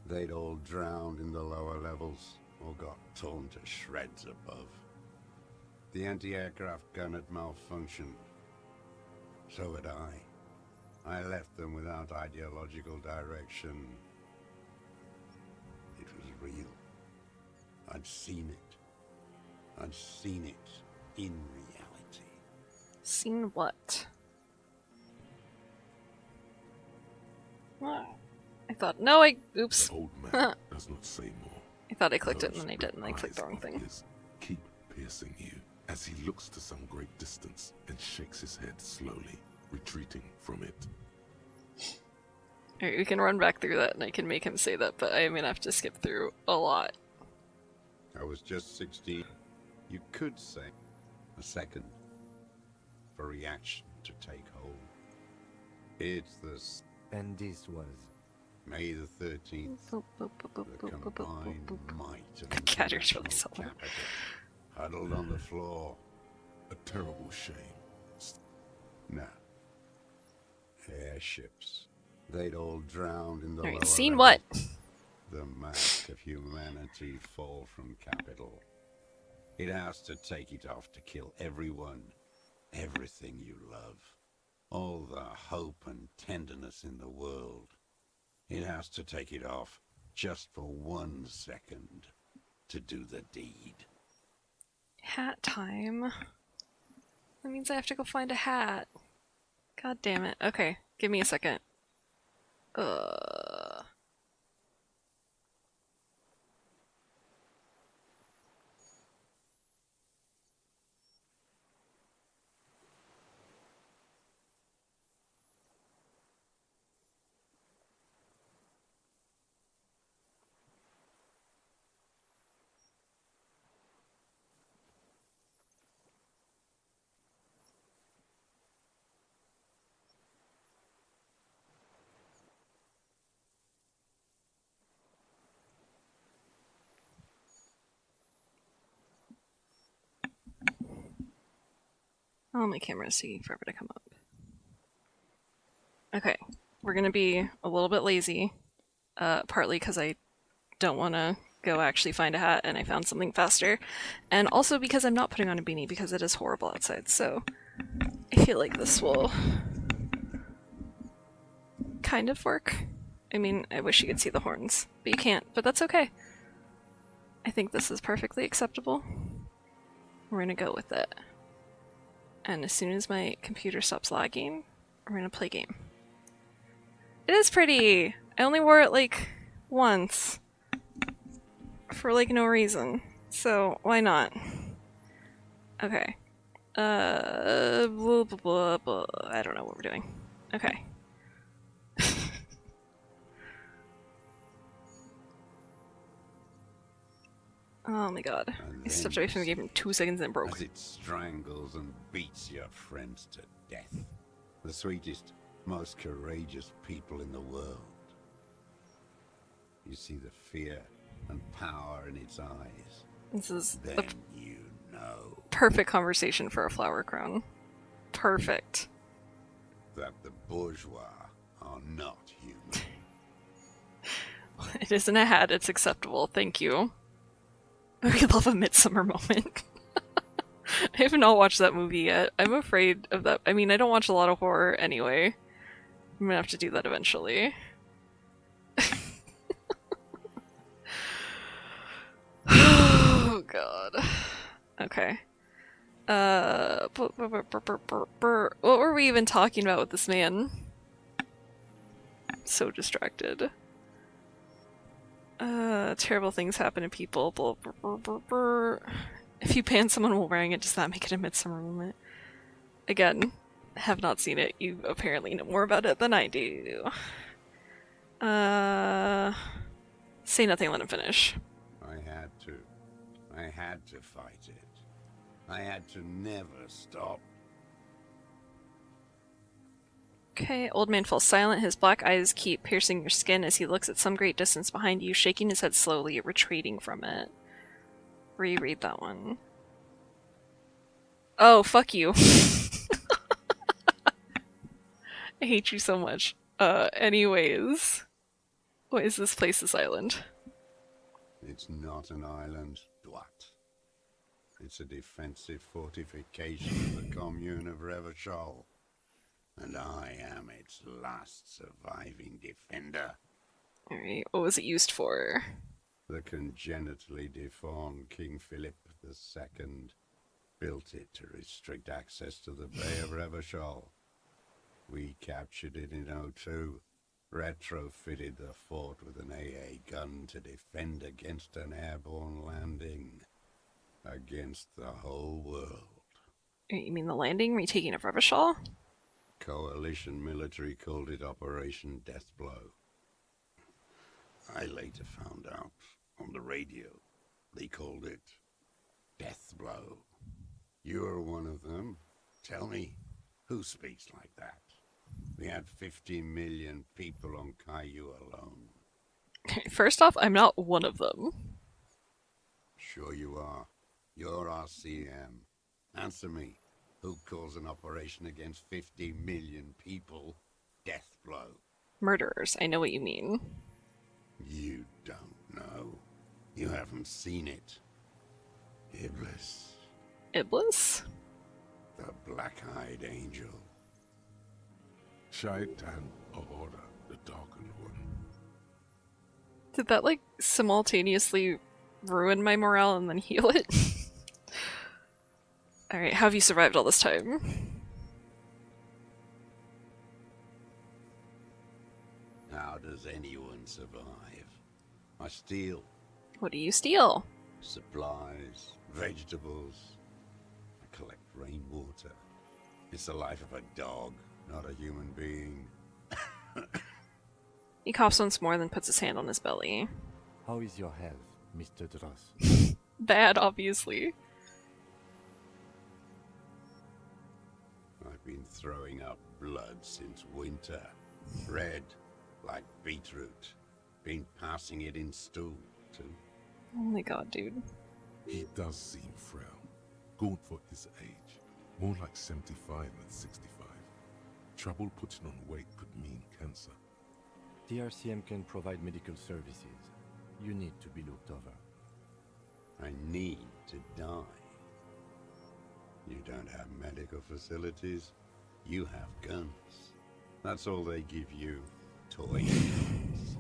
They'd all drowned in the lower levels, or got torn to shreds above. The anti-aircraft gun had malfunctioned. So had I. I left them without ideological direction. It was real. I'd seen it. I'd seen it in reality. Seen what? I thought, no, oops. The old man does not say more. I thought I clicked it Those and then I didn't. I red clicked the eyes wrong of thing. his keep piercing you as he looks to some great distance and shakes his head slowly, retreating from it. Alright, we can run back through that and I can make him say that, but I'm gonna have to skip through a lot. I was just 16. You could say a second for reaction to take hold. It's the And this was May the 13th, the combined might of The cat is really international solid. capital, huddled on the floor. A terrible shame. No. Airships. They'd all drowned in the Alright, lower seen levels. what? The mask of humanity fall from capital. It has to take it off to kill everyone, everything you love. All the hope and tenderness in the world. It has to take it off just for 1 second to do the deed. Hat time. That means I have to go find a hat. God damn it. Okay, give me a second. Oh, my camera's taking forever to come up. Okay, we're gonna be a little bit lazy, partly because I don't want to go actually find a hat and I found something faster, and also because I'm not putting on a beanie because it is horrible outside, so I feel like this will kind of work. I mean, I wish you could see the horns, but you can't, but that's okay. I think this is perfectly acceptable. We're gonna go with it. And as soon as my computer stops lagging, we're gonna play game. It is pretty! I only wore it like once. For like no reason. So why not? Okay. Blah, blah, blah, blah. I don't know what we're doing. Okay. Oh my god. I stepped away from the game in 2 seconds and broke. As it strangles and beats your friends to death. The sweetest, most courageous people in the world. You see the fear and power in its eyes. This is Then you know perfect conversation for a flower crown. Perfect. that the bourgeois are not human. It isn't a hat, it's acceptable. Thank you. I love a midsummer moment. I have not watched that movie yet. I'm afraid of that. I mean, I don't watch a lot of horror anyway. I'm gonna have to do that eventually. Oh god. Okay. What were we even talking about with this man? I'm so distracted. Terrible things happen to people. If you ban someone while wearing it, does that make it a midsummer moment? Again, have not seen it. You apparently know more about it than I do. Say nothing, let him finish. I had to fight it. I had to never stop. Okay, old man falls silent. His black eyes keep piercing your skin as he looks at some great distance behind you, shaking his head slowly, retreating from it. Reread that one. Oh, fuck you. I hate you so much. Anyways. What is this place's island? It's not an island, Dwat. It's a defensive fortification of the commune of Revachol. And I am its last surviving defender. Alright, what was it used for? The congenitally deformed King Philip II built it to restrict access to the Bay of Revachol. We captured it in '02, retrofitted the fort with an AA gun to defend against an airborne landing. Against the whole world. You mean the landing? Retaking of Revachol? Coalition military called it Operation Deathblow. I later found out on the radio they called it Deathblow. You're one of them. Tell me, who speaks like that? We had 50 million people on Caillou alone. First off, I'm not one of them. Sure you are. You're RCM. Answer me. Who calls an operation against 50 million people Deathblow? Murderers, I know what you mean. You don't know. You haven't seen it. Iblis. Iblis? The black-eyed angel. Shaitan Ahura, the Darkened One. Did that, like, simultaneously ruin my morale and then heal it? Alright, how have you survived all this time? How does anyone survive? I steal What do you steal? supplies, vegetables. I collect rainwater. It's the life of a dog, not a human being. He coughs once more, then puts his hand on his belly. How is your health, Mr. Dross? Bad, obviously. I've been throwing up blood since winter. Red, like beetroot. Been passing it in stool, too. Oh my god, dude. He does seem frail. Gaunt for his age. More like 75 than 65. Trouble putting on weight could mean cancer. The RCM can provide medical services. You need to be looked over. I need to die. You don't have medical facilities. You have guns. That's all they give you. Toy guns.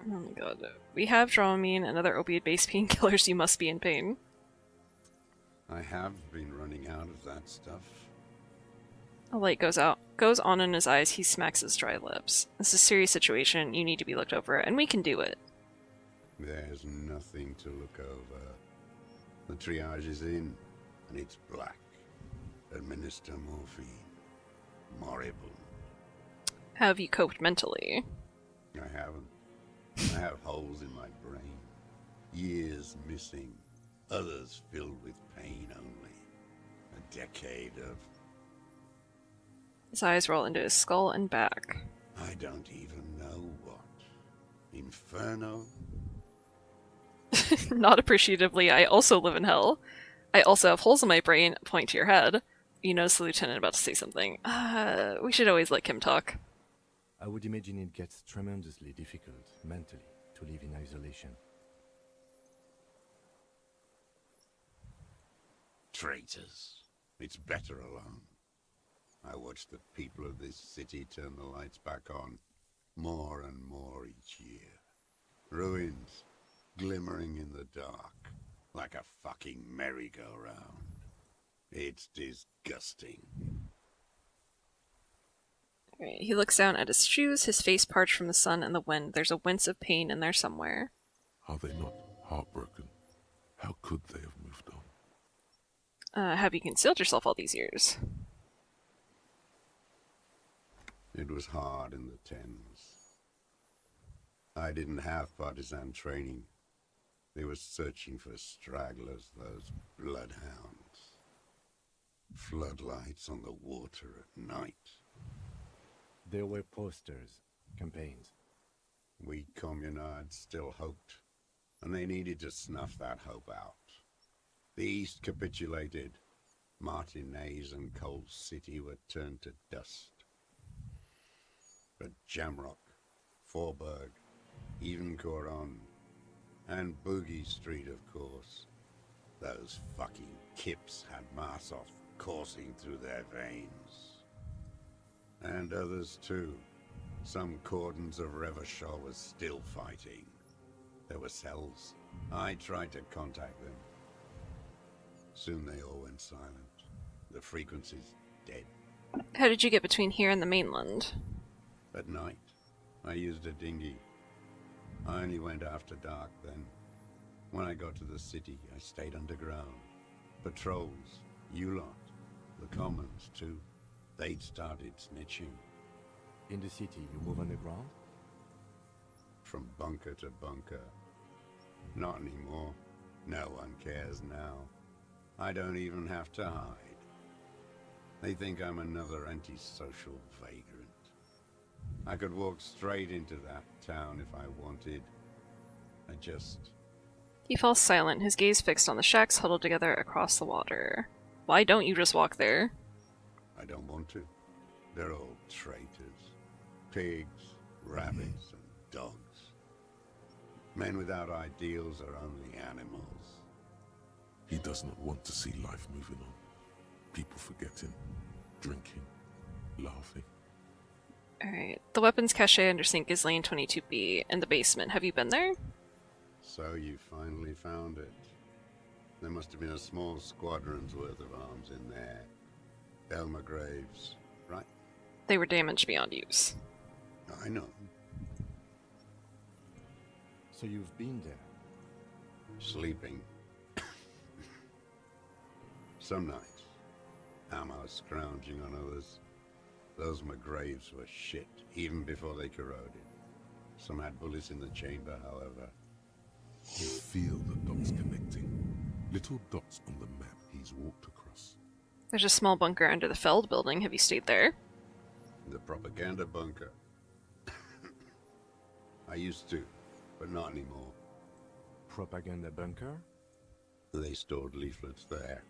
Oh my god. We have Dramamine and other opiate-based painkillers. You must be in pain. I have been running out of that stuff. A light goes on in his eyes. He smacks his dry lips. This is a serious situation. You need to be looked over, and we can do it. There's nothing to look over. The triage is in, and it's black. Administer morphine. Moribund. How have you coped mentally? I haven't. I have holes in my brain. Years missing. Others filled with pain only. A decade of... His eyes roll into his skull and back. I don't even know what. Inferno? Not appreciatively, I also live in hell. I also have holes in my brain. Point to your head. You notice the lieutenant about to say something. We should always let Kim talk. I would imagine it gets tremendously difficult, mentally, to live in isolation. Traitors. It's better alone. I watch the people of this city turn the lights back on, more and more each year. Ruins, glimmering in the dark, like a fucking merry-go-round. It's disgusting. Right, he looks down at his shoes, his face parched from the sun and the wind. There's a wince of pain in there somewhere. Are they not heartbroken? How could they have moved on? Have you concealed yourself all these years? It was hard in the Thames. I didn't have partisan training. They were searching for stragglers, those bloodhounds. Floodlights on the water at night. There were posters, campaigns. We communards still hoped, and they needed to snuff that hope out. The East capitulated. Martinez and Cold City were turned to dust. But Jamrock, Forburg, even Coron, and Boogie Street, of course. Those fucking kips had Marsov coursing through their veins. And others too. Some cordons of Revachol was still fighting. There were cells. I tried to contact them. Soon they all went silent. The frequencies dead. How did you get between here and the mainland? At night, I used a dinghy. I only went after dark then. When I got to the city, I stayed underground. Patrols, you lot, the commons too. They'd started snitching. In the city, you move underground? From bunker to bunker. Not anymore. No one cares now. I don't even have to hide. They think I'm another antisocial vagrant. I could walk straight into that town if I wanted. I just... He falls silent, his gaze fixed on the shacks huddled together across the water. Why don't you just walk there? I don't want to. They're all traitors. Pigs, rabbits, and dogs. Men without ideals are only animals. He does not want to see life moving on. People forgetting, drinking, laughing. Alright, the weapons cache under sink is lane 22B in the basement. Have you been there? So you finally found it. There must have been a small squadron's worth of arms in there. Belmer graves, right? They were damaged beyond use. I know. So you've been there? Sleeping. Some nights. Ammo scrounging on others. Those McGraves were shit, even before they corroded. Some had bullets in the chamber, however. You feel the dots connecting. Little dots on the map he's walked across. There's a small bunker under the Feld building. Have you stayed there? The propaganda bunker. I used to, but not anymore. Propaganda bunker? They stored leaflets there.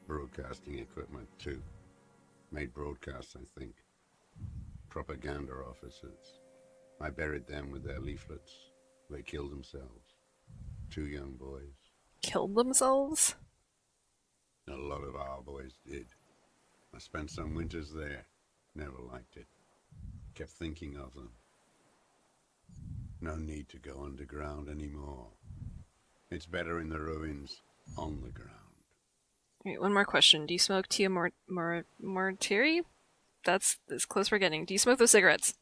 Broadcasting equipment, too. Made broadcasts, I think. Propaganda officers. I buried them with their leaflets. They killed themselves. 2 young boys. Killed themselves? A lot of our boys did. I spent some winters there. Never liked it. Kept thinking of them. No need to go underground anymore. It's better in the ruins, on the ground. Wait, one more question. Do you smoke Tia Mortiri? That's close for getting. Do you smoke those cigarettes?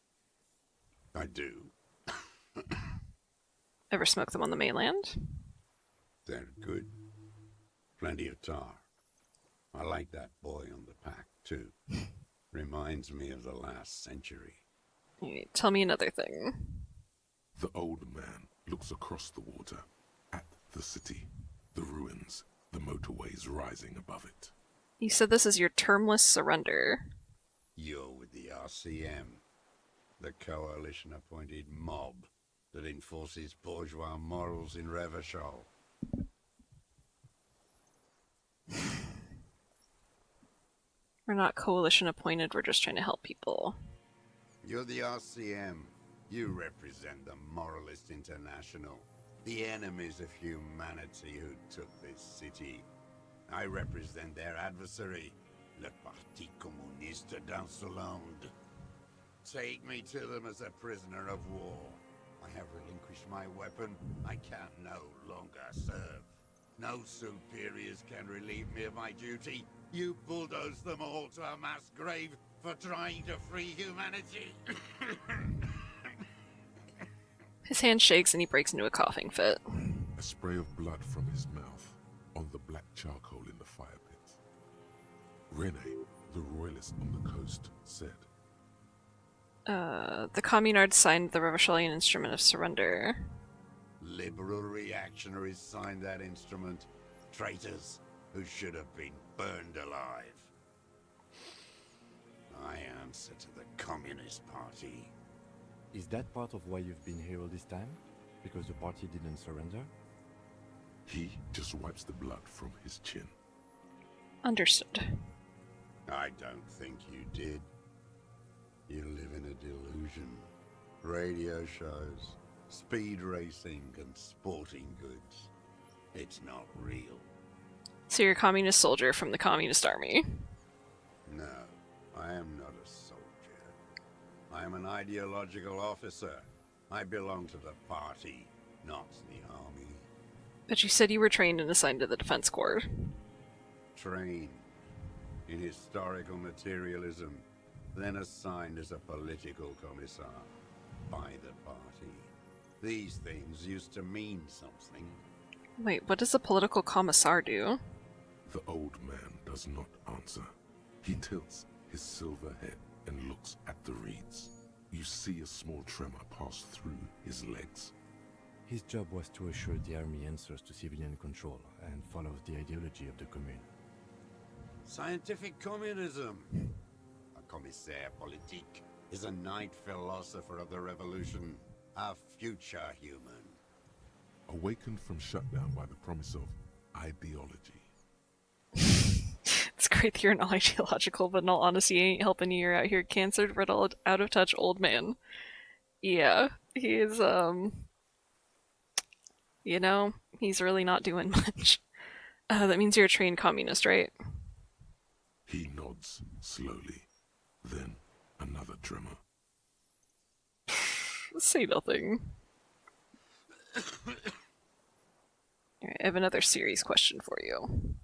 I do. Ever smoke them on the mainland? They're good. Plenty of tar. I like that boy on the pack, too. Reminds me of the last century. Wait, tell me another thing. The old man looks across the water, at the city, the ruins, the motorways rising above it. You said this is your termless surrender. You're with the RCM, the coalition-appointed mob that enforces bourgeois morals in Revachol. We're not coalition appointed, we're just trying to help people. You're the RCM. You represent the Moralist International, the enemies of humanity who took this city. I represent their adversary, le Parti Communiste d'Insolande. Take me to them as a prisoner of war. I have relinquished my weapon. I can no longer serve. No superiors can relieve me of my duty. You bulldoze them all to a mass grave for trying to free humanity. His hand shakes and he breaks into a coughing fit. A spray of blood from his mouth on the black charcoal in the fire pit. Rene, the royalist on the coast, said, The Communards signed the Revacholian Instrument of Surrender. Liberal reactionaries signed that instrument. Traitors who should have been burned alive. I answer to the Communist Party. Is that part of why you've been here all this time? Because the party didn't surrender? he just wipes the blood from his chin. Understood. I don't think you did. You live in a delusion. Radio shows, speed racing, and sporting goods. It's not real. So you're a communist soldier from the Communist Army. No, I am not a soldier. I am an ideological officer. I belong to the party, not the army. But you said you were trained and assigned to the Defense Corps. Trained in historical materialism, then assigned as a political commissar by the party. These things used to mean something. Wait, what does a political commissar do? The old man does not answer. He tilts his silver head and looks at the reeds. You see a small tremor pass through his legs. His job was to assure the army answers to civilian control and follows the ideology of the Commune. Scientific communism. A commissaire politique is a knight philosopher of the revolution, a future human. Awakened from shutdown by the promise of ideology. It's great that you're an ideological, but in all honesty, ain't helping you. You're out here cancer riddled, out of touch old man. Yeah, he is, you know, he's really not doing much. That means you're a trained communist, right? He nods slowly. Then another tremor. Say nothing. Alright, I have another serious question for you.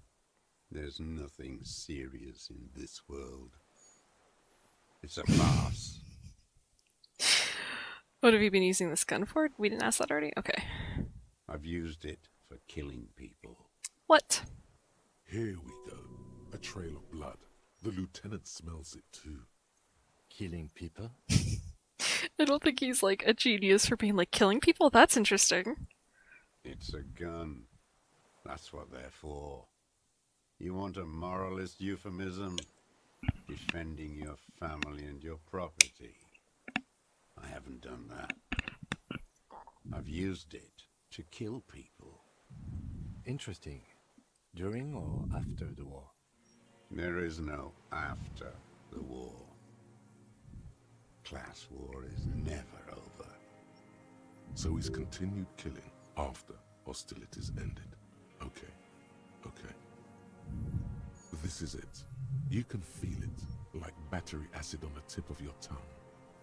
There's nothing serious in this world. It's a farce. What have you been using this gun for? We didn't ask that already? Okay. I've used it for killing people. What? Here we go. A trail of blood. The lieutenant smells it too. Killing people? I don't think he's like a genius for being like killing people. That's interesting. It's a gun. That's what they're for. You want a moralist euphemism? Defending your family and your property. I haven't done that. I've used it to kill people. Interesting. During or after the war? There is no after the war. Class war is never over. So he's continued killing after hostilities ended. Okay. Okay. This is it. You can feel it, like battery acid on the tip of your tongue.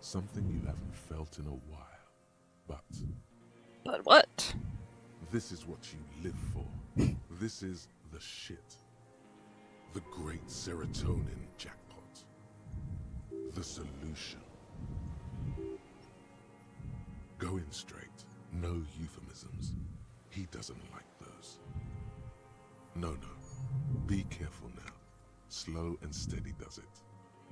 Something you haven't felt in a while. But what? this is what you live for. This is the shit. The great serotonin jackpot. The solution. Go in straight. No euphemisms. He doesn't like those. No. Be careful now. Slow and steady does it.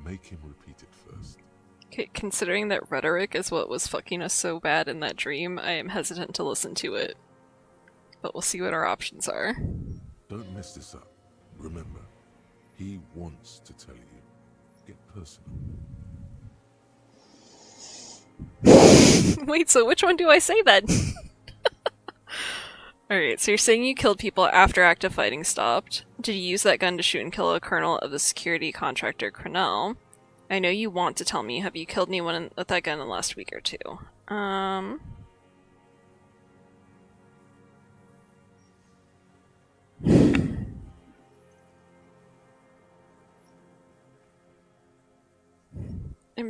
Make him repeat it first. Okay, considering that rhetoric is what was fucking us so bad in that dream, I am hesitant to listen to it. But we'll see what our options are. Don't mess this up. Remember, he wants to tell you. Get personal. Wait, so which one do I say then? Alright, so you're saying you killed people after active fighting stopped. Did you use that gun to shoot and kill a colonel of the security contractor Crenell? I know you want to tell me. Have you killed anyone with that gun in the last week or two? I'm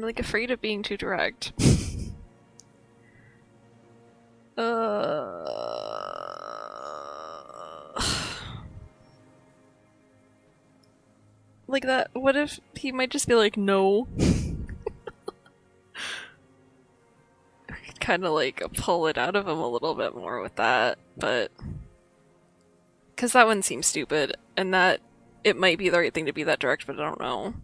like afraid of being too direct. Like that, what if he might just be like, no? Kind of like pull it out of him a little bit more with that, but... Because that one seems stupid, and that it might be the right thing to be that direct, but I don't know.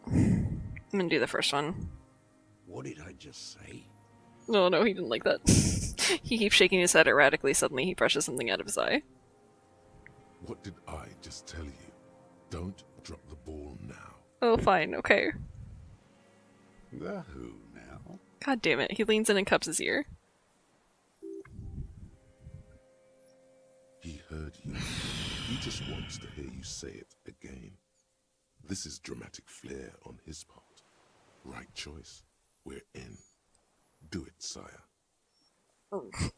I'm gonna do the first one. What did I just say? No, he didn't like that. He keeps shaking his head erratically. Suddenly he brushes something out of his eye. What did I just tell you? Don't drop the ball now. Oh, fine, okay. The who now? God damn it, he leans in and cups his ear. He heard you. He just wants to hear you say it again. This is dramatic flair on his part. Right choice. We're in. Do it, sire.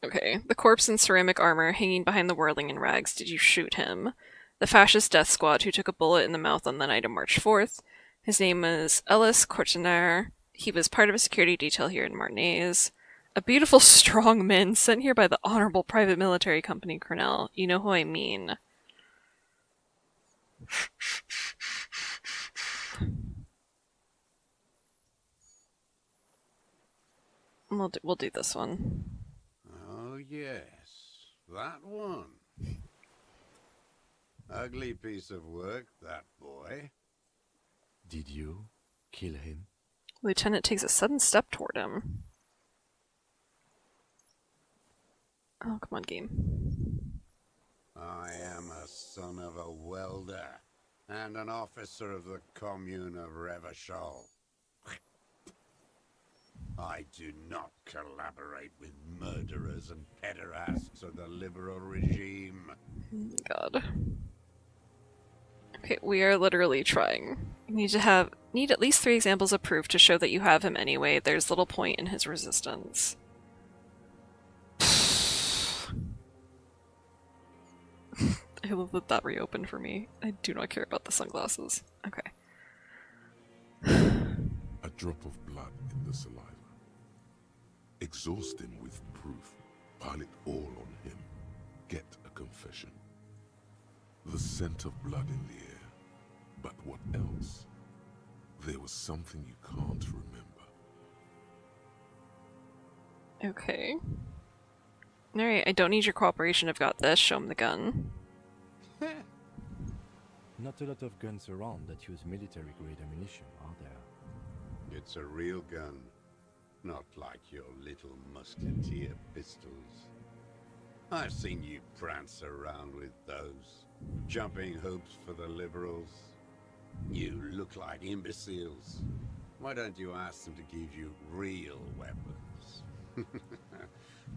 Okay. The corpse in ceramic armor hanging behind the whirling in rags. Did you shoot him? The fascist death squad who took a bullet in the mouth on the night of March 4th. His name was Ellis Courtenaire. He was part of a security detail here in Marnaise. A beautiful, strong man sent here by the Honorable Private Military Company Crenell. You know who I mean. We'll do this one. Oh yes, that one. Ugly piece of work, that boy. Did you kill him? Lieutenant takes a sudden step toward him. Oh, come on, game. I am a son of a welder and an officer of the commune of Revachol. I do not collaborate with murderers and pederasts of the liberal regime. God. Okay, we are literally trying. You need at least 3 examples of proof to show that you have him anyway. There's little point in his resistance. I love that that reopened for me. I do not care about the sunglasses. Okay. A drop of blood in the saliva. Exhaust him with proof. Pile it all on him. Get a confession. The scent of blood in the air. But what else? There was something you can't remember. Okay. Alright, I don't need your cooperation. I've got this. Show him the gun. Not a lot of guns around that use military-grade ammunition, are there? It's a real gun. Not like your little musketeer pistols. I've seen you prance around with those. Jumping hoops for the liberals. You look like imbeciles. Why don't you ask them to give you real weapons?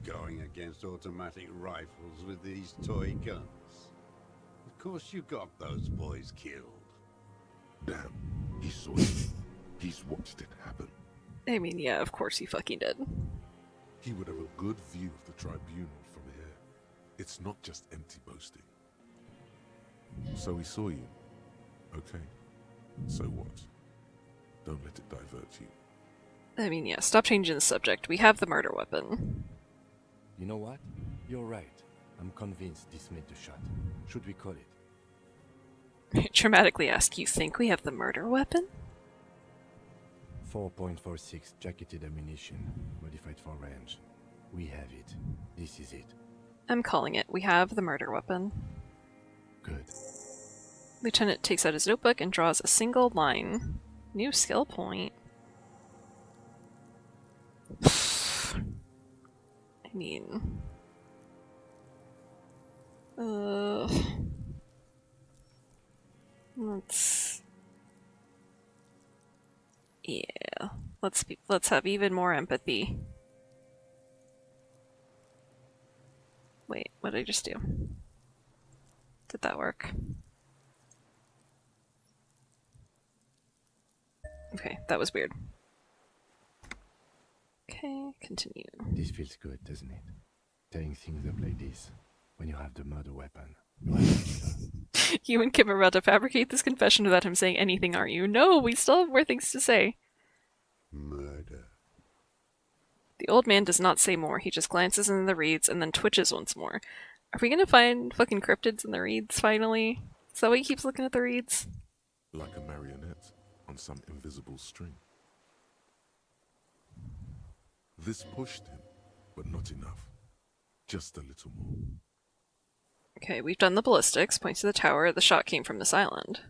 Going against automatic rifles with these toy guns. Of course you got those boys killed. Damn, he saw it. He's watched it happen. I mean, yeah, of course he fucking did. He would have a good view of the tribunal from here. It's not just empty boasting. So he saw you. Okay. So what? Don't let it divert you. I mean, yeah, stop changing the subject. We have the murder weapon. You know what? You're right. I'm convinced this made the shot. Should we call it? Dramatically ask, you think we have the murder weapon? 4.46 jacketed ammunition, modified for range. We have it. This is it. I'm calling it. We have the murder weapon. Good. Lieutenant takes out his notebook and draws a single line. New skill point. I mean... Let's... Yeah. Let's have even more empathy. Wait, what did I just do? Did that work? Okay, that was weird. Okay, continue. This feels good, doesn't it? Tearing things up like this. When you have the murder weapon. You have the killer. You and Kim are about to fabricate this confession without him saying anything, aren't you? No, we still have more things to say. Murder. The old man does not say more. He just glances into the reeds and then twitches once more. Are we gonna find fucking cryptids in the reeds finally? Is that why he keeps looking at the reeds? Like a marionette on some invisible string. This pushed him, but not enough. Just a little more. Okay, we've done the ballistics. Points to the tower. The shot came from this island.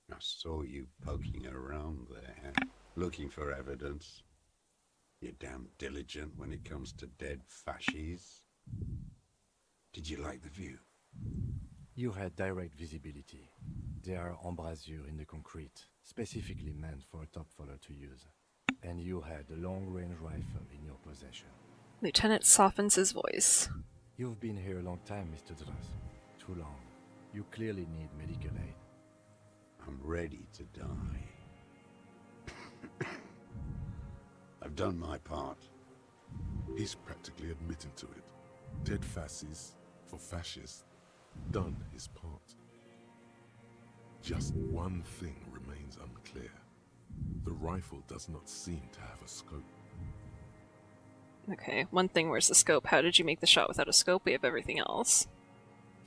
I saw you poking around there, looking for evidence. You're damn diligent when it comes to dead fascies. Did you like the view? You had direct visibility. There are embrasures in the concrete, specifically meant for a top follower to use. And you had a long-range rifle in your possession. Lieutenant softens his voice. You've been here a long time, Mr. Dras. Too long. You clearly need medical aid. I'm ready to die. I've done my part. He's practically admitting to it. Dead fascists for fascists. Done his part. Just one thing remains unclear. The rifle does not seem to have a scope. Okay, one thing, where's the scope? How did you make the shot without a scope? We have everything else.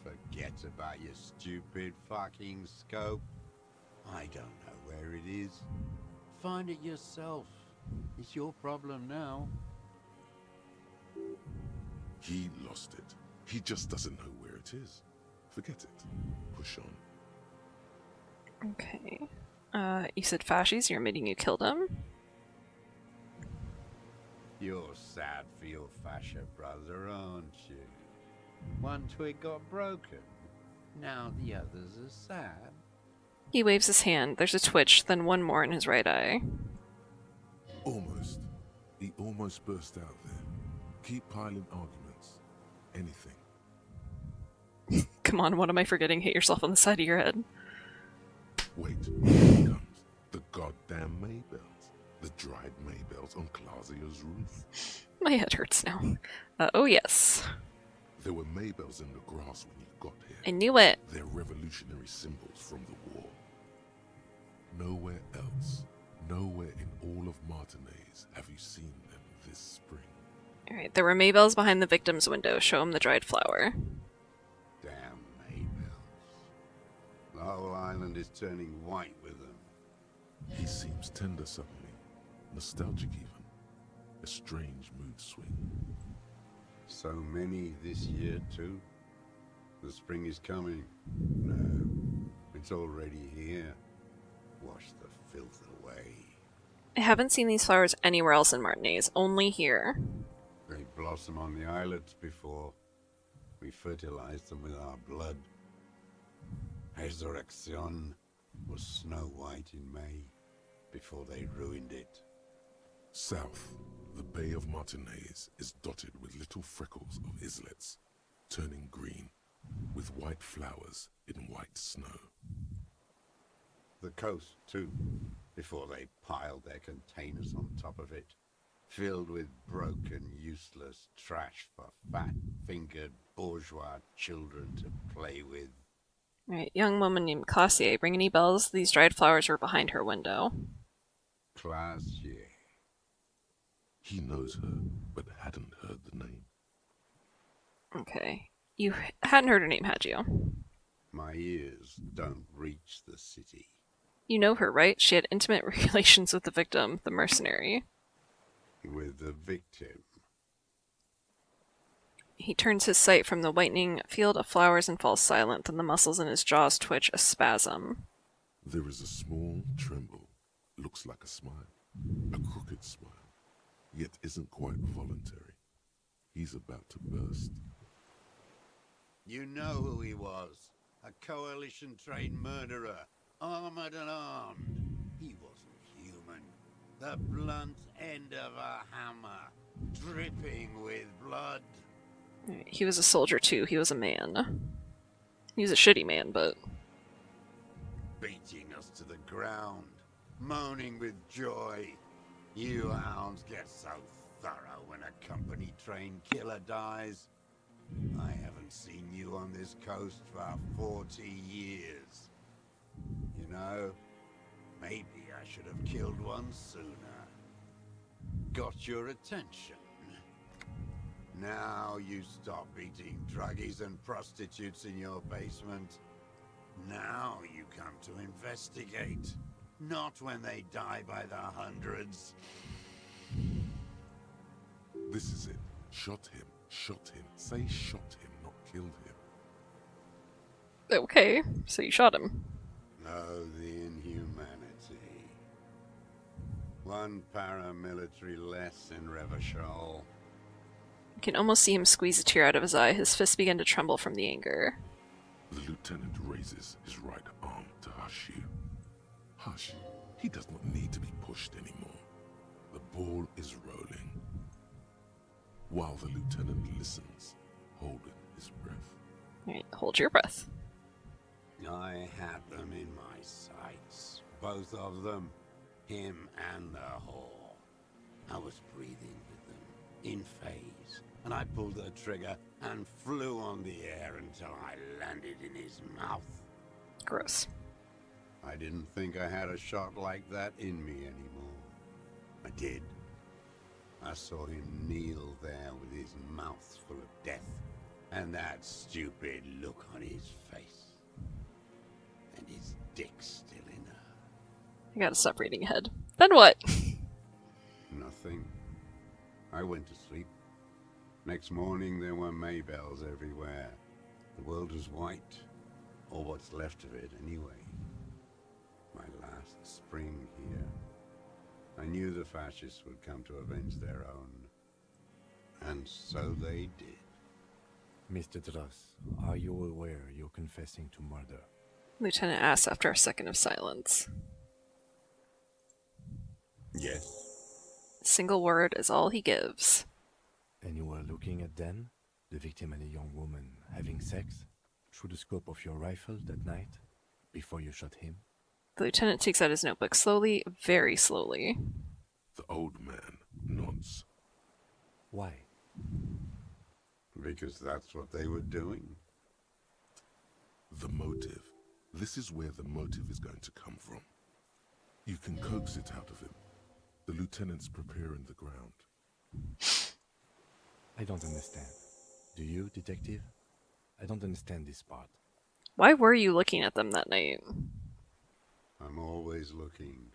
Forget about your stupid fucking scope. I don't know where it is. Find it yourself. It's your problem now. He lost it. He just doesn't know where it is. Forget it. Push on. Okay. You said fascies, you're admitting you killed him? You're sad for your fascia brother, aren't you? One twig got broken. Now the others are sad. He waves his hand. There's a twitch, then one more in his right eye. Almost. He almost burst out there. Keep piling arguments. Anything. Come on, what am I forgetting? Hit yourself on the side of your head. Wait, here it comes. The goddamn Maybells. The dried Maybells on Clausia's roof. My head hurts now. Oh yes. There were Maybells in the grass when you got here. I knew it. They're revolutionary symbols from the war. Nowhere else, nowhere in all of Martinez have you seen them this spring. Alright, there were Maybells behind the victim's window. Show him the dried flower. Damn Maybells. The whole island is turning white with them. He seems tender suddenly, nostalgic even. A strange mood swing. So many this year, too. The spring is coming. No, it's already here. Wash the filth away. I haven't seen these flowers anywhere else in Martinaise, only here. They blossom on the islets before. We fertilize them with our blood. Resurrection was snow white in May, before they ruined it. South, the Bay of Martinaise is dotted with little freckles of islets, turning green, with white flowers in white snow. The coast, too, before they piled their containers on top of it, filled with broken, useless trash for fat-fingered bourgeois children to play with. Right, young woman named Classier. Ring any bells? These dried flowers were behind her window. Classier. He knows her, but hadn't heard the name. Okay. You hadn't heard her name, had you? My ears don't reach the city. You know her, right? She had intimate relations with the victim, the mercenary. With the victim. He turns his sight from the whitening field of flowers and falls silent, then the muscles in his jaws twitch a spasm. There is a small tremble, looks like a smile, a crooked smile, yet isn't quite voluntary. He's about to burst. You know who he was. A coalition-trained murderer, armored and armed. He wasn't human. The blunt end of a hammer, dripping with blood. He was a soldier too, he was a man. He was a shitty man, but... Beating us to the ground, moaning with joy. You hounds get so thorough when a company-trained killer dies. I haven't seen you on this coast for 40 years. You know, maybe I should have killed one sooner. Got your attention. Now you stop eating druggies and prostitutes in your basement. Now you come to investigate. Not when they die by the hundreds. This is it. Shot him. Shot him. Say shot him, not killed him. Okay, so you shot him. Oh, the inhumanity. One paramilitary less in Revachol. You can almost see him squeeze a tear out of his eye. His fists begin to tremble from the anger. The lieutenant raises his right arm to hush you. Hush. He does not need to be pushed anymore. The ball is rolling. While the lieutenant listens, holding his breath. Alright, hold your breath. I had them in my sights. Both of them. Him and the whore. I was breathing with them, in phase. And I pulled the trigger and flew on the air until I landed in his mouth. Gross. I didn't think I had a shot like that in me anymore. I did. I saw him kneel there with his mouth full of death, and that stupid look on his face. And his dick still in her. I gotta stop reading ahead. Then what? Nothing. I went to sleep. Next morning there were Maybells everywhere. The world was white, or what's left of it anyway. My last spring here. I knew the fascists would come to avenge their own. And so they did. Mr. Dross, are you aware you're confessing to murder? Lieutenant asks after a second of silence. Yes. A single word is all he gives. And you were looking at Dan, the victim and a young woman, having sex, through the scope of your rifle that night, before you shot him? The lieutenant takes out his notebook slowly, very slowly. The old man nods. Why? Because that's what they were doing. The motive. This is where the motive is going to come from. You can coax it out of him. The lieutenant's preparing the ground. I don't understand. Do you, detective? I don't understand this part. Why were you looking at them that night? I'm always looking.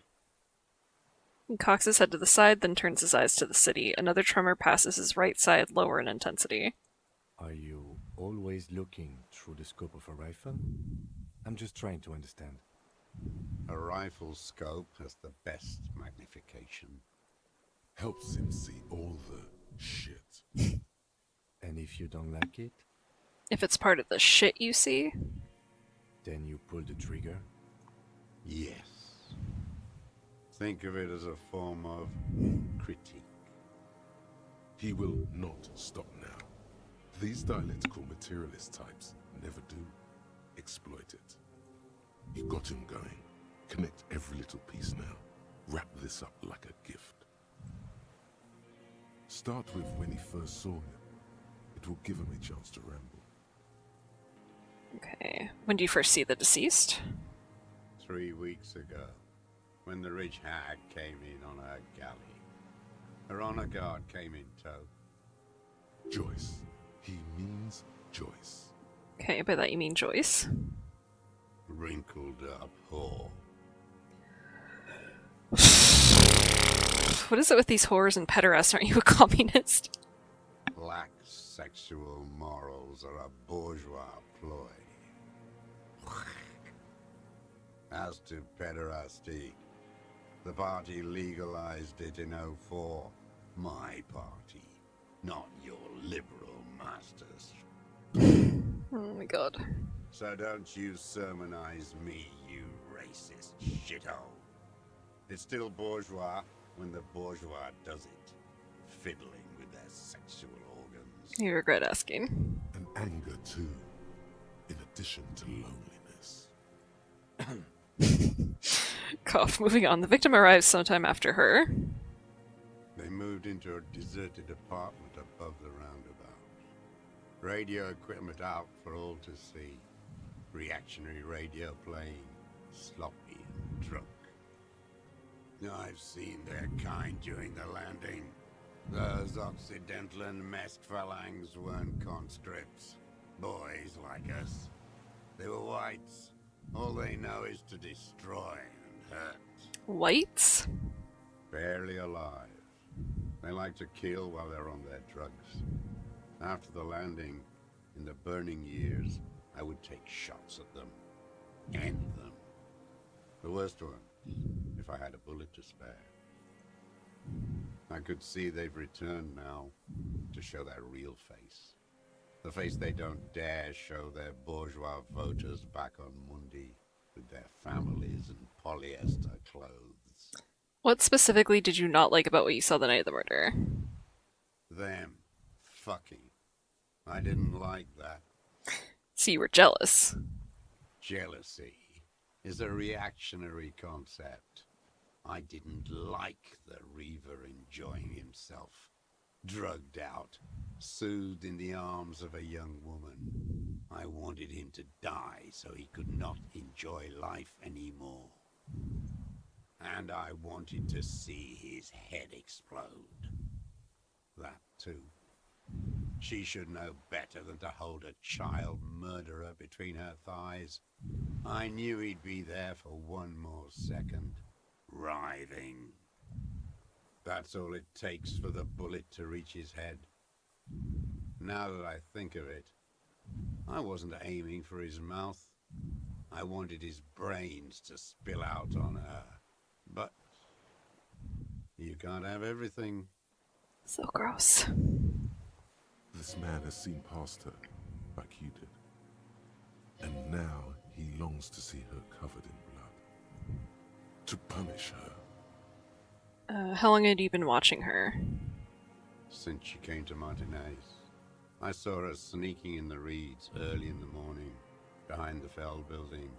He cocks his head to the side, then turns his eyes to the city. Another tremor passes his right side, lower in intensity. Are you always looking through the scope of a rifle? I'm just trying to understand. A rifle scope has the best magnification. Helps him see all the shit. And if you don't like it, If it's part of the shit you see? then you pull the trigger? Yes. Think of it as a form of critique. He will not stop now. These dialectical materialist types never do. Exploit it. You got him going. Connect every little piece now. Wrap this up like a gift. Start with when he first saw him. It will give him a chance to ramble. Okay. When do you first see the deceased? 3 weeks ago, when the rich hag came in on her galley. Her honor guard came in tow. Joyce. He means Joyce. Okay, by that you mean Joyce. Wrinkled up whore. What is it with these whores and pederasts? Aren't you a communist? Lack sexual morals are a bourgeois ploy. As to pederasty, the party legalized it in '04. My party, not your liberal masters. Oh my god. So don't you sermonize me, you racist shithole. It's still bourgeois when the bourgeois does it, fiddling with their sexual organs. You regret asking. And anger too, in addition to loneliness. Cough. Moving on. The victim arrives sometime after her. They moved into a deserted apartment above the roundabout. Radio equipment out for all to see. Reactionary radio playing, sloppy and drunk. I've seen their kind during the landing. Those Occidental and Mesk phalangs weren't conscripts. Boys like us. They were whites. All they know is to destroy and hurt. Whites? Barely alive. They like to kill while they're on their drugs. After the landing, in the burning years, I would take shots at them. End them. The worst one, if I had a bullet to spare. I could see they've returned now to show their real face. The face they don't dare show their bourgeois voters back on Mundi with their families and polyester clothes. What specifically did you not like about what you saw the night of the murder? Them. Fucking. I didn't like that. So you were jealous. Jealousy is a reactionary concept. I didn't like the Reaver enjoying himself. Drugged out, soothed in the arms of a young woman. I wanted him to die so he could not enjoy life anymore. And I wanted to see his head explode. That too. She should know better than to hold a child murderer between her thighs. I knew he'd be there for one more second. Writhing. That's all it takes for the bullet to reach his head. Now that I think of it, I wasn't aiming for his mouth. I wanted his brains to spill out on her. But you can't have everything. So gross. This man has seen past her, like you did. And now he longs to see her covered in blood. To punish her. How long had you been watching her? Since she came to Martinez. I saw her sneaking in the reeds early in the morning, behind the Feld building.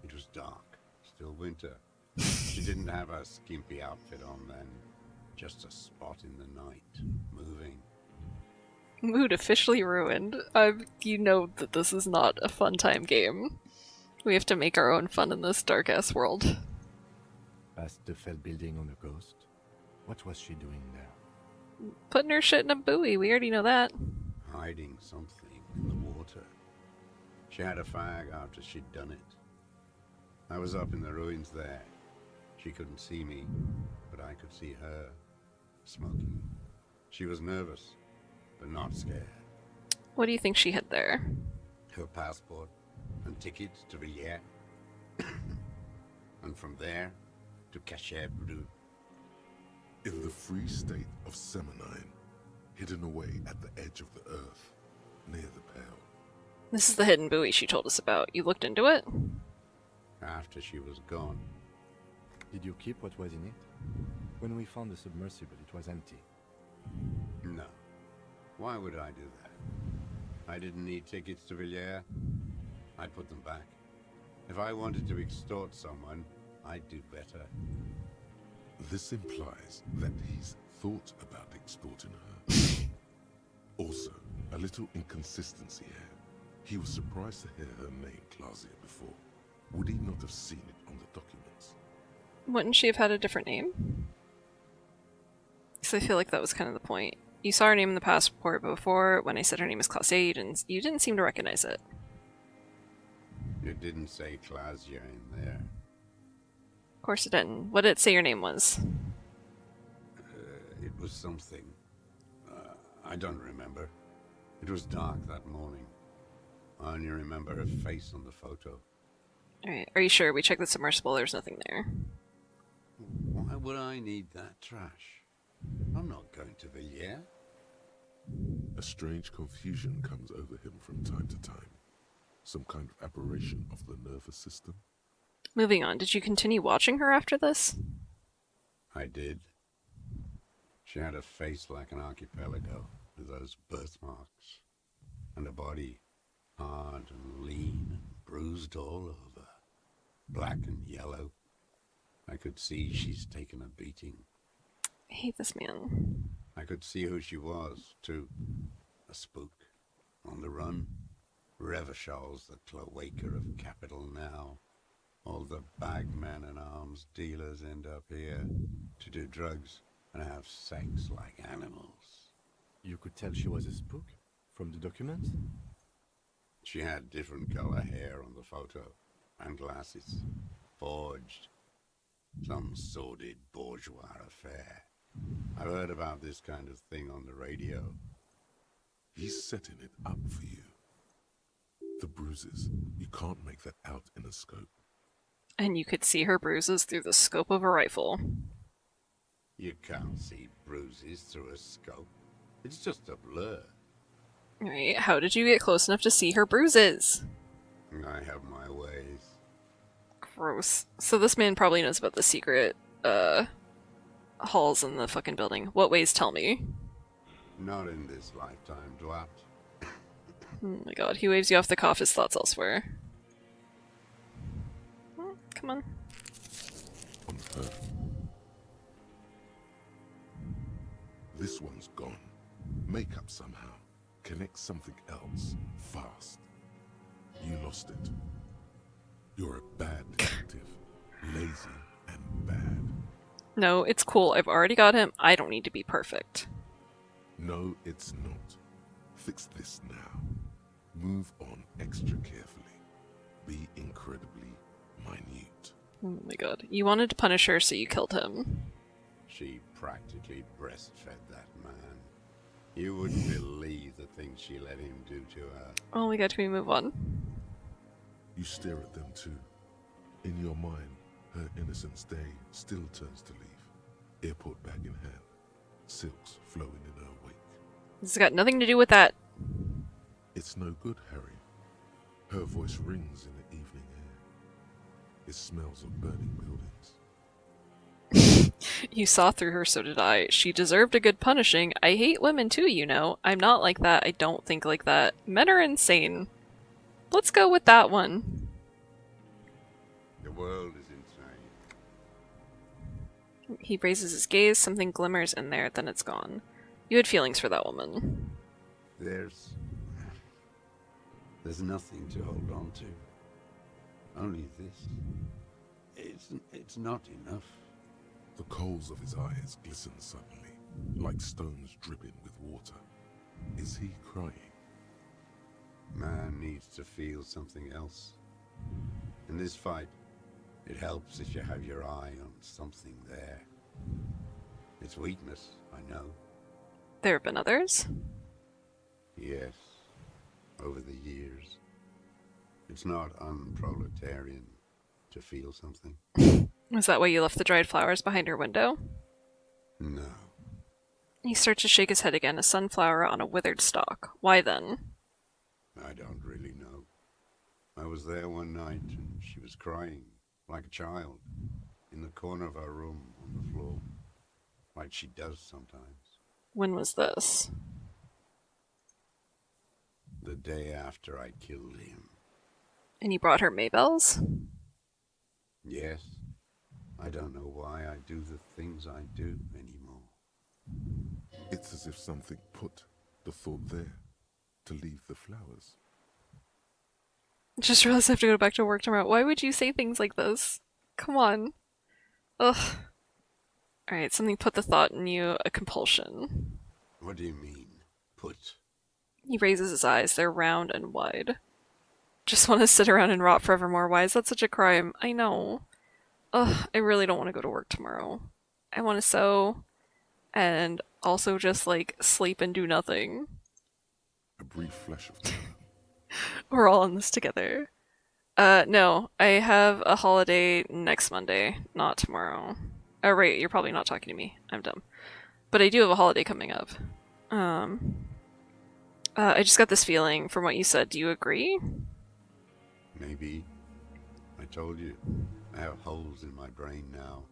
It was dark, still winter. She didn't have her skimpy outfit on then. Just a spot in the night, moving. Mood officially ruined. You know that this is not a fun time game. We have to make our own fun in this dark-ass world. Past the Feld building on a ghost? What was she doing there? Putting her shit in a buoy. We already know that. Hiding something in the water. She had a fag after she'd done it. I was up in the ruins there. She couldn't see me, but I could see her, smoking. She was nervous, but not scared. What do you think she hid there? Her passport and ticket to Villiers. And from there to Cachet Bleu. In the free state of Seminine, hidden away at the edge of the earth, near the Pale. This is the hidden buoy she told us about. You looked into it? After she was gone. Did you keep what was in it? When we found the submersible, it was empty. No. Why would I do that? I didn't need tickets to Villiers. I put them back. If I wanted to extort someone, I'd do better. This implies that he's thought about extorting her. Also, a little inconsistency here. He was surprised to hear her name Clausia before. Would he not have seen it on the documents? Wouldn't she have had a different name? Because I feel like that was kind of the point. You saw her name in the passport before. When I said her name is Clausia, you didn't seem to recognize it. You didn't say Clausia in there. Of course it didn't. What did it say your name was? It was something. I don't remember. It was dark that morning. I only remember her face on the photo. Alright, are you sure? We checked the submersible, there's nothing there. Why would I need that trash? I'm not going to Villiers. A strange confusion comes over him from time to time. Some kind of aberration of the nervous system. Moving on, did you continue watching her after this? I did. She had a face like an archipelago, with those birthmarks. And a body, hard and lean and bruised all over. Black and yellow. I could see she's taken a beating. I hate this man. I could see who she was, too. A spook. On the run. Revachol's the cloaca of capital now. All the bagmen and arms dealers end up here to do drugs and have sex like animals. You could tell she was a spook from the documents? She had different color hair on the photo, and glasses. Forged. Some sordid bourgeois affair. I've heard about this kind of thing on the radio. He's setting it up for you. The bruises, you can't make that out in a scope. And you could see her bruises through the scope of a rifle. You can't see bruises through a scope. It's just a blur. Alright, how did you get close enough to see her bruises? I have my ways. Gross. So this man probably knows about the secret, halls in the fucking building. What ways, tell me? Not in this lifetime, Dwat. Oh my god, he waves you off the cuff, his thoughts elsewhere. Come on. On her. This one's gone. Make up somehow. Connect something else. Fast. You lost it. You're a bad detective. Lazy and bad. No, it's cool. I've already got him. I don't need to be perfect. No, it's not. Fix this now. Move on extra carefully. Be incredibly minute. Oh my god. You wanted to punish her, so you killed him. She practically breastfed that man. You wouldn't believe the things she let him do to her. Oh my god, can we move on? You stare at them too. In your mind, her innocence day still turns to leaf. Airport bag in hand. Silks flowing in her wake. This has got nothing to do with that. It's no good, Harry. Her voice rings in the evening air. It smells of burning buildings. You saw through her, so did I. She deserved a good punishing. I hate women too, you know. I'm not like that. I don't think like that. Men are insane. Let's go with that one. The world is insane. He raises his gaze, something glimmers in there, then it's gone. You had feelings for that woman. There's nothing to hold on to. Only this. It's not enough. The coals of his eyes glisten suddenly. like stones dripping with water. Is he crying? Man needs to feel something else. In this fight, it helps if you have your eye on something there. It's weakness, I know. There have been others? Yes, over the years. It's not unproletarian to feel something. Was that why you left the dried flowers behind your window? No. He starts to shake his head again, a sunflower on a withered stalk. Why then? I don't really know. I was there one night and she was crying, like a child, in the corner of our room on the floor, like she does sometimes. When was this? The day after I killed him. And you brought her Maybells? Yes. I don't know why I do the things I do anymore. It's as if something put the thought there to leave the flowers. Just realized I have to go back to work tomorrow. Why would you say things like this? Come on. Ugh. Alright, something put the thought in you, a compulsion. What do you mean, put? He raises his eyes, they're round and wide. Just want to sit around and rot forevermore. Why is that such a crime? I know. Ugh, I really don't want to go to work tomorrow. I want to sew, and also just, like, sleep and do nothing. A brief flash of terror. We're all in this together. No, I have a holiday next Monday, not tomorrow. Oh, right, you're probably not talking to me. I'm dumb. But I do have a holiday coming up. I just got this feeling from what you said. Do you agree? Maybe. I told you, I have holes in my brain now.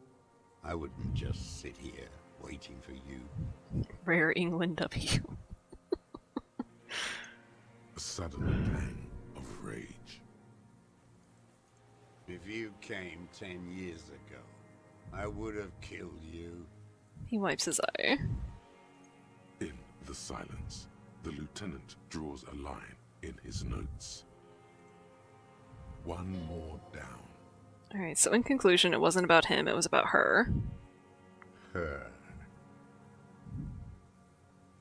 I wouldn't just sit here waiting for you. Rare England W. A sudden pang of rage. If you came 10 years ago, I would have killed you. He wipes his eye. In the silence, the lieutenant draws a line in his notes. One more down. Alright, so in conclusion, it wasn't about him, it was about her. Her.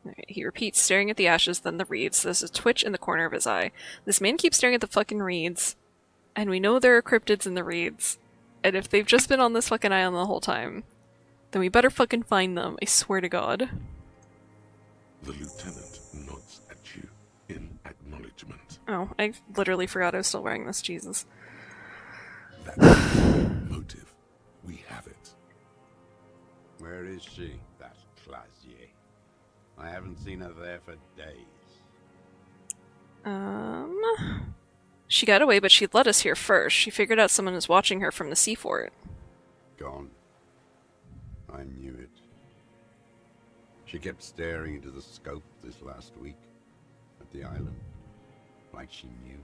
Alright, he repeats, staring at the ashes, then the reeds. There's a twitch in the corner of his eye. This man keeps staring at the fucking reeds, and we know there are cryptids in the reeds. And if they've just been on this fucking island the whole time, then we better fucking find them, I swear to God. The lieutenant nods at you in acknowledgement. Oh, I literally forgot I was still wearing this, Jesus. That motive, we have it. Where is she, that Clasier? I haven't seen her there for days. She got away, but she let us here first. She figured out someone was watching her from the sea fort. Gone. I knew it. She kept staring into the scope this last week at the island, like she knew.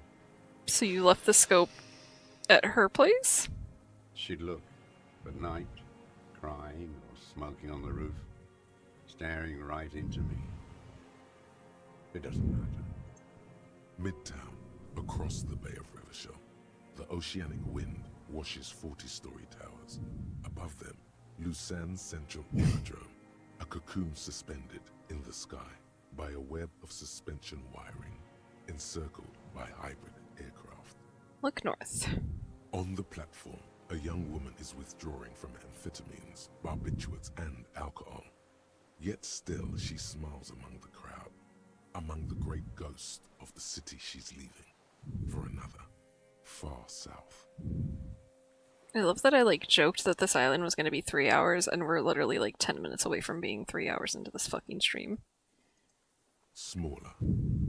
So you left the scope at her place? She'd look at night, crying or smoking on the roof, staring right into me. It doesn't matter. Midtown, across the Bay of Revachol, the oceanic wind washes 40-story towers. Above them, Lucerne Central Aerodrome, a cocoon suspended in the sky by a web of suspension wiring, encircled by hybrid aircraft. Look north. On the platform, a young woman is withdrawing from amphetamines, barbiturates, and alcohol. Yet still she smiles among the crowd, among the great ghosts of the city she's leaving, for another, far south. I love that I, joked that this island was going to be 3 hours, and we're literally, 10 minutes away from being 3 hours into this fucking stream. Smaller,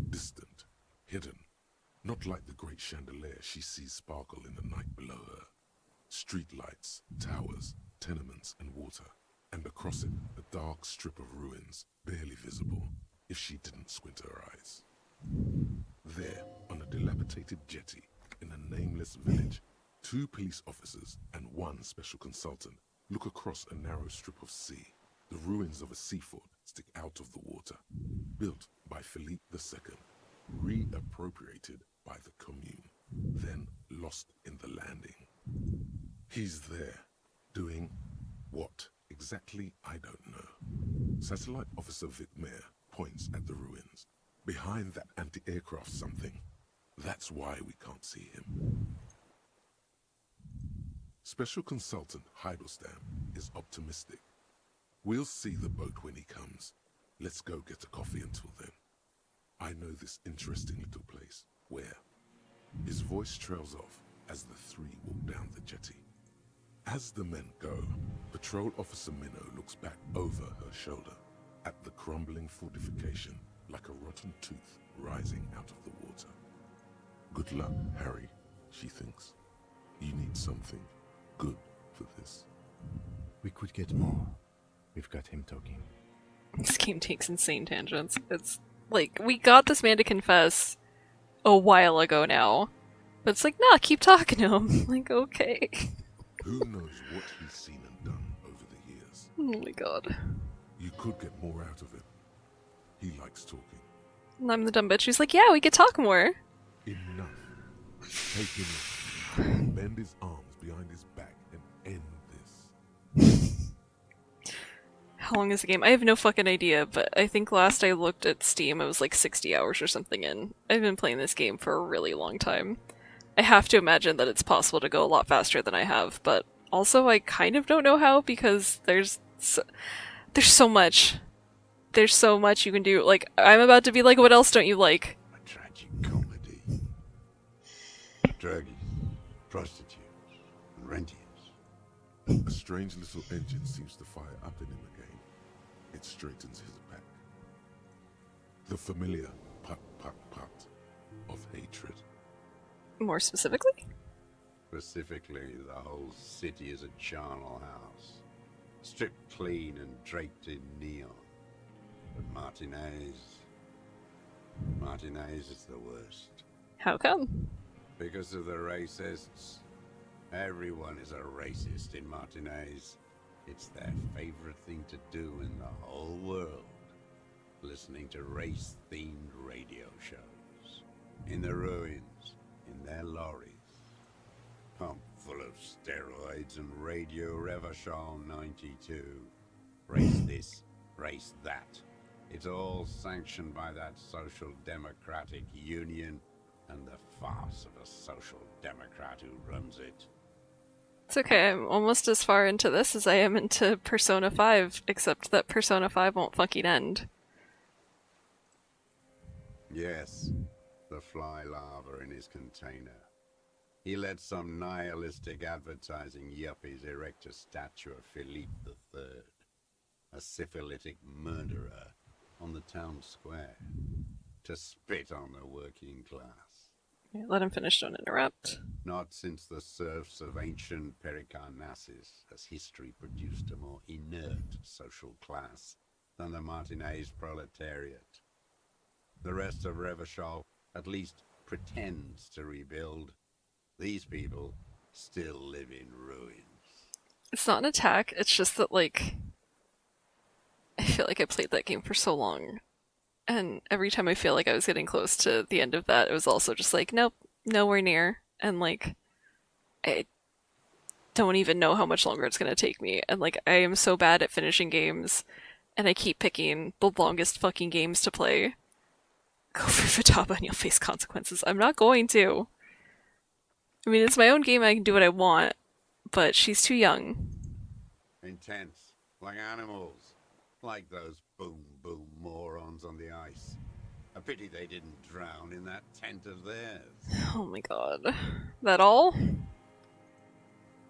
distant, hidden, not like the great chandelier she sees sparkle in the night below her. Streetlights, towers, tenements, and water, and across it, a dark strip of ruins, barely visible, if she didn't squint her eyes. There, on a dilapidated jetty, in a nameless village, 2 police officers and 1 special consultant look across a narrow strip of sea. The ruins of a sea fort stick out of the water, built by Philippe II, reappropriated by the Commune, then lost in the landing. He's there, doing what exactly, I don't know. Satellite Officer Vitmere points at the ruins. Behind that anti-aircraft something. That's why we can't see him. Special Consultant Heidelstein is optimistic. We'll see the boat when he comes. Let's go get a coffee until then. I know this interesting little place. Where? His voice trails off as the three walk down the jetty. As the men go, Patrol Officer Minnow looks back over her shoulder at the crumbling fortification like a rotten tooth rising out of the water. Good luck, Harry, she thinks. You need something good for this. We could get more. We've got him talking. This game takes insane tangents. It's like, we got this man to confess a while ago now. But it's like, nah, keep talking to him. Like, okay. Who knows what he's seen and done over the years? Oh my god. You could get more out of him. He likes talking. And I'm the dumb bitch who's like, yeah, we could talk more. Enough. Take him in. Bend his arms behind his back and end this. How long is the game? I have no fucking idea, but I think last I looked at Steam, it was like 60 hours or something in. I've been playing this game for a really long time. I have to imagine that it's possible to go a lot faster than I have, but also I kind of don't know how because there's so much. There's so much you can do. Like, I'm about to be like, what else don't you like? A tragic comedy. Druggies, prostitutes, and rentiers. A strange little engine seems to fire up in him again. It straightens his back. The familiar put of hatred. More specifically? Specifically, the whole city is a charnel house. Stripped clean and draped in neon. But Martinez is the worst. How come? Because of the racists. Everyone is a racist in Martinez. It's their favorite thing to do in the whole world. Listening to race-themed radio shows. In the ruins, in their lorries. Pumped full of steroids and Radio Revachol 92. Race this, race that. It's all sanctioned by that Social Democratic Union and the farce of a Social Democrat who runs it. It's okay, I'm almost as far into this as I am into Persona 5, except that Persona 5 won't fucking end. Yes, the fly larva in his container. He let some nihilistic advertising yuppies erect a statue of Philippe III, a syphilitic murderer, on the town square, to spit on the working class. Let him finish, don't interrupt. Not since the serfs of ancient Pericarnassus has history produced a more inert social class than the Martinez proletariat. The rest of Revachol at least pretends to rebuild. These people still live in ruins. It's not an attack, it's just that, like, I feel like I played that game for so long, and every time I feel like I was getting close to the end of that, it was also just like, nope, nowhere near, and like, I don't even know how much longer it's gonna take me, and like, I am so bad at finishing games, and I keep picking the longest fucking games to play. Go for Futaba and you'll face consequences. I'm not going to. I mean, it's my own game, I can do what I want, but she's too young. Intense, like animals. Like those boom morons on the ice. A pity they didn't drown in that tent of theirs. Oh my god. That all?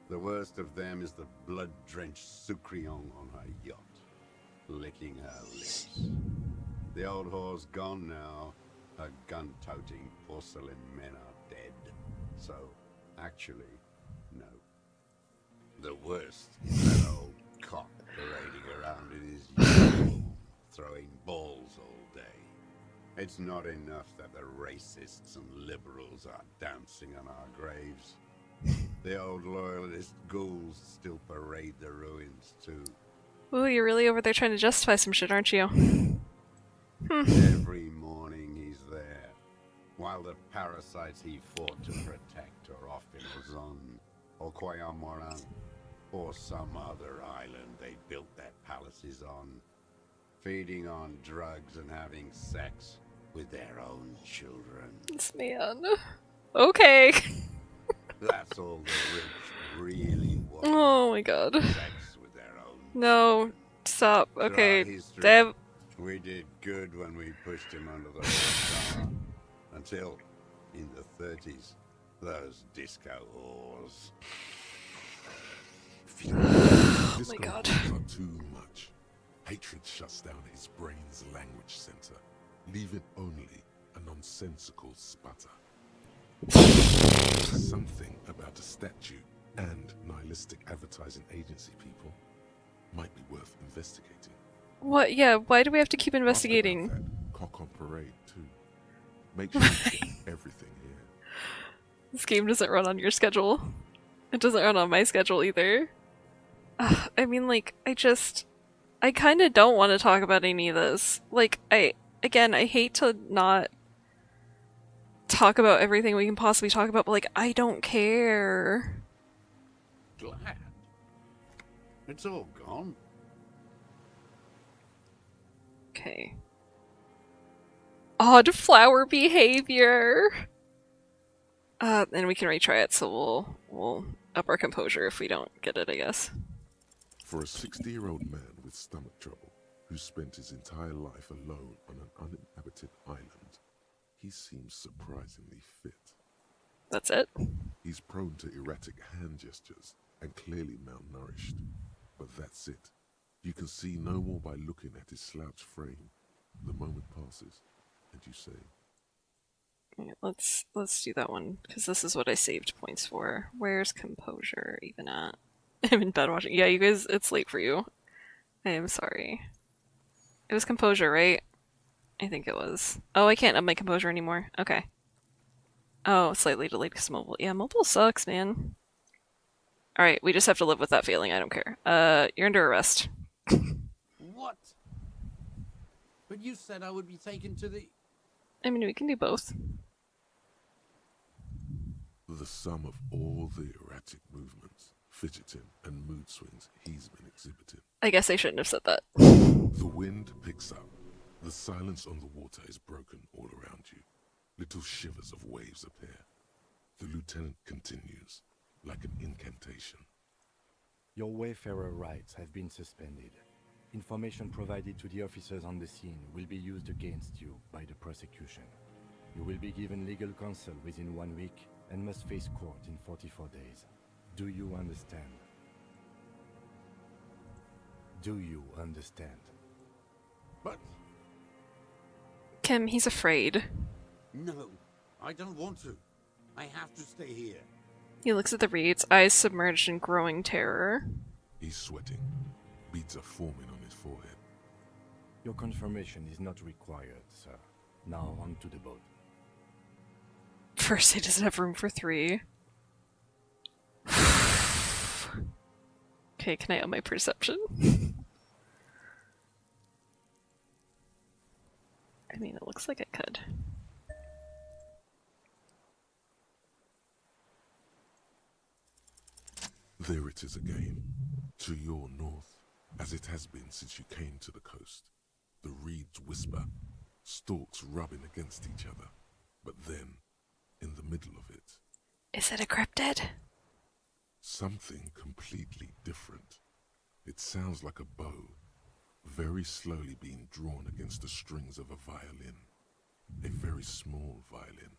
The worst of them is the blood-drenched Sucrion on her yacht, licking her lips. The old whore's gone now. Her gun-toting porcelain men are dead. So, actually, no. The worst is that old cock parading around in his uniform, throwing balls all day. It's not enough that the racists and liberals are dancing on our graves. The old loyalist ghouls still parade the ruins too. Ooh, you're really over there trying to justify some shit, aren't you? Every morning he's there, while the parasites he fought to protect are off in Ozon, or Quayamoran, or some other island they built their palaces on. feeding on drugs and having sex with their own children. This man. Okay. That's all the rich really want. Oh my god. Sex with their own No. children. Stop. Throughout Okay. history, Dev. we did good when we pushed him under the horsepower. Until, in the 30s, those disco whores. Oh my Disco god. halls are too much. Hatred shuts down his brain's language center, leaving only a nonsensical sputter. There's something about a statue and nihilistic advertising agency people might be worth investigating. What? Yeah, why do we have to keep Ask about investigating? that cock on parade too. Make sure you get everything here. This game doesn't run on your schedule. It doesn't run on my schedule either. I mean, like, I kind of don't want to talk about any of this. Like, I hate to not talk about everything we can possibly talk about, but, like, I don't care. Glad. It's all gone. Okay. Odd flower behavior! And we can retry it, so we'll up our composure if we don't get it, I guess. For a 60-year-old man with stomach trouble who spent his entire life alone on an uninhabited island, he seems surprisingly fit. That's it? He's prone to erratic hand gestures and clearly malnourished. But that's it. You can see no more by looking at his slouched frame. The moment passes, and you say, Yeah, let's do that one, because this is what I saved points for. Where's composure even at? I'm in bed watching. Yeah, you guys, it's late for you. I am sorry. It was composure, right? I think it was. Oh, I can't up my composure anymore. Okay. Oh, slightly delayed because mobile. Yeah, mobile sucks, man. Alright, we just have to live with that feeling. I don't care. You're under arrest. What? But you said I would be taken to the... I mean, we can do both. the sum of all the erratic movements, fidgeting, and mood swings he's been exhibiting. I guess I shouldn't have said that. The wind picks up. The silence on the water is broken all around you. Little shivers of waves appear. The lieutenant continues, like an incantation. Your wayfarer rights have been suspended. Information provided to the officers on the scene will be used against you by the prosecution. You will be given legal counsel within 1 week and must face court in 44 days. Do you understand? Do you understand? But Kim, he's afraid. no, I don't want to. I have to stay here. He looks at the reeds, eyes submerged in growing terror. He's sweating. Beads are forming on his forehead. Your confirmation is not required, sir. Now on to the boat. First, he doesn't have room for 3. Okay, can I up my perception? I mean, it looks like I could. There it is again, to your north, as it has been since you came to the coast. The reeds whisper, stalks rubbing against each other. But then, in the middle of it, Is it a cryptid? something completely different. It sounds like a bow, very slowly being drawn against the strings of a violin. A very small violin,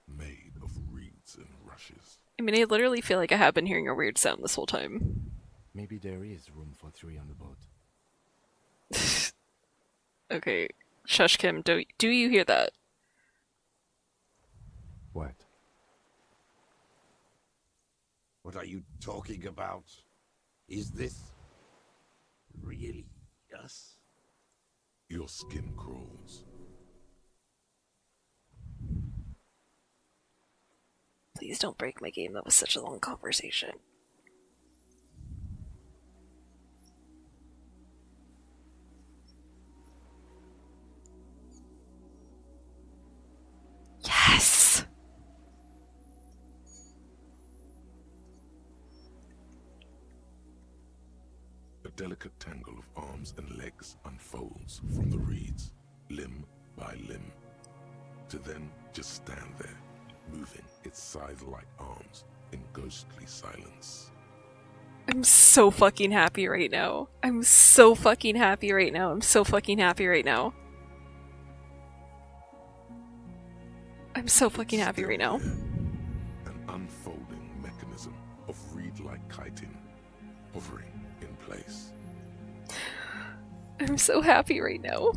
made of reeds and rushes. I mean, I literally feel like I have been hearing a weird sound this whole time. Maybe there is room for 3 on the boat. Okay, shush, Kim. Do you hear that? What? What are you talking about? Is this really us? Your skin crawls. Please don't break my game. That was such a long conversation. Yes! A delicate tangle of arms and legs unfolds from the reeds, limb by limb, to then just stand there, moving its scythe-like arms in ghostly silence. I'm so fucking happy right now. I'm so fucking happy right now. I'm so fucking happy right now. I'm so fucking happy right now. An unfolding mechanism of reed-like chitin hovering in place. I'm so happy right now.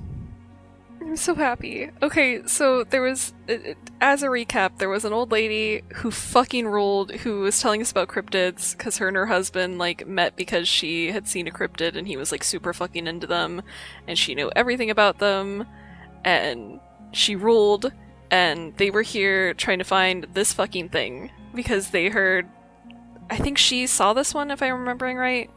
I'm so happy. Okay, so there was, as a recap, there was an old lady who fucking ruled, who was telling us about cryptids, because her and her husband, like, met because she had seen a cryptid and he was, like, super fucking into them, and she knew everything about them, and she ruled, and they were here trying to find this fucking thing, because they heard, I think she saw this one, if I'm remembering right.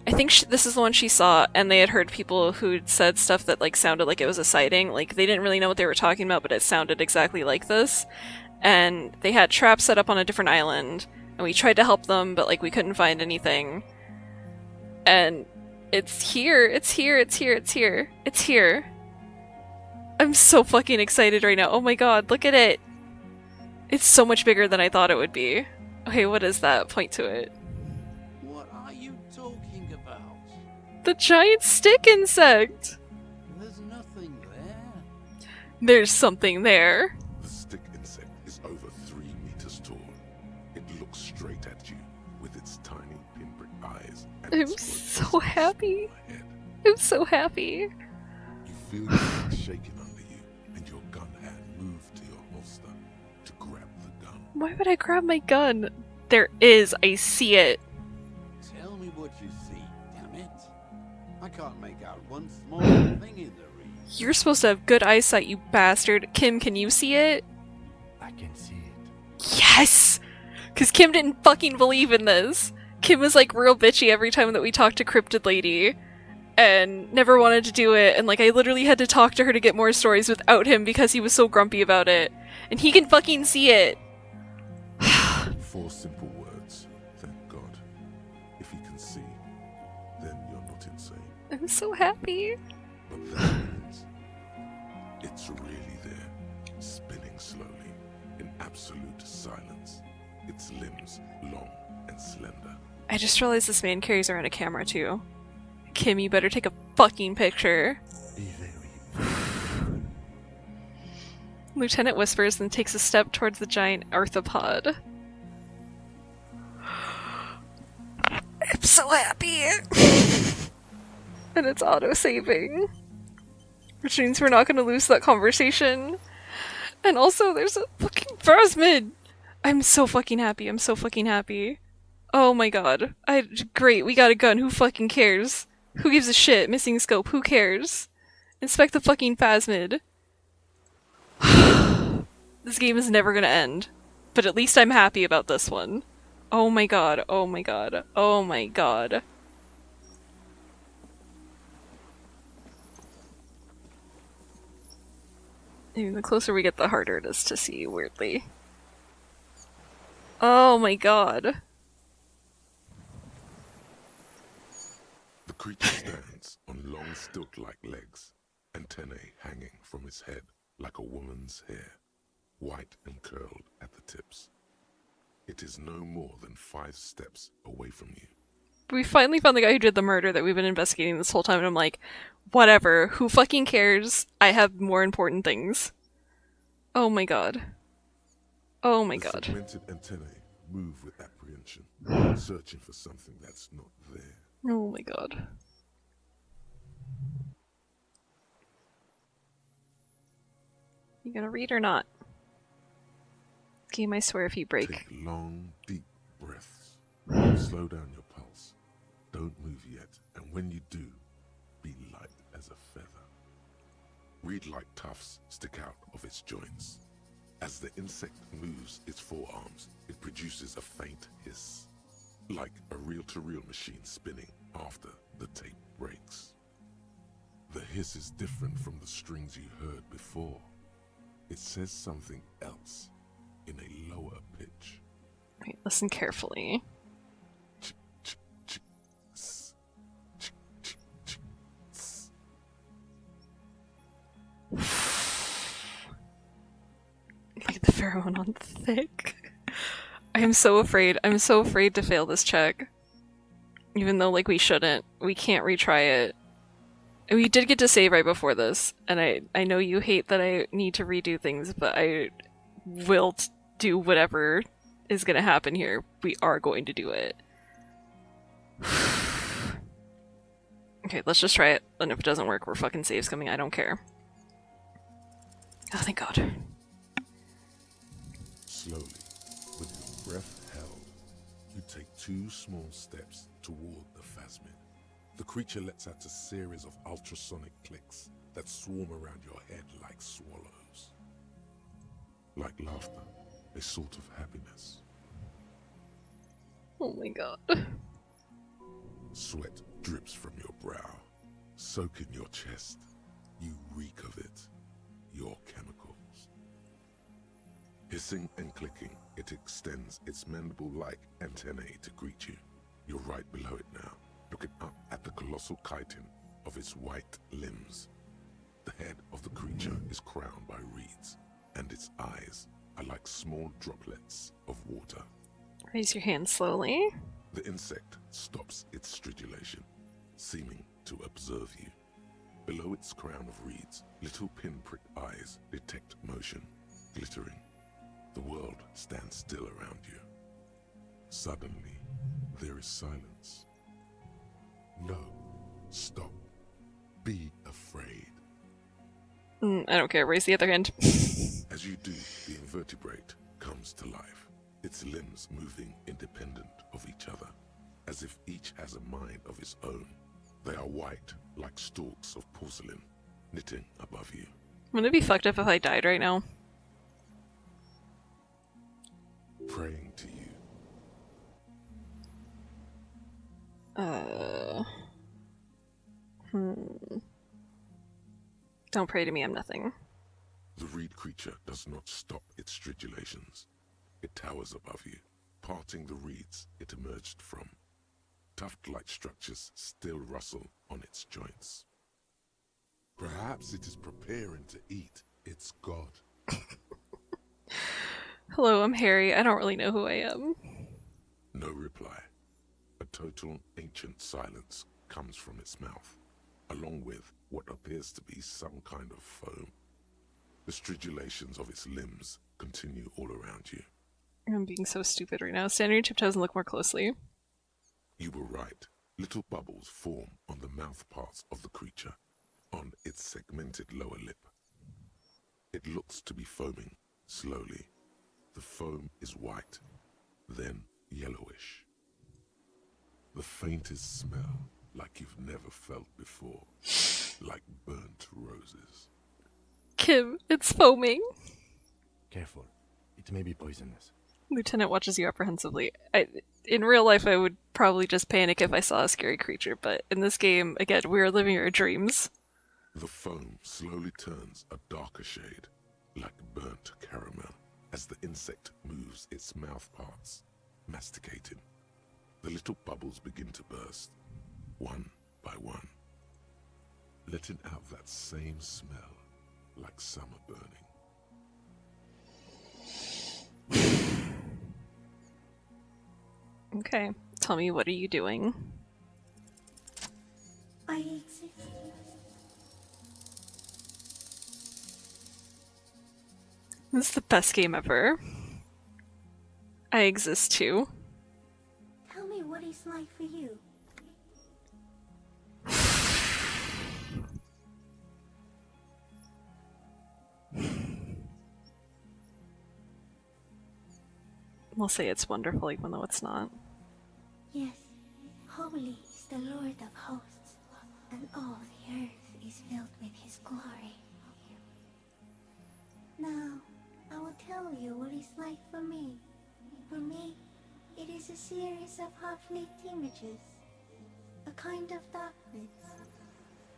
I think this is the one she saw, and they had heard people who'd said stuff that, like, sounded like it was a sighting. Like, they didn't really know what they were talking about, but it sounded exactly like this. And they had traps set up on a different island, and we tried to help them, but, like, we couldn't find anything. And it's here, it's here, it's here, it's here, it's here. I'm so fucking excited right now. Oh my god, look at it! It's so much bigger than I thought it would be. Okay, what is that? Point to it. What are you talking about? The giant stick insect! There's nothing there. There's something there. The stick insect is over 3 meters tall. It looks straight at you with its tiny pinprick eyes. And I'm its so grotesque happy. head. I'm so happy. You feel your neck shaking under you, and your gun hand moved to your holster to grab the gun. Why would I grab my gun? There is. I see it. Tell me what you see, damn it. I can't make out one small thing in the reeds. You're supposed to have good eyesight, you bastard. Kim, can you see it? I can see it. Yes! Because Kim didn't fucking believe in this. Kim was like real bitchy every time that we talked to Cryptid Lady. And never wanted to do it. And like I literally had to talk to her to get more stories without him because he was so grumpy about it. And he can fucking see it. 4 simple words. Thank God. If he can see, then you're not insane. I'm so happy. But that means it's really there, spinning slowly, in absolute silence. Its limbs long and slender. I just realized this man carries around a camera too. Kim, you better take a fucking picture. Be very. Lieutenant whispers and takes a step towards the giant arthropod. I'm so happy! And it's auto-saving. Which means we're not gonna lose that conversation. And also, there's a fucking phasmid! I'm so fucking happy, I'm so fucking happy. Oh my god. Great, we got a gun, who fucking cares? Who gives a shit? Missing scope, who cares? Inspect the fucking phasmid. This game is never gonna end. But at least I'm happy about this one. Oh my god, oh my god, oh my god. Even the closer we get, the harder it is to see, weirdly. Oh my god. The creature stands on long stilt-like legs, antennae hanging from its head like a woman's hair, white and curled at the tips. It is no more than 5 steps away from you. We finally found the guy who did the murder that we've been investigating this whole time, and I'm like, whatever, who fucking cares? I have more important things. Oh my god. Oh my god. The segmented antennae move with apprehension, searching for something that's not there. Oh my god. You gonna read or not? Game, I swear if you break. Take long, deep breaths. Slow down your pulse. Don't move yet, and when you do, be light as a feather. Reed-like tufts stick out of its joints. As the insect moves its forearms, it produces a faint hiss, like a reel-to-reel machine spinning after the tape breaks. The hiss is different from the strings you heard before. It says something else in a lower pitch. Wait, listen carefully. Ch, ch, ch, s, ch, pheromone on thick. I'm so afraid. I'm so afraid to fail this check. Even though, like, we shouldn't. We can't retry it. We did get to save right before this, and I know you hate that I need to redo things, but I will do whatever is gonna happen here. We are going to do it. Okay, let's just try it, and if it doesn't work, we're fucking saves coming. I don't care. Oh, thank God. Slowly, with your breath held, you take 2 small steps toward the phasmid. The creature lets out a series of ultrasonic clicks that swarm around your head like swallows. Like laughter, a sort of happiness. Oh my God. Sweat drips from your brow, soaking your chest. You reek of it, your chemicals. Hissing and clicking, it extends its mandible-like antennae to greet you. You're right below it now, looking up at the colossal chitin of its white limbs. The head of the creature is crowned by reeds, and its eyes are like small droplets of water. Raise your hand slowly. The insect stops its stridulation, seeming to observe you. Below its crown of reeds, little pinprick eyes detect motion, glittering. The world stands still around you. Suddenly, there is silence. No, stop. Be afraid. I don't care. Raise the other hand. As you do, the invertebrate comes to life, its limbs moving independent of each other, as if each has a mind of its own. They are white, like stalks of porcelain, knitting above you. Wouldn't it be fucked up if I died right now? Praying to you. Don't pray to me, I'm nothing. The reed creature does not stop its stridulations. It towers above you, parting the reeds it emerged from. Tuft-like structures still rustle on its joints. Perhaps it is preparing to eat its god. Hello, I'm Harry. I don't really know who I am. No reply. A total ancient silence comes from its mouth, along with what appears to be some kind of foam. The stridulations of its limbs continue all around you. I'm being so stupid right now. Stand on your tiptoes and look more closely. You were right. Little bubbles form on the mouth parts of the creature, on its segmented lower lip. It looks to be foaming, slowly. The foam is white, then yellowish. The faintest smell, like you've never felt before, like burnt roses. Kim, it's foaming. Careful. It may be poisonous. Lieutenant watches you apprehensively. In real life, I would probably just panic if I saw a scary creature, but in this game, again, we are living our dreams. The foam slowly turns a darker shade, like burnt caramel, as the insect moves its mouth parts, masticating. The little bubbles begin to burst, one by one, letting out that same smell, like summer burning. Okay, tell me, what are you doing? I exist. This is the best game ever. I exist too. Tell me what it's like for you. We'll say it's wonderful even though it's not. Yes, holy is the Lord of hosts, and all the earth is filled with his glory. Now, I will tell you what it's like for me. For me, it is a series of half-lit images, a kind of darkness,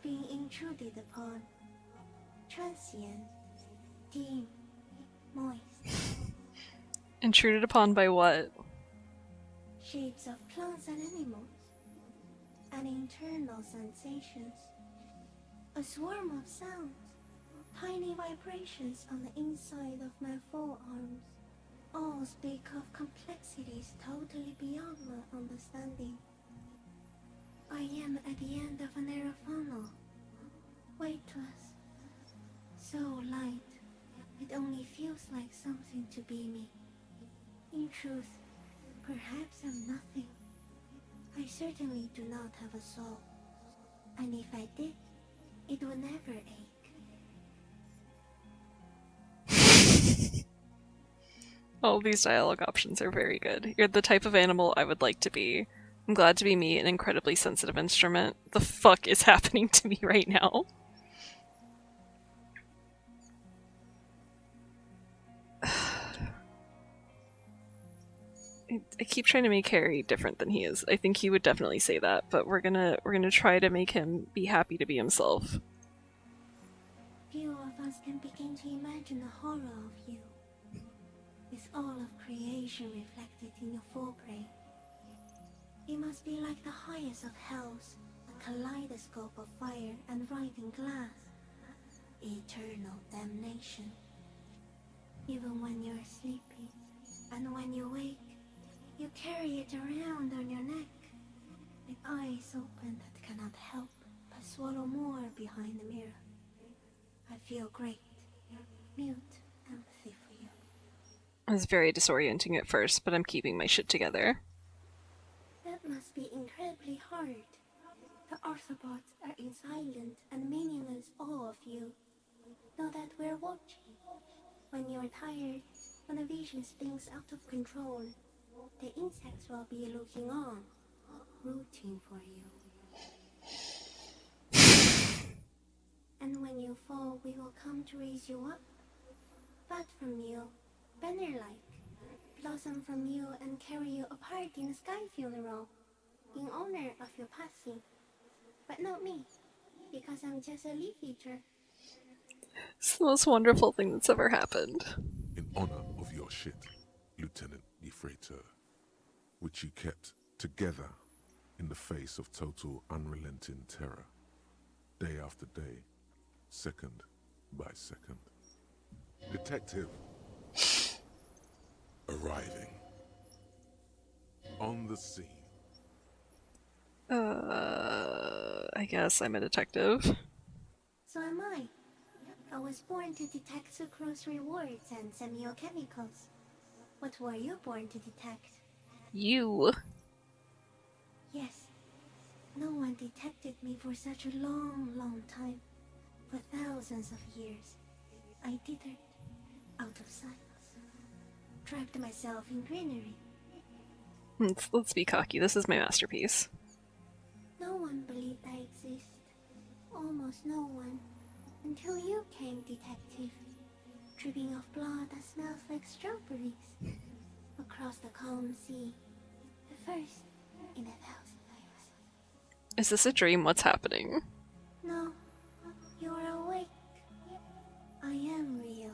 being intruded upon, transient, dim, moist. Intruded upon by what? Shapes of plants and animals, and internal sensations. A swarm of sounds, Tiny vibrations on the inside of my forearms all speak of complexities totally beyond my understanding. I am at the end of a narrow funnel, weightless, so light, it only feels like something to be me. In truth, perhaps I'm nothing. I certainly do not have a soul, and if I did, it would never ache. All these dialogue options are very good. You're the type of animal I would like to be. I'm glad to be me, an incredibly sensitive instrument. The fuck is happening to me right now? I keep trying to make Harry different than he is. I think he would definitely say that, but we're gonna try to make him be happy to be himself. Few of us can begin to imagine the horror of you. It's all of creation reflected in your foreplay. It must be like the highest of hells, a kaleidoscope of fire and writhing glass. Eternal damnation. Even when you're sleeping, and when you wake, you carry it around on your neck, with eyes open that cannot help but swallow more behind the mirror. I feel great, mute empathy for you. It was very disorienting at first, but I'm keeping my shit together. That must be incredibly hard. The Arthropods are in silent and meaningless awe of you. Know that we're watching. When you're tired, when the vision spins out of control, the insects will be looking on, rooting for you. And when you fall, we will come to raise you up. Bud from you, banner-like, blossom from you and carry you apart in a sky funeral, in honor of your passing. But not me, because I'm just a leaf eater. It's the most wonderful thing that's ever happened. In honor of your shit, Lieutenant Gefreiter, which you kept together in the face of total unrelenting terror, day after day, second by second. Detective. Arriving. On the scene. I guess I'm a detective. So am I. I was born to detect sucrose rewards and semiochemicals. What were you born to detect? You. Yes. No one detected me for such a long, long time. For thousands of years. I dithered, out of sight. Trapped myself in greenery. Let's be cocky. This is my masterpiece. No one believed I exist. Almost no one. Until you came, detective. Dripping of blood that smells like strawberries. Across the calm sea. The first in 1,000 lives. Is this a dream? What's happening? No, you're awake. I am real.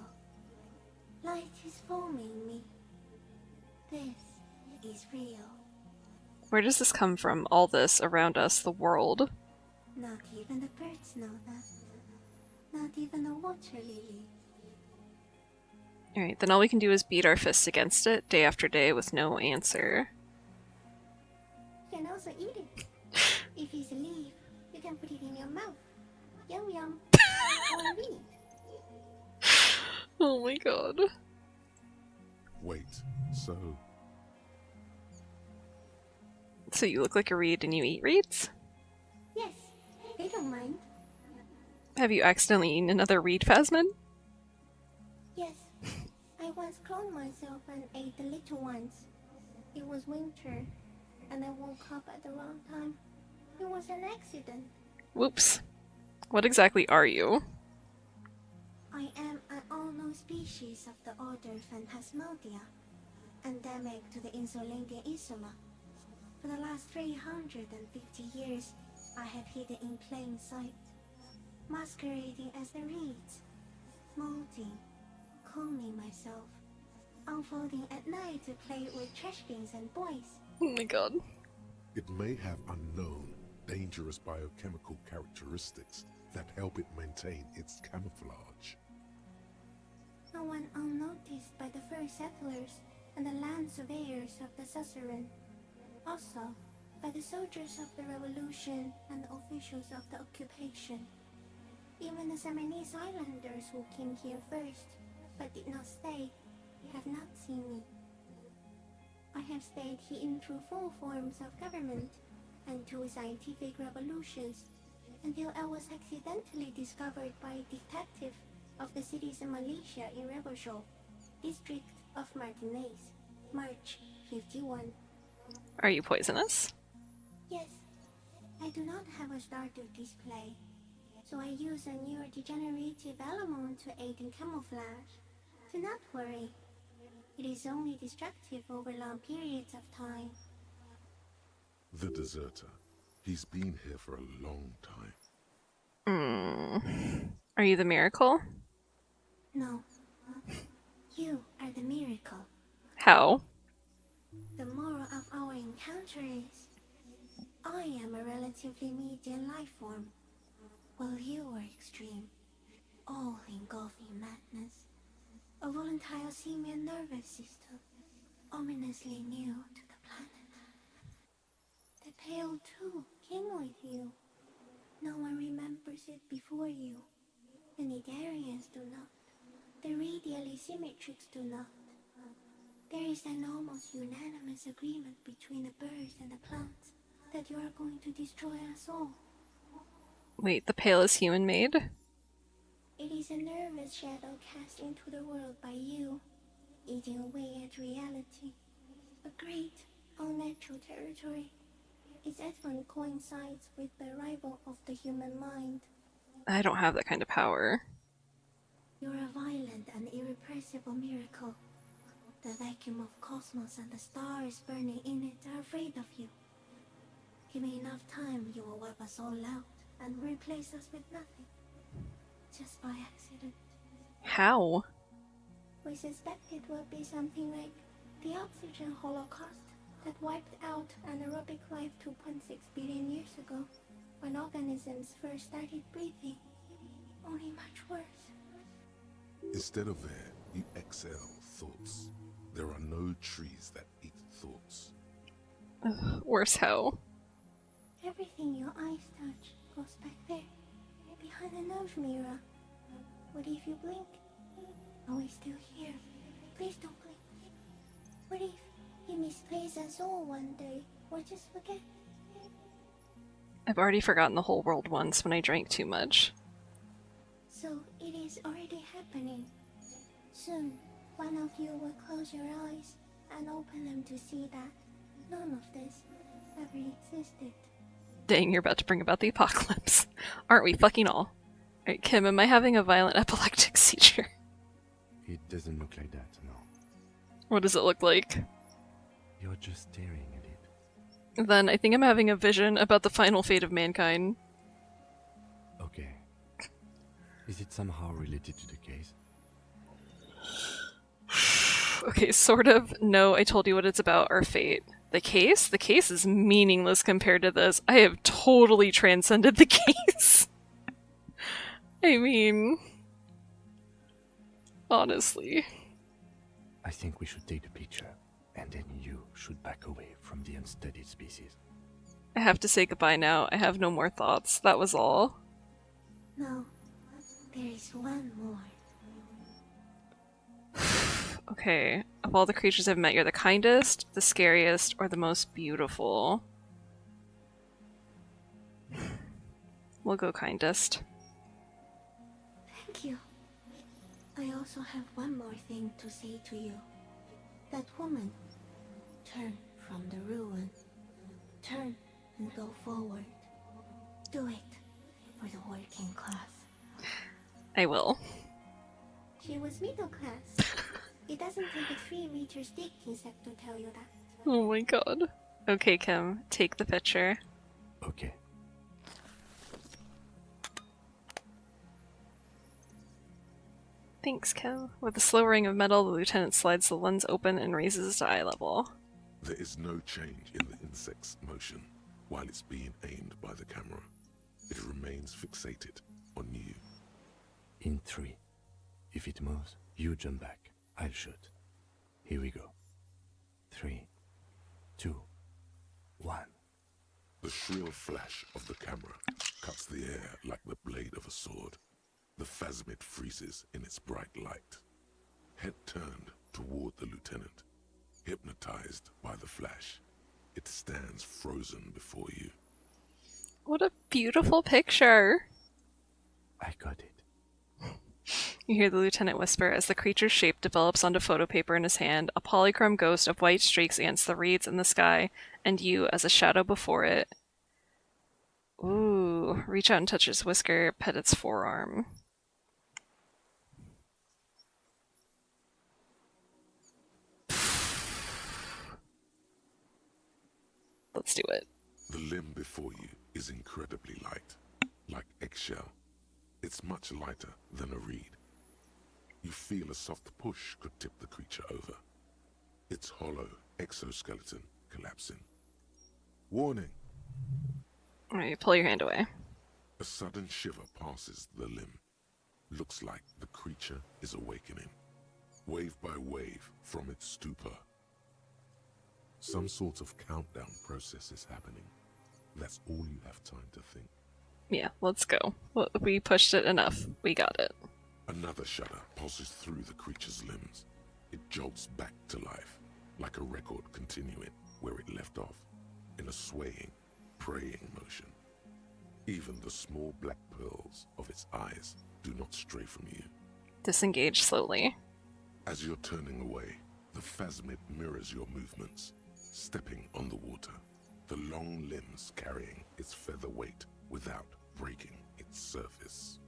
Light is forming me. This is real. Where does this come from? All this around us, the world. Not even the birds know that. Not even a water lily. Alright, then all we can do is beat our fists against it day after day with no answer. You can also eat it. If it's a leaf, you can put it in your mouth. Yum yum. Or read. Oh my god. Wait, so So you look like a reed and you eat reeds? Yes, they don't mind. Have you accidentally eaten another reed phasmid? Yes, I once cloned myself and ate the little ones. It was winter, and I woke up at the wrong time. It was an accident. Whoops. What exactly are you? I am an unknown species of the order Phantasmodia, endemic to the Insulindian Insula. For the last 350 years, I have hidden in plain sight, masquerading as the reeds, molding, cloning myself, unfolding at night to play with trash bins and boys. Oh my god. it may have unknown, dangerous biochemical characteristics that help it maintain its camouflage. No one unnoticed by the first settlers and the land surveyors of the suzerain. Also, by the soldiers of the revolution and the officials of the occupation. Even the Seminese islanders who came here first, but did not stay, have not seen me. I have stayed hidden through 4 forms of government and 2 scientific revolutions, until I was accidentally discovered by a detective of the citizen militia in Rebelshaw, district of Martinez, March 51. Are you poisonous? Yes, I do not have a starter display, so I use a neurodegenerative element to aid in camouflage. Do not worry, it is only destructive over long periods of time. The deserter. He's been here for a long time. Are you the miracle? No, you are the miracle. How? The moral of our encounter is, I am a relatively medium life form, while you are extreme, all-engulfing madness, a volatile simian nervous system, ominously new to the planet. The Pale too came with you. No one remembers it before you. The Nidarians do not. The radially symmetrics do not. There is an almost unanimous agreement between the birds and the plants that you are going to destroy us all. Wait, the pale is human-made? It is a nervous shadow cast into the world by you, eating away at reality. A great, unnatural territory. Its advent coincides with the arrival of the human mind. I don't have that kind of power. You're a violent and irrepressible miracle. The vacuum of cosmos and the stars burning in it are afraid of you. Give me enough time, you will wipe us all out and replace us with nothing. Just by accident. How? We suspect it will be something like the oxygen holocaust that wiped out anaerobic life 2.6 billion years ago, when organisms first started breathing. Only much worse. Instead of air, you exhale thoughts. There are no trees that eat thoughts. Worse how? Everything your eyes touch goes back there, behind the nose mirror. What if you blink? Are we still here? Please don't blink. What if you misplace us all one day, or just forget? I've already forgotten the whole world once when I drank too much. So it is already happening. Soon, one of you will close your eyes and open them to see that none of this ever existed. Dang, you're about to bring about the apocalypse. Aren't we fucking all? Alright, Kim, am I having a violent epileptic seizure? It doesn't look like that, no. What does it look like? You're just staring at it. Then I think I'm having a vision about the final fate of mankind. Okay. Is it somehow related to the case? Okay, sort of. No, I told you what it's about, our fate. The case? The case is meaningless compared to this. I have totally transcended the case. I mean... honestly. I think we should take the picture, and then you should back away from the unstudied species. I have to say goodbye now. I have no more thoughts. That was all. No, there is one more. Okay, of all the creatures I've met, you're the kindest, the scariest, or the most beautiful. We'll go kindest. Thank you. I also have one more thing to say to you. That woman, turn from the ruin. Turn and go forward. Do it for the working class. I will. She was middle class. It doesn't take a 3-meter stick insect to tell you that. Oh my god. Okay, Kim, take the picture. Okay. Thanks, Kim. With a slow ring of metal, the lieutenant slides the lens open and raises it to eye level. There is no change in the insect's motion while it's being aimed by the camera. It remains fixated, on you. In 3. If it moves, you jump back. I'll shoot. Here we go. 3, 2, 1. The shrill flash of the camera cuts the air like the blade of a sword. The phasmid freezes in its bright light. Head turned toward the lieutenant, hypnotized by the flash. It stands frozen before you. What a beautiful picture! I got it. You hear the lieutenant whisper as the creature's shape develops onto photo paper in his hand, a polychrome ghost of white streaks against the reeds in the sky, and you as a shadow before it. Ooh, reach out and touch its whisker, pet its forearm. Let's do it. The limb before you is incredibly light, like eggshell. It's much lighter than a reed. You feel a soft push could tip the creature over. Its hollow exoskeleton collapsing. Warning! Alright, pull your hand away. A sudden shiver passes the limb. Looks like the creature is awakening, wave by wave from its stupor. Some sort of countdown process is happening. That's all you have time to think. Yeah, let's go. We pushed it enough. We got it. Another shudder pulses through the creature's limbs. It jolts back to life, like a record continuing where it left off, in a swaying, praying motion. Even the small black pearls of its eyes do not stray from you. Disengage slowly. As you're turning away, the phasmid mirrors your movements, stepping on the water, the long limbs carrying its feather weight without breaking its surface.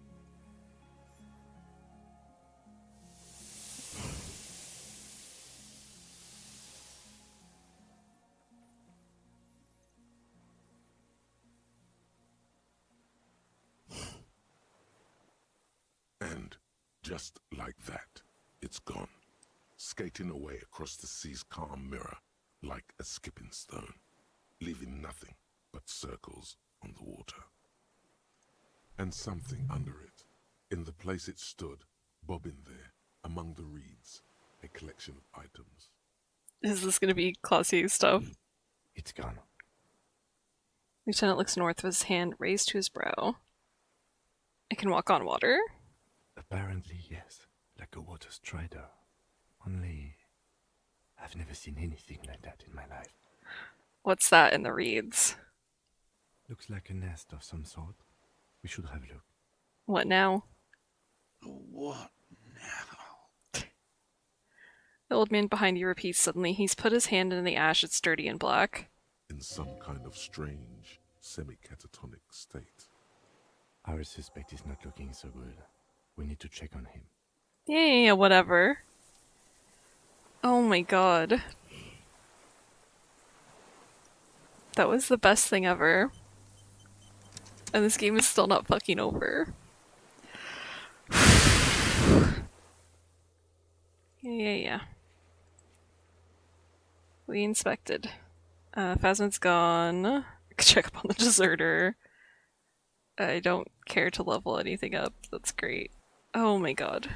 And just like that, it's gone, skating away across the sea's calm mirror like a skipping stone, leaving nothing but circles on the water. And something under it, in the place it stood, bobbing there, among the reeds, a collection of items. Is this going to be Clausier stuff? It's gone. Lieutenant looks north with his hand raised to his brow. It can walk on water? Apparently, yes. Like a water strider. Only, I've never seen anything like that in my life. What's that in the reeds? Looks like a nest of some sort. We should have a look. What now? What now? The old man behind you repeats suddenly. He's put his hand in the ash. It's dirty and black. In some kind of strange, semi-catatonic state. Our suspect is not looking so good. We need to check on him. Yeah, whatever. Oh my god. That was the best thing ever. And this game is still not fucking over. Yeah. We inspected. Phasmid's gone. Check up on the deserter. I don't care to level anything up. That's great. Oh my god.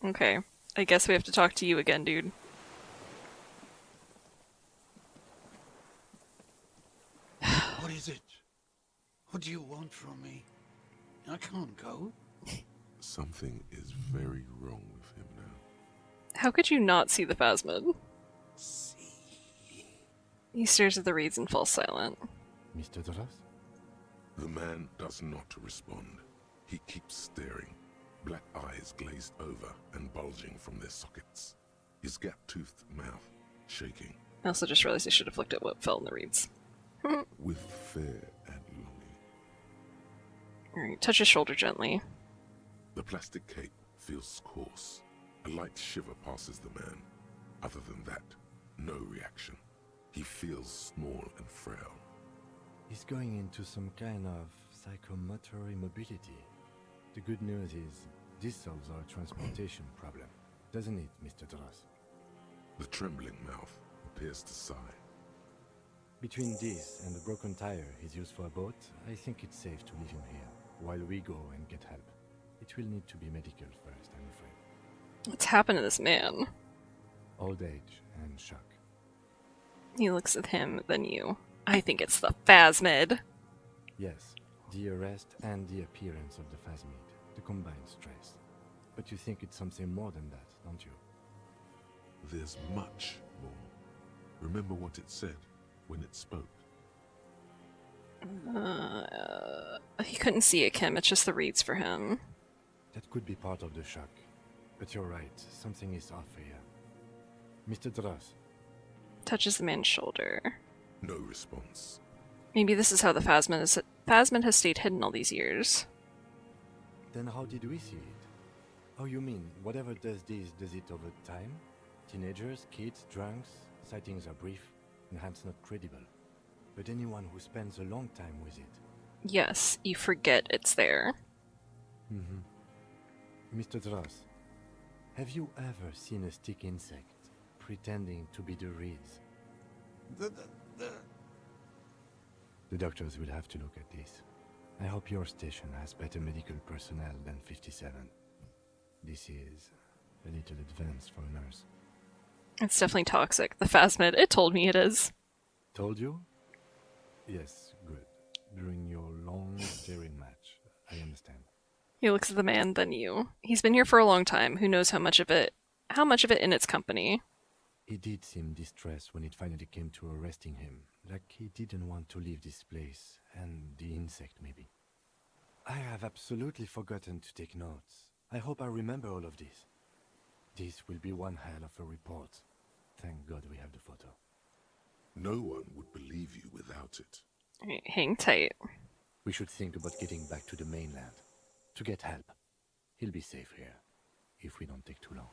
Okay. I guess we have to talk to you again, dude. What is it? What do you want from me? I can't go. Something is very wrong with him now. How could you not see the Phasmid? See. He stares at the reeds and falls silent. Mr. Doras? The man does not respond. He keeps staring, black eyes glazed over and bulging from their sockets. His gap-toothed mouth shaking. I also just realized I should have looked at what fell in the reeds. With fear and longing. Alright, touch his shoulder gently. The plastic cape feels coarse. A light shiver passes the man. Other than that, no reaction. He feels small and frail. He's going into some kind of psychomotor immobility. The good news is, this solves our transportation problem. Doesn't it, Mr. Doras? The trembling mouth appears to sigh. Between this and the broken tire he's used for a boat, I think it's safe to leave him here. while we go and get help. It will need to be medical first, I'm afraid. What's happened to this man? Old age and shock. He looks at him, then you. I think it's the phasmid. Yes, the arrest and the appearance of the phasmid, the combined stress. But you think it's something more than that, don't you? There's much more. Remember what it said when it spoke. He couldn't see it, Kim. It's just the reads for him. That could be part of the shock. But you're right, something is off here. Mr. Dross, Touches the man's shoulder. No response. Maybe this is how the phasmid has stayed hidden all these years. then how did we see it? Oh, you mean, whatever does this, does it over time? Teenagers, kids, drunks, sightings are brief, and hence not credible. But anyone who spends a long time with it. Yes, you forget it's there. Mr. Dross, have you ever seen a stick insect pretending to be the reeds? The doctors will have to look at this. I hope your station has better medical personnel than 57. This is a little advanced for a nurse. It's definitely toxic. The phasmid, it told me it is. Told you? Yes, good. During your long staring match, I understand. He looks at the man, then you. He's been here for a long time. Who knows how much of it in its company? He did seem distressed when it finally came to arresting him, like he didn't want to leave this place, and the insect maybe. I have absolutely forgotten to take notes. I hope I remember all of this. This will be one hell of a report. Thank God we have the photo. No one would believe you without it. Alright, hang tight. We should think about getting back to the mainland. To get help. He'll be safe here. If we don't take too long.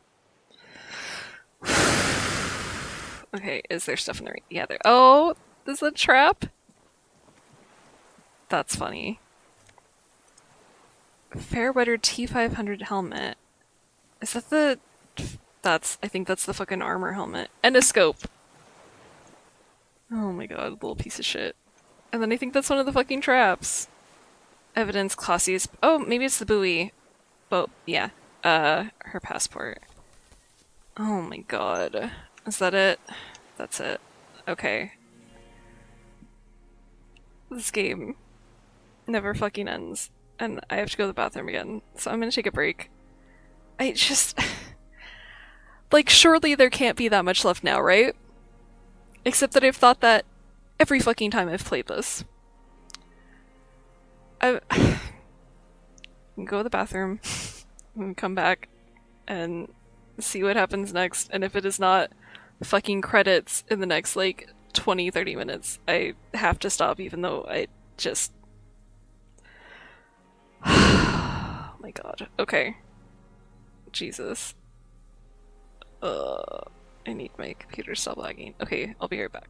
Okay, is there stuff in the... Yeah, there... Oh! Is that a trap? That's funny. Fairweather T500 helmet. Is that the... I think that's the fucking armor helmet. And a scope! Oh my god, little piece of shit. And then I think that's one of the fucking traps. Evidence, Classius... Oh, maybe it's the buoy. But, yeah. Her passport. Oh my god. Is that it? That's it. Okay. This game never fucking ends. And I have to go to the bathroom again. So I'm gonna take a break. I just... Like, surely there can't be that much left now, right? Except that I've thought that every fucking time I've played this. I can go to the bathroom and come back and see what happens next. And if it is not fucking credits in the next, like, 20-30 minutes, I have to stop, even though I just... Oh my god. Okay. Jesus. I need my computer to stop lagging. Okay, I'll be right back.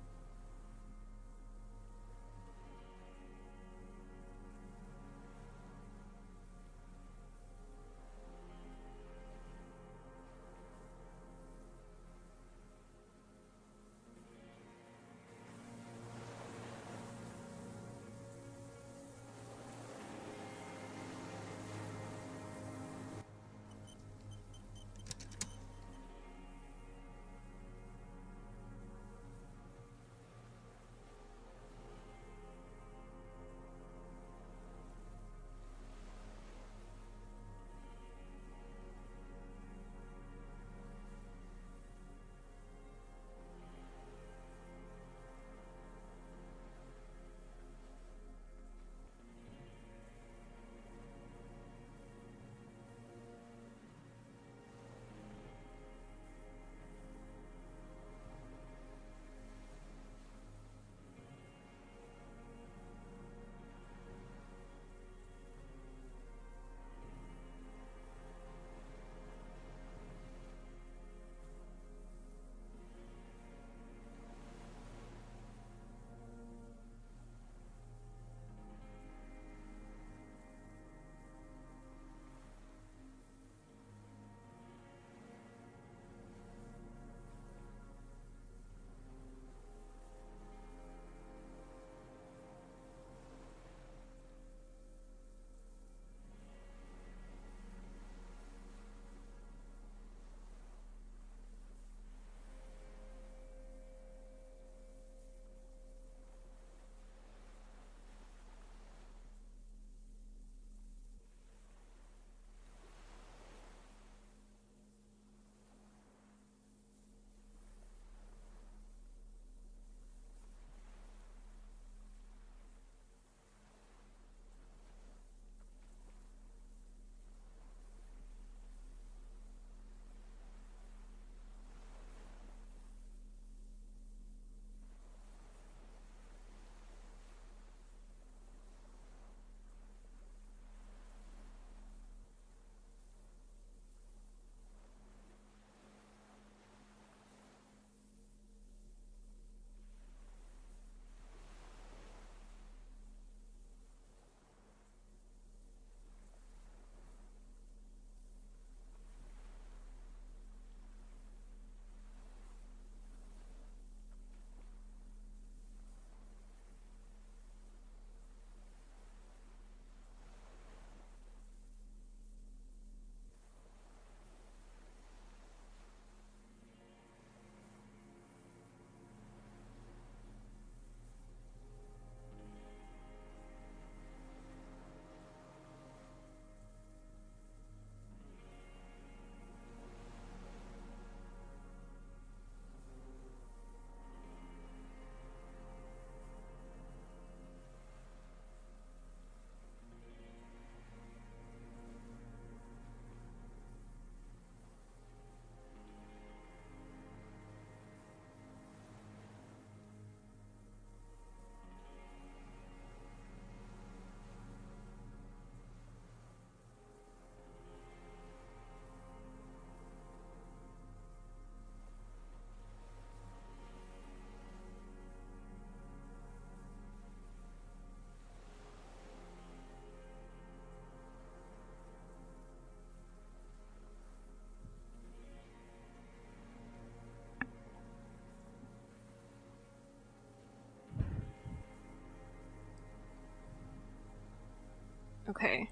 Okay.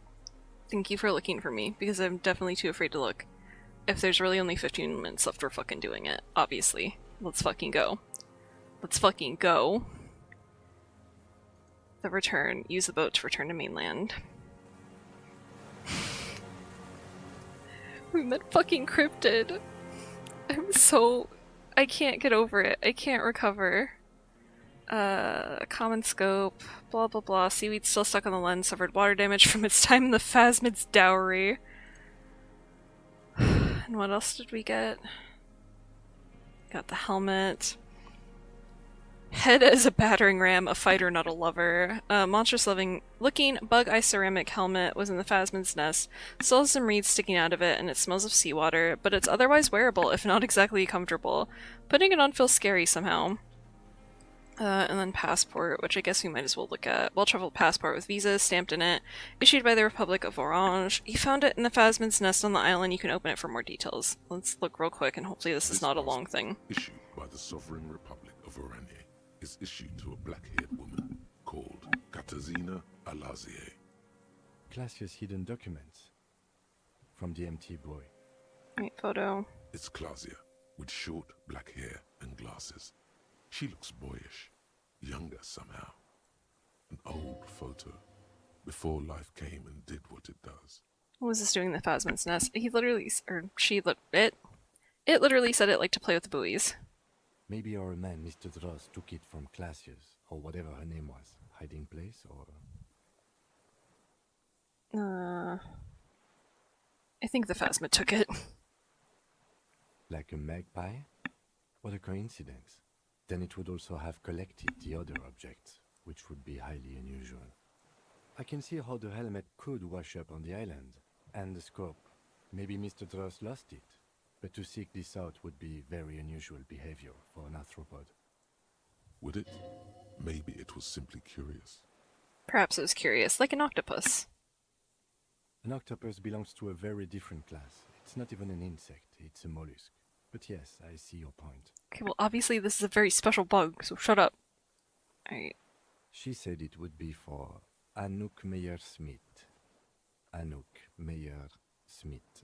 Thank you for looking for me, because I'm definitely too afraid to look. If there's really only 15 minutes left, we're fucking doing it. Obviously. Let's fucking go. Let's fucking go. The return. Use the boat to return to mainland. We met fucking cryptid. I can't get over it. I can't recover. Common scope. Blah blah blah. Seaweed still stuck on the lens. Suffered water damage from its time in the Phasmid's dowry. And what else did we get? Got the helmet. Head as a battering ram, a fighter, not a lover. Monstrous looking bug-eye ceramic helmet was in the Phasmid's nest. Still has some reeds sticking out of it, and it smells of seawater, but it's otherwise wearable, if not exactly comfortable. Putting it on feels scary somehow. And then passport, which I guess we might as well look at. Well-traveled passport with visas stamped in it, issued by the Republic of Orange. You found it in the Phasmid's nest on the island. You can open it for more details. Let's look real quick, and hopefully this is not a long thing. Issued by the Sovereign Republic of Oranje, is issued to a black-haired woman called Katarzyna Alazier. Classia's hidden documents. From the MT boy. Right, photo. It's Clausia, with short black hair and glasses. She looks boyish, younger somehow. An old photo, before life came and did what it does. What was this doing in the Phasmid's nest? He literally, or she, it literally said it like to play with the buoys. Maybe our man, Mr. Dross, took it from Classia's, or whatever her name was. Hiding place, or... I think the Phasmid took it. Like a magpie? What a coincidence. Then it would also have collected the other objects, which would be highly unusual. I can see how the helmet could wash up on the island, and the scope. Maybe Mr. Dross lost it, but to seek this out would be very unusual behavior for an arthropod. Would it? Maybe it was simply curious. Perhaps it was curious, like an octopus. An octopus belongs to a very different class. It's not even an insect, it's a mollusk. But yes, I see your point. Okay, well obviously this is a very special bug, so shut up. Alright. She said it would be for Anouk Meyer-Smith. Anouk Meyer-Smith.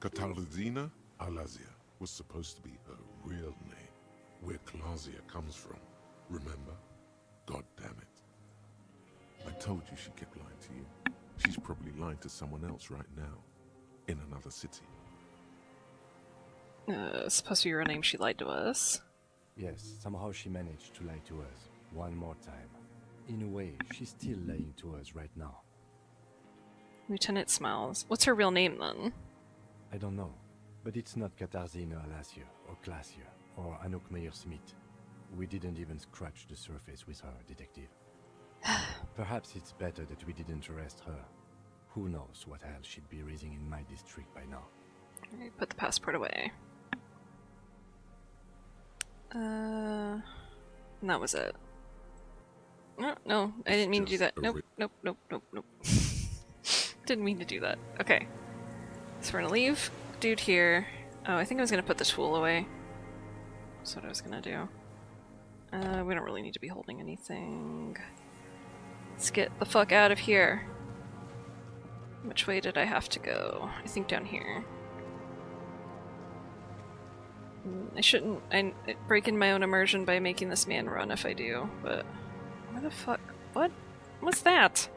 Katarzyna Alazier was supposed to be her real name, where Clausia comes from. Remember? God damn it. I told you she kept lying to you. She's probably lying to someone else right now, in another city. Supposed to be her name, she lied to us. Yes, somehow she managed to lie to us. One more time. In a way, she's still lying to us right now. Lieutenant smiles. What's her real name then? I don't know, but it's not Katarzyna Alazier, or Clasia, or Anouk Meyer-Smith. We didn't even scratch the surface with her, detective. Perhaps it's better that we didn't arrest her. Who knows what hell she'd be raising in my district by now. Alright, put the passport away. And that was it. No, I didn't mean to do that. Nope. Didn't mean to do that. Okay. So we're gonna leave dude here. Oh, I think I was gonna put the tool away. That's what I was gonna do. We don't really need to be holding anything. Let's get the fuck out of here. Which way did I have to go? I think down here. I shouldn't break in my own immersion by making this man run if I do, but where the fuck? What? What's that?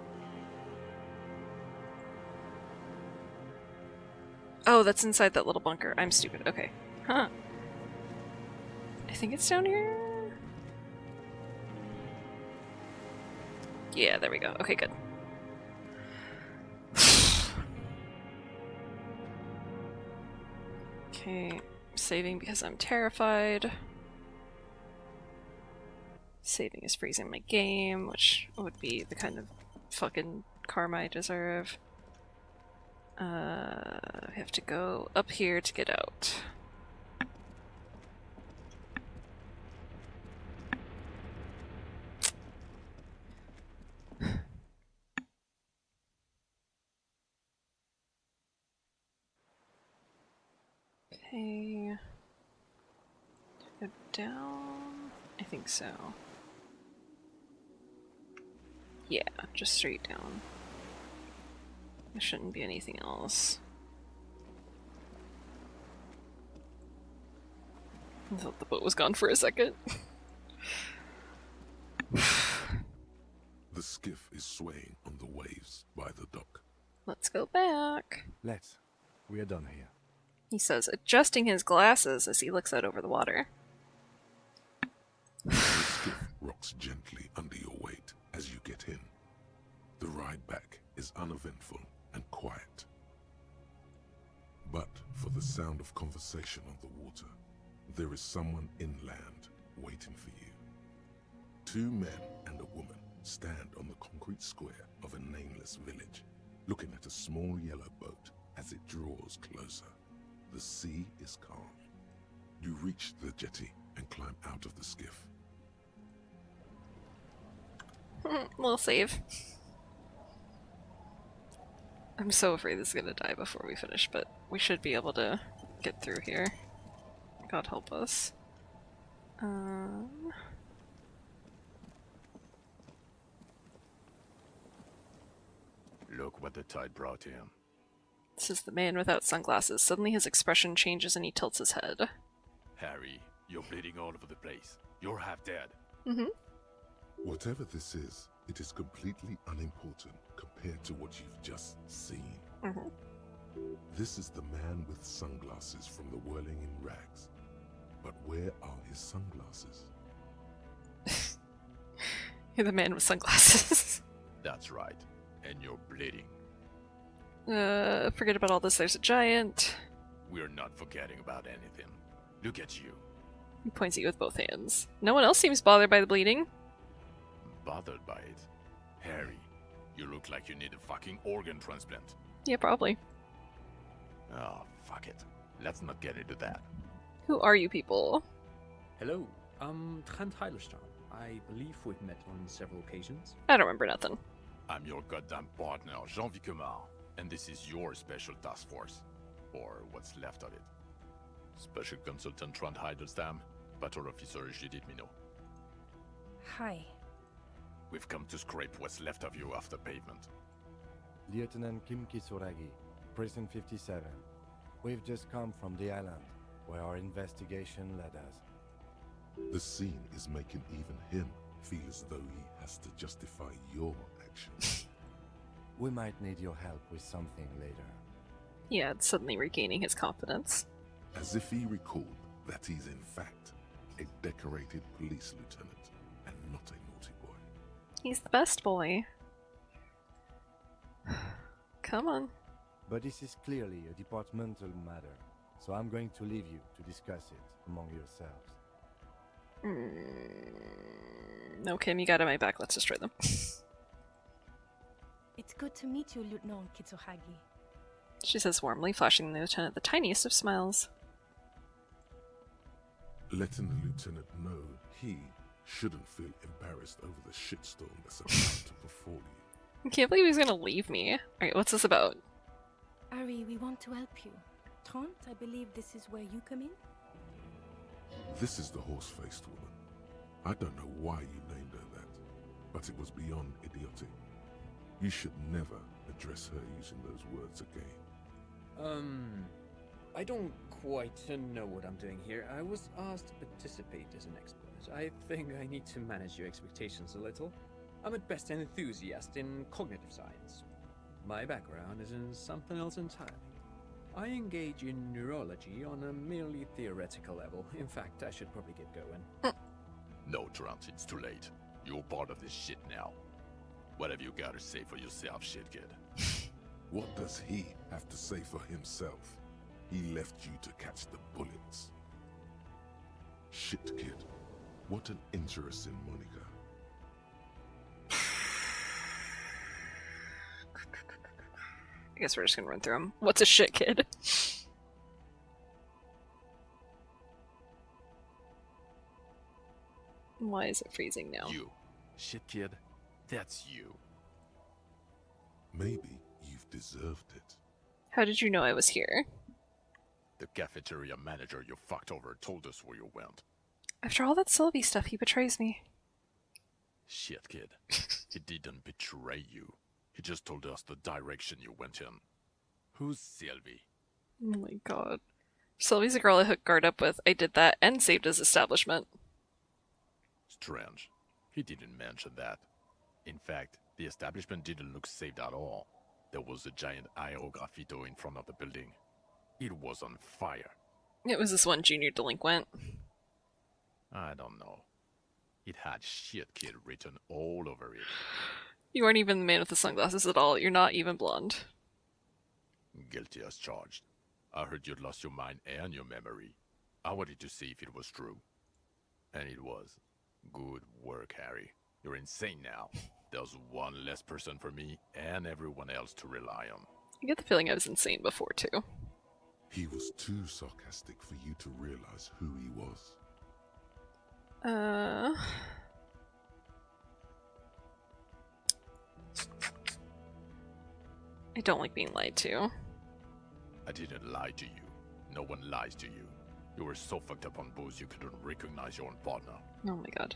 Oh, that's inside that little bunker. I'm stupid. Okay. Huh. I think it's down here? Yeah, there we go. Okay, good. Okay, saving because I'm terrified. Saving is freezing my game, which would be the kind of fucking karma I deserve. I have to go up here to get out. Okay. Go down? I think so. Yeah, just straight down. There shouldn't be anything else. I thought the boat was gone for a second. The skiff is swaying on the waves by the dock. Let's go back. Let's. We are done here. He says, adjusting his glasses as he looks out over the water. The skiff rocks gently under your weight as you get in. The ride back is uneventful and quiet. But for the sound of conversation on the water, there is someone inland waiting for you. 2 men and a woman stand on the concrete square of a nameless village, looking at a small yellow boat as it draws closer. The sea is calm. You reach the jetty and climb out of the skiff. Little save. I'm so afraid this is gonna die before we finish, but we should be able to get through here. God help us. Look what the tide brought him. This is the man without sunglasses. Suddenly his expression changes and he tilts his head. Harry, you're bleeding all over the place. You're half dead. Mm-hmm. Whatever this is, it is completely unimportant compared to what you've just seen. Mm-hmm. This is the man with sunglasses from the Whirling in Rags. But where are his sunglasses? You're the man with sunglasses. That's right. And you're bleeding. Forget about all this. There's a giant. We're not forgetting about anything. Look at you. He points at you with both hands. No one else seems bothered by the bleeding. Bothered by it? Harry, you look like you need a fucking organ transplant. Yeah, probably. Oh, fuck it. Let's not get into that. Who are you people? Hello, I'm Trent Heilerstein. I believe we've met on several occasions. I don't remember nothing. I'm your goddamn partner, Jean Vicomar, and this is your special task force. Or what's left of it. Special Consultant Trent Heilerstam, Battle Officer Judith Minot. Hi. We've come to scrape what's left of you off the pavement. Lieutenant Kim Kisuragi, Prison 57. We've just come from the island, where our investigation led us. The scene is making even him feel as though he has to justify your actions. We might need your help with something later. Yeah, it's suddenly regaining his confidence. As if he recalled that he's in fact a decorated police lieutenant and not a naughty boy. He's the best boy. Come on. But this is clearly a departmental matter, so I'm going to leave you to discuss it among yourselves. No, Kim, you got on my back. Let's destroy them. It's good to meet you, Lieutenant Kitsuhagi. She says warmly, flashing the lieutenant the tiniest of smiles. Letting the lieutenant know he shouldn't feel embarrassed over the shitstorm that's about to befall you. I can't believe he's gonna leave me. Alright, what's this about? Ari, we want to help you. Trent, I believe this is where you come in? This is the horse-faced woman. I don't know why you named her that, but it was beyond idiotic. You should never address her using those words again. I don't quite know what I'm doing here. I was asked to participate as an expert. I think I need to manage your expectations a little. I'm at best an enthusiast in cognitive science. My background is in something else entirely. I engage in neurology on a merely theoretical level. In fact, I should probably get going. No, Trent, it's too late. You're part of this shit now. What have you got to say for yourself, shit kid? What does he have to say for himself? He left you to catch the bullets. Shit kid. What an interesting moniker. I guess we're just gonna run through him. What's a shit kid? Why is it freezing now? You. Shit kid, that's you. Maybe you've deserved it. How did you know I was here? The cafeteria manager you fucked over told us where you went. After all that Sylvie stuff, he betrays me. Shit, kid. He didn't betray you. He just told us the direction you went in. Who's Sylvie? Oh my god. Sylvie's a girl I hooked guard up with. I did that and saved his establishment. Strange. He didn't mention that. In fact, the establishment didn't look saved at all. There was a giant aerograffito in front of the building. It was on fire. It was this one junior delinquent. I don't know. It had shit kid written all over it. You aren't even the man with the sunglasses at all. You're not even blonde. Guilty as charged. I heard you'd lost your mind and your memory. I wanted to see if it was true. And it was. Good work, Harry. You're insane now. There's one less person for me and everyone else to rely on. I get the feeling I was insane before, too. He was too sarcastic for you to realize who he was. I don't like being lied to. I didn't lie to you. No one lies to you. You were so fucked up on booze you couldn't recognize your own partner. Oh my god.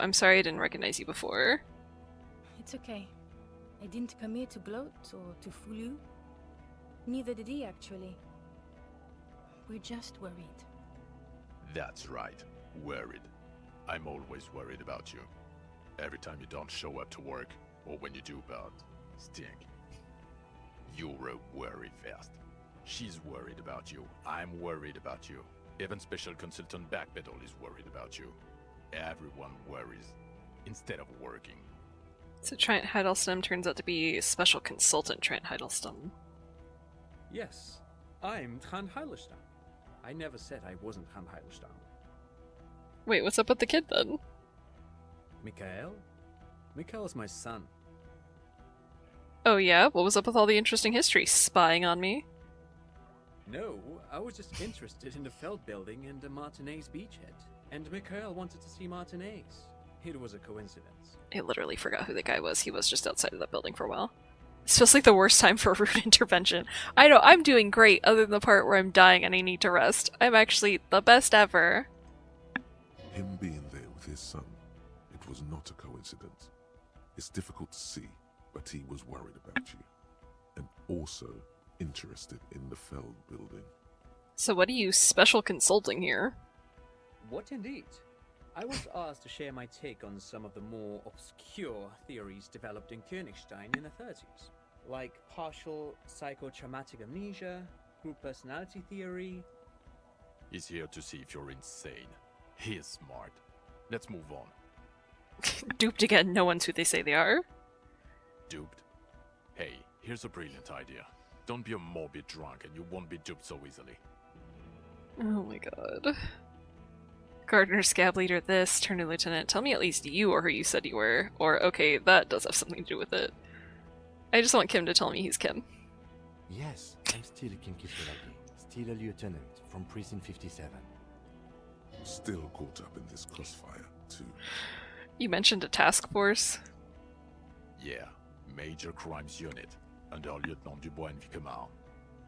I'm sorry I didn't recognize you before. It's okay. I didn't come here to gloat or to fool you. Neither did he, actually. We're just worried. That's right. Worried. I'm always worried about you. Every time you don't show up to work, or when you do but stink. You're a worry fest. She's worried about you. I'm worried about you. Even Special Consultant Backpedal is worried about you. Everyone worries instead of working. So Trent Hiddleston turns out to be Special Consultant Trent Hiddleston. Yes, I'm Trant Heilestam. I never said I wasn't Trant Heilestam. Wait, what's up with the kid then? Mikhail? Mikhail's my son. Oh yeah? What was up with all the interesting history? Spying on me? No, I was just interested in the Feld building and the Martinez beachhead. And Mikhail wanted to see Martinez. It was a coincidence. I literally forgot who the guy was. He was just outside of that building for a while. This feels like the worst time for a rude intervention. I know, I'm doing great other than the part where I'm dying and I need to rest. I'm actually the best ever. Him being there with his son, it was not a coincidence. It's difficult to see, but he was worried about you. And also interested in the Feld building. So what are you special consulting here? What indeed? I was asked to share my take on some of the more obscure theories developed in Königstein in the 30s, like partial psychotraumatic amnesia, group personality theory. He's here to see if you're insane. He is smart. Let's move on. Duped again, no one's who they say they are. Duped? Hey, here's a brilliant idea. Don't be a morbid drunk and you won't be duped so easily. Oh my god. Gardener, scab leader, this, turning lieutenant. Tell me at least you are who you said you were. Or, okay, that does have something to do with it. I just want Kim to tell me he's Kim. Yes, I'm still Kim Kitsuragi, still a lieutenant from Precinct 57. Still caught up in this crossfire, too. You mentioned a task force. Yeah, Major Crimes Unit, under Lieutenant Dubois and Vicomar.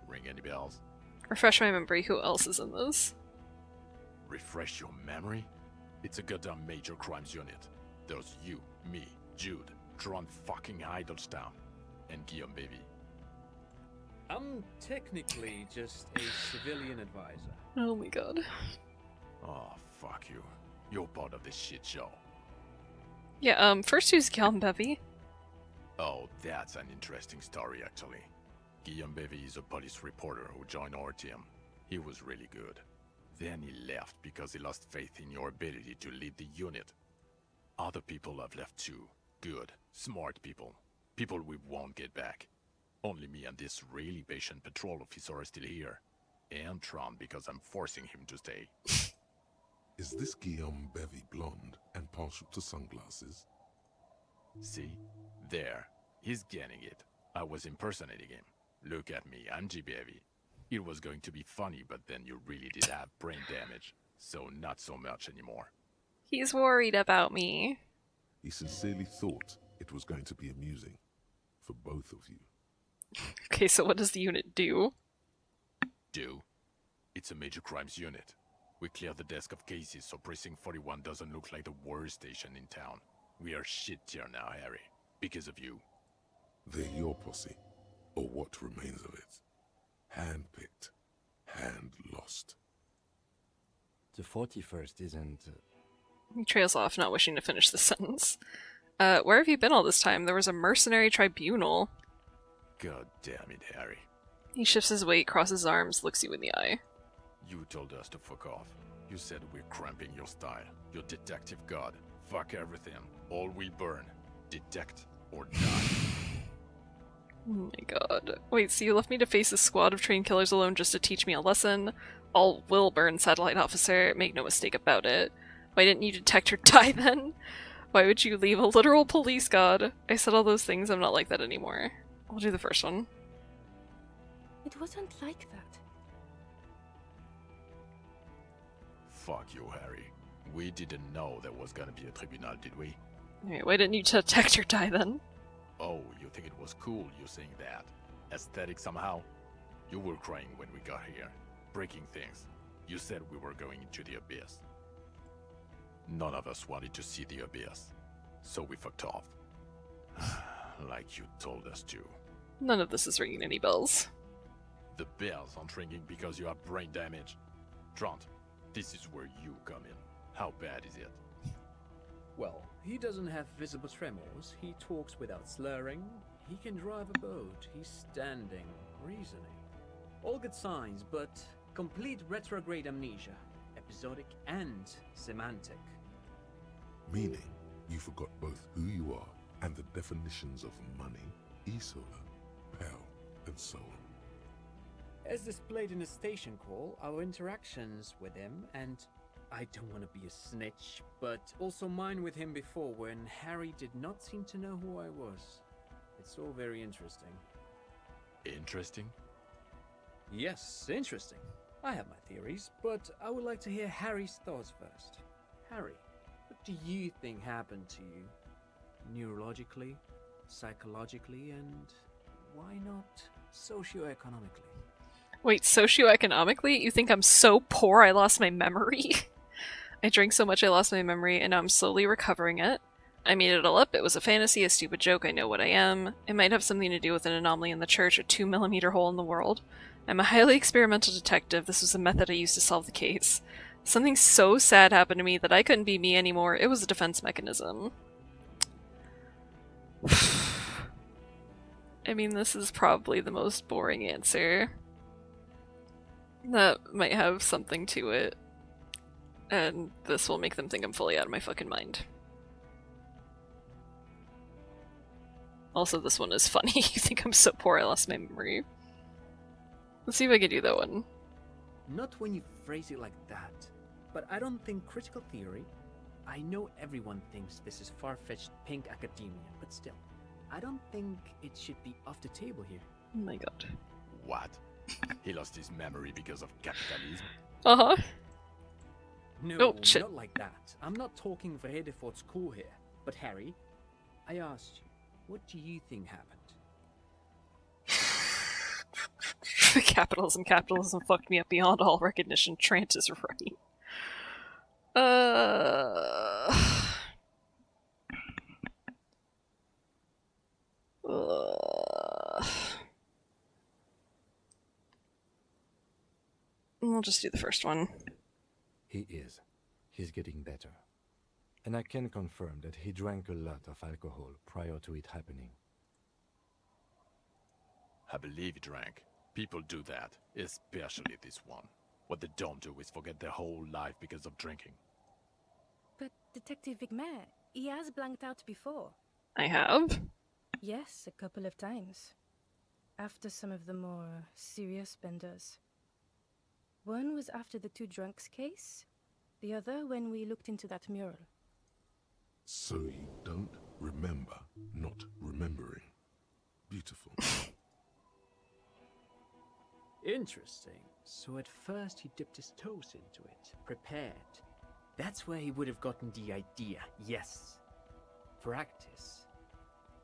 Ring any bells? Refresh my memory, who else is in this? Refresh your memory? It's a goddamn Major Crimes Unit. There's you, me, Jude, Trant fucking Hiddleston, and Guillaume Baby. I'm technically just a civilian advisor. Oh my god. Oh, fuck you. You're part of this shit show. Yeah, first who's Guillaume Bevy? Oh, that's an interesting story, actually. Guillaume Bevy is a police reporter who joined our team. He was really good. Then he left because he lost faith in your ability to lead the unit. Other people have left too. Good, smart people. People we won't get back. Only me and this really patient patrol officer are still here. And Trant because I'm forcing him to stay. Is this Guillaume Bevy blonde and partial to sunglasses? See? There. He's getting it. I was impersonating him. Look at me, I'm G. Bevy. It was going to be funny, but then you really did have brain damage. So not so much anymore. He's worried about me. He sincerely thought it was going to be amusing. For both of you. Okay, so what does the unit do? Do? It's a major crimes unit. We clear the desk of cases so Precinct 41 doesn't look like the worst station in town. We are shit here now, Harry. Because of you. They're your posse, or what remains of it. Hand-picked, hand-lost. The 41st isn't... He trails off, not wishing to finish the sentence. Where have you been all this time? There was a mercenary tribunal. God damn it, Harry. He shifts his weight, crosses his arms, looks you in the eye. You told us to fuck off. You said we're cramping your style. Your detective god. Fuck everything. All we burn. Detect or die. Oh my god. Wait, so you left me to face a squad of trained killers alone just to teach me a lesson? All will burn, satellite officer. Make no mistake about it. Why didn't you detect or die then? Why would you leave a literal police god? I said all those things, I'm not like that anymore. I'll do the first one. It wasn't like that. Fuck you, Harry. We didn't know there was gonna be a tribunal, did we? Wait, why didn't you detect or die then? Oh, you think it was cool you saying that? Aesthetic somehow? You were crying when we got here. Breaking things. You said we were going into the abyss. None of us wanted to see the abyss. So we fucked off. Like you told us to. None of this is ringing any bells. The bells aren't ringing because you have brain damage. Trant, this is where you come in. How bad is it? Well, he doesn't have visible tremors, he talks without slurring, he can drive a boat, he's standing, reasoning. All good signs, but complete retrograde amnesia, episodic and semantic. Meaning, you forgot both who you are and the definitions of money, e-solar, Pell, and so on. As displayed in the station call, our interactions with him, and I don't want to be a snitch, but also mine with him before when Harry did not seem to know who I was. It's all very interesting. Interesting? Yes, interesting. I have my theories, but I would like to hear Harry's thoughts first. Harry, what do you think happened to you? Neurologically, psychologically, and why not socioeconomically? Wait, socioeconomically? You think I'm so poor I lost my memory? I drank so much I lost my memory, and now I'm slowly recovering it. I made it all up. It was a fantasy, a stupid joke. I know what I am. It might have something to do with an anomaly in the church, a 2mm hole in the world. I'm a highly experimental detective. This was the method I used to solve the case. Something so sad happened to me that I couldn't be me anymore. It was a defense mechanism. I mean, this is probably the most boring answer. That might have something to it. And this will make them think I'm fully out of my fucking mind. Also, this one is funny. You think I'm so poor I lost my memory. Let's see if I can do that one. Not when you phrase it like that. But I don't think critical theory... I know everyone thinks this is far-fetched pink academia, but still. I don't think it should be off the table here. Oh my god. What? He lost his memory because of capitalism? Uh-huh. No, Oh, shit. not like that. I'm not talking Vrede for school here. But Harry, I asked you, what do you think happened? Capitalism fucked me up beyond all recognition. Trant is right. We'll just do the first one. He is. He's getting better. And I can confirm that he drank a lot of alcohol prior to it happening. I believe he drank. People do that, especially this one. What they don't do is forget their whole life because of drinking. But Detective Vigmer, he has blanked out before. I have? Yes, a couple of times. After some of the more serious benders. One was after the two drunks case, the other when we looked into that mural. So you don't remember not remembering. Beautiful. Interesting. So at first he dipped his toes into it, prepared. That's where he would have gotten the idea, yes. Practice.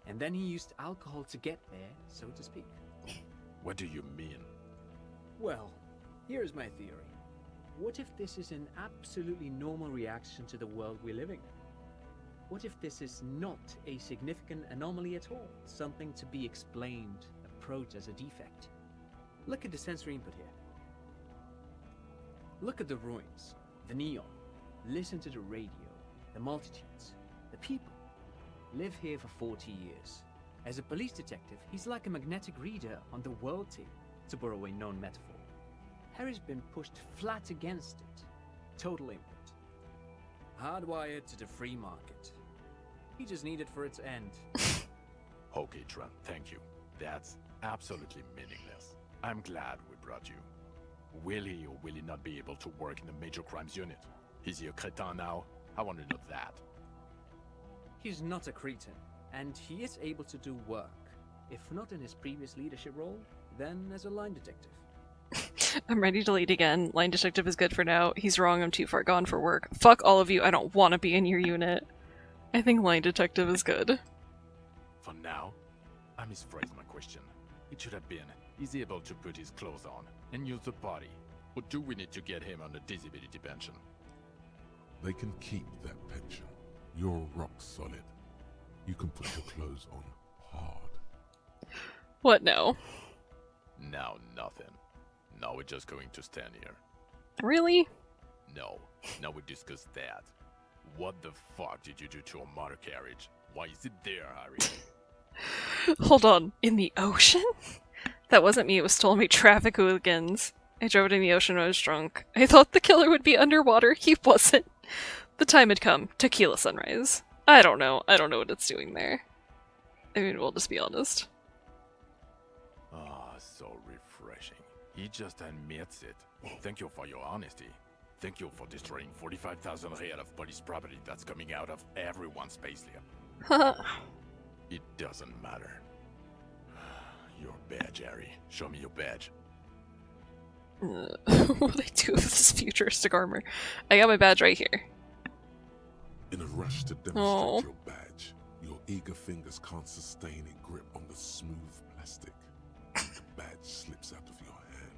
And then he used alcohol to get there, so to speak. What do you mean? Well, here's my theory. What if this is an absolutely normal reaction to the world we're living in? What if this is not a significant anomaly at all? Something to be explained, approached as a defect. Look at the sensory input here. Look at the ruins, the neon. Listen to the radio, the multitudes, the people. Live here for 40 years. As a police detective, he's like a magnetic reader on the world tape, to borrow a known metaphor. Harry's been pushed flat against it. Total input. Hardwired to the free market. He just needed for its end. Okay, Trent, thank you. That's absolutely meaningless. I'm glad we brought you. Will he or will he not be able to work in the major crimes unit? Is he a cretin now? I want to know that. He's not a cretin, and he is able to do work. If not in his previous leadership role, then as a line detective. I'm ready to lead again. Line detective is good for now. He's wrong, I'm too far gone for work. Fuck all of you, I don't want to be in your unit. I think line detective is good. For now, I misphrased my question. It should have been, is he able to put his clothes on and use the body? Or do we need to get him on a disability pension? They can keep that pension. You're rock solid. You can put your clothes on hard. What now? Now nothing. Now we're just going to stand here. Really? No, now we discuss that. What the fuck did you do to a motor carriage? Why is it there, Harry? Hold on, in the ocean? That wasn't me, it was Ptolemy traffic hooligans. I drove it in the ocean when I was drunk. I thought the killer would be underwater, he wasn't. The time had come. Tequila sunrise. I don't know what it's doing there. I mean, we'll just be honest. Ah, so refreshing. He just admits it. Thank you for your honesty. Thank you for destroying 45,000 real of police property that's coming out of everyone's payslip. It doesn't matter. Your badge, Harry. Show me your badge. What would I do with this futuristic armor? I got my badge right here. In a rush to demonstrate Aw. your badge, your eager fingers can't sustain a grip on the smooth plastic. The badge slips out of your hand.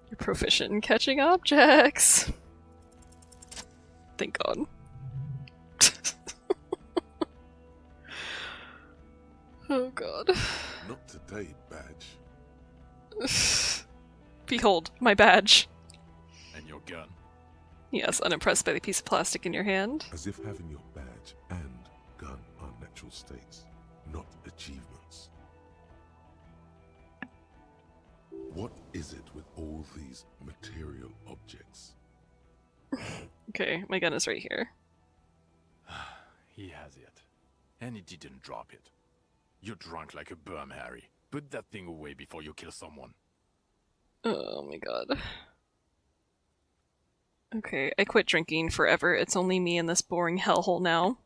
You're proficient in catching objects. Thank God. Oh God. Not today, badge. Behold, my badge. And your gun. Yes, unimpressed by the piece of plastic in your hand. As if having your badge and gun are natural states, not achievements. What is it with all these material objects? Okay, my gun is right here. He has it. And he didn't drop it. You're drunk like a bum, Harry. Put that thing away before you kill someone. Oh my God. Okay, I quit drinking forever. It's only me in this boring hellhole now.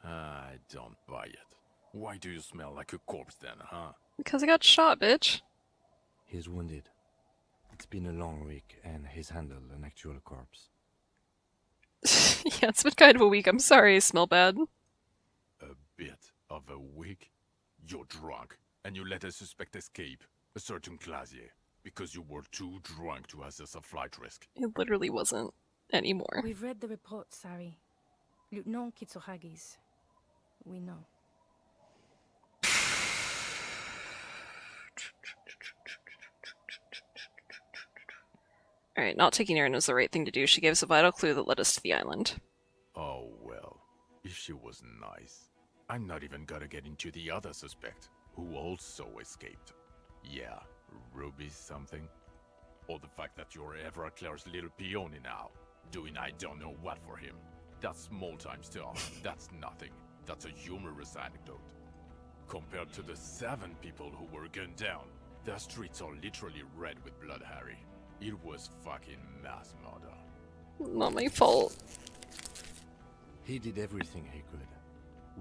I don't buy it. Why do you smell like a corpse then, huh? Because I got shot, bitch. He's wounded. It's been a long week, and he's handled an actual corpse. Yeah, it's been kind of a week. I'm sorry I smell bad. A bit of a week? You're drunk, and you let a suspect escape, a certain Clasier, because you were too drunk to assess a flight risk. It literally wasn't anymore. We've read the report, Sari. Lieutenant Kitsuhagi's. We know. Alright, not taking her in was the right thing to do. She gave us a vital clue that led us to the island. Oh well, if she was nice. I'm not even gonna get into the other suspect, who also escaped. Yeah, Ruby something? Or the fact that you're Everard Claire's little peony now, doing I don't know what for him. That's small-time stuff. That's nothing. That's a humorous anecdote. Compared to the 7 people who were gunned down, the streets are literally red with blood, Harry. It was fucking mass murder. Not my fault. He did everything he could.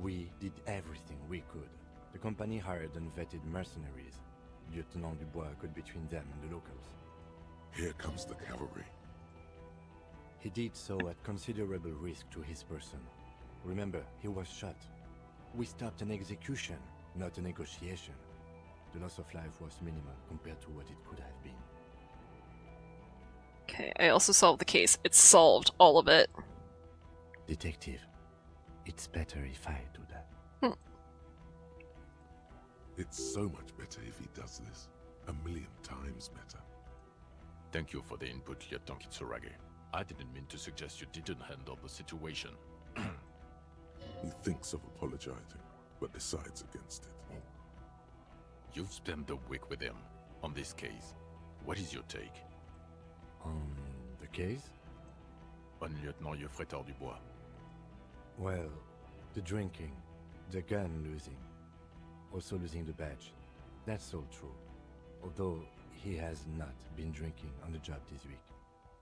We did everything we could. The company hired unvetted mercenaries. Lieutenant Dubois got between them and the locals. Here comes the cavalry. He did so at considerable risk to his person. Remember, he was shot. We stopped an execution, not a negotiation. The loss of life was minimal compared to what it could have been. Okay, I also solved the case. It's solved, all of it. Detective, it's better if I do that. It's so much better if he does this. 1,000,000 times better. Thank you for the input, Lieutenant Kitsuragi. I didn't mean to suggest you didn't handle the situation. He thinks of apologizing, but decides against it. You've spent a week with him on this case. What is your take? On the case? On Lieutenant Yefretor Dubois. Well, the drinking, the gun losing, also losing the badge. That's all true. Although he has not been drinking on the job this week.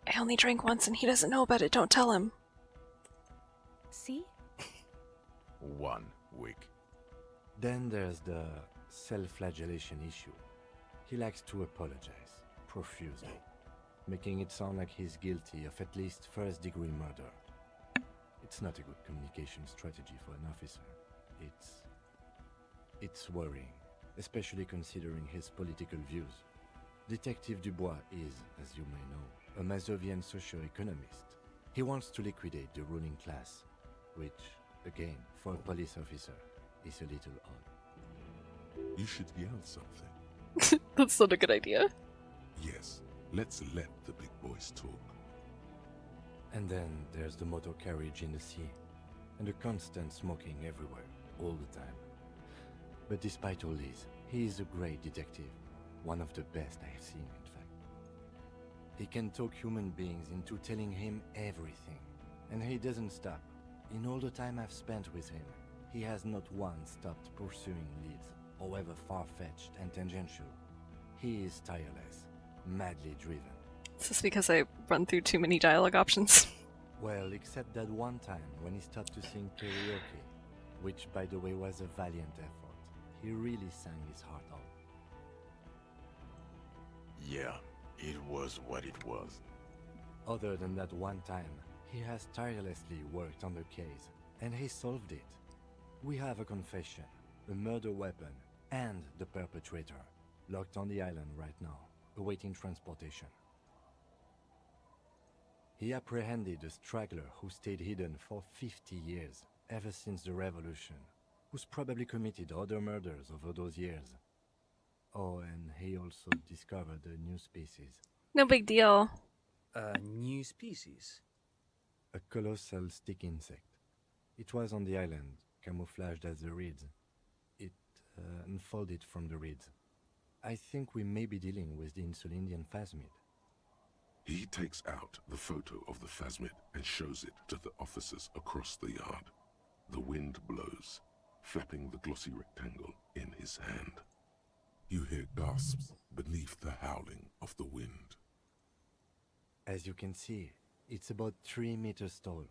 I only drank once and he doesn't know about it. Don't tell him. See? 1 week. Then there's the self-flagellation issue. He likes to apologize, profusely, making it sound like he's guilty of at least first-degree murder. It's not a good communication strategy for an officer. It's worrying, especially considering his political views. Detective Dubois is, as you may know, a Mazovian socio-economist. He wants to liquidate the ruling class, which, again, for a police officer, is a little odd. You should yell something. That's not a good idea. Yes, let's let the big boys talk. And then there's the motor carriage in the sea, and the constant smoking everywhere, all the time. But despite all this, he is a great detective, one of the best I've seen, in fact. He can talk human beings into telling him everything, and he doesn't stop. In all the time I've spent with him, he has not once stopped pursuing leads, however far-fetched and tangential. He is tireless, madly driven. Is this because I run through too many dialogue options? Well, except that one time when he stopped to sing karaoke, which by the way was a valiant effort. He really sang his heart out. Yeah, it was what it was. Other than that one time, he has tirelessly worked on the case, and he solved it. We have a confession, a murder weapon, and the perpetrator, locked on the island right now, awaiting transportation. He apprehended a straggler who stayed hidden for 50 years, ever since the revolution, who's probably committed other murders over those years. Oh, and he also discovered a new species. No big deal. A new species? A colossal stick insect. It was on the island, camouflaged as the reeds. It unfolded from the reeds. I think we may be dealing with the Insulindian phasmid. He takes out the photo of the phasmid and shows it to the officers across the yard. The wind blows, flapping the glossy rectangle in his hand. You hear gasps beneath the howling of the wind. As you can see, it's about 3 meters tall.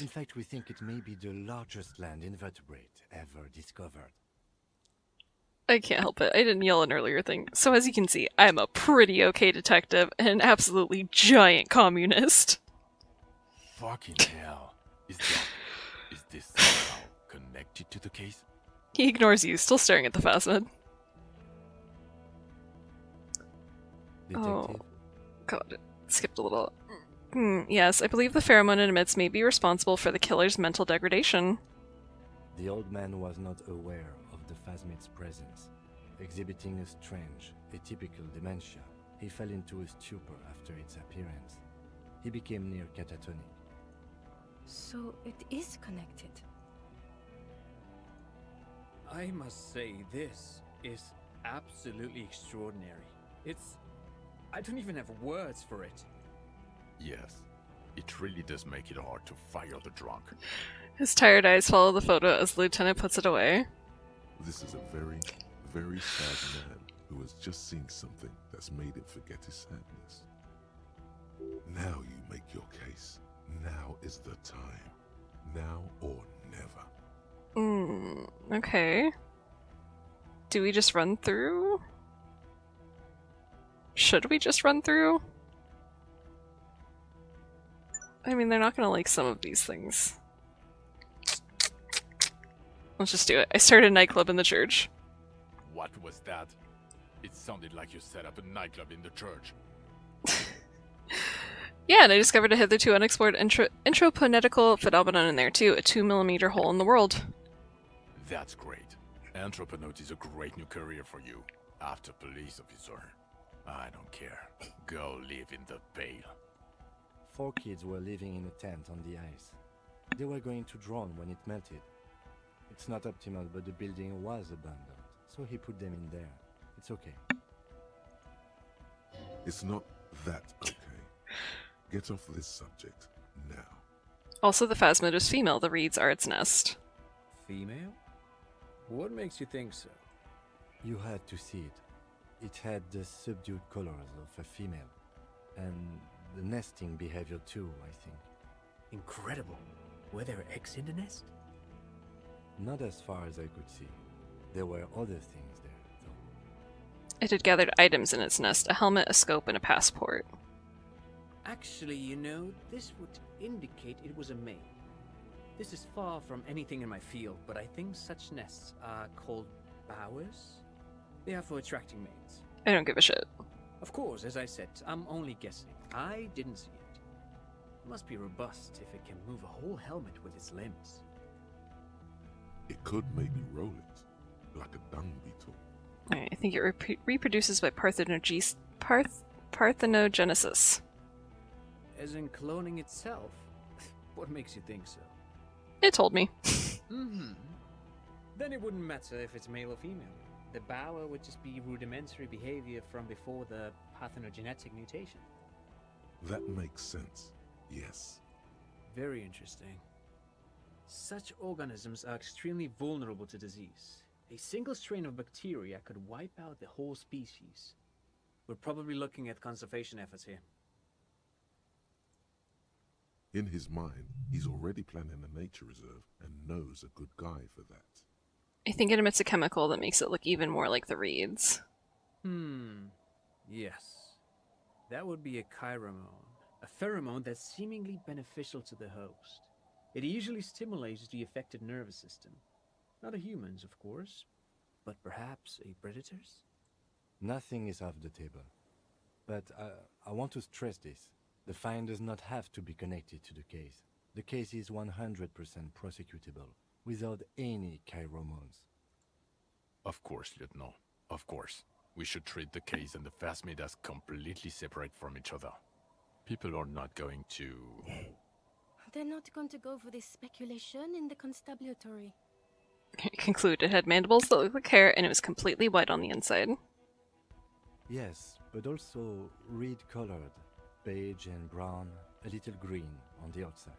In fact, we think it may be the largest land invertebrate ever discovered. I can't help it. I didn't yell an earlier thing. So as you can see, I'm a pretty okay detective and an absolutely giant communist. Fucking hell. Is this somehow connected to the case? He ignores you, still staring at the phasmid. Detective? Oh, God, it skipped a little. Yes, I believe the pheromone it emits may be responsible for the killer's mental degradation. The old man was not aware of the phasmid's presence. Exhibiting a strange, atypical dementia, he fell into a stupor after its appearance. He became near catatonic. So it is connected. I must say, this is absolutely extraordinary. I don't even have words for it. Yes, it really does make it hard to fire the drunk. His tired eyes follow the photo as the lieutenant puts it away. This is a very, very sad man who has just seen something that's made him forget his sadness. Now you make your case. Now is the time. Now or never. Okay. Do we just run through? Should we just run through? I mean, they're not gonna like some of these things. Let's just do it. I started a nightclub in the church. What was that? It sounded like you set up a nightclub in the church. Yeah, and I discovered a hitherto unexplored anthroponetical phenomenon in there too, a 2 mm hole in the world. That's great. Anthroponaut is a great new career for you. After police officer. I don't care. Go live in the Pale. 4 kids were living in a tent on the ice. They were going to drown when it melted. It's not optimal, but the building was abandoned, so he put them in there. It's okay. It's not that okay. Get off this subject now. Also, the Phasmid is female. The reeds are its nest. Female? What makes you think so? You had to see it. It had the subdued colors of a female, and the nesting behavior too, I think. Incredible. Were there eggs in the nest? Not as far as I could see. There were other things there, though. It had gathered items in its nest, a helmet, a scope, and a passport. Actually, you know, this would indicate it was a male. This is far from anything in my field, but I think such nests are called bowers. They are for attracting mates. I don't give a shit. Of course, as I said, I'm only guessing. I didn't see it. It must be robust if it can move a whole helmet with its limbs. It could maybe roll it, like a dung beetle. I think it reproduces by parthenogenesis. As in cloning itself? What makes you think so? It told me. Mm-hmm. Then it wouldn't matter if it's male or female. The bower would just be rudimentary behavior from before the parthenogenetic mutation. That makes sense, yes. Very interesting. Such organisms are extremely vulnerable to disease. A single strain of bacteria could wipe out the whole species. We're probably looking at conservation efforts here. In his mind, he's already planning a nature reserve and knows a good guy for that. I think it emits a chemical that makes it look even more like the reeds. Yes. That would be a chiromone. A pheromone that's seemingly beneficial to the host. It usually stimulates the affected nervous system. Not a human's, of course, but perhaps a predator's? Nothing is off the table. But I want to stress this. The find does not have to be connected to the case. The case is 100% prosecutable, without any chiromones. Of course, Lieutenant. Of course. We should treat the case and the Phasmid as completely separate from each other. People are not going to... They're not going to go for this speculation in the constabulary. Conclude, it had mandibles that looked like hair, and it was completely white on the inside. Yes, but also reed-colored, beige and brown, a little green on the outside.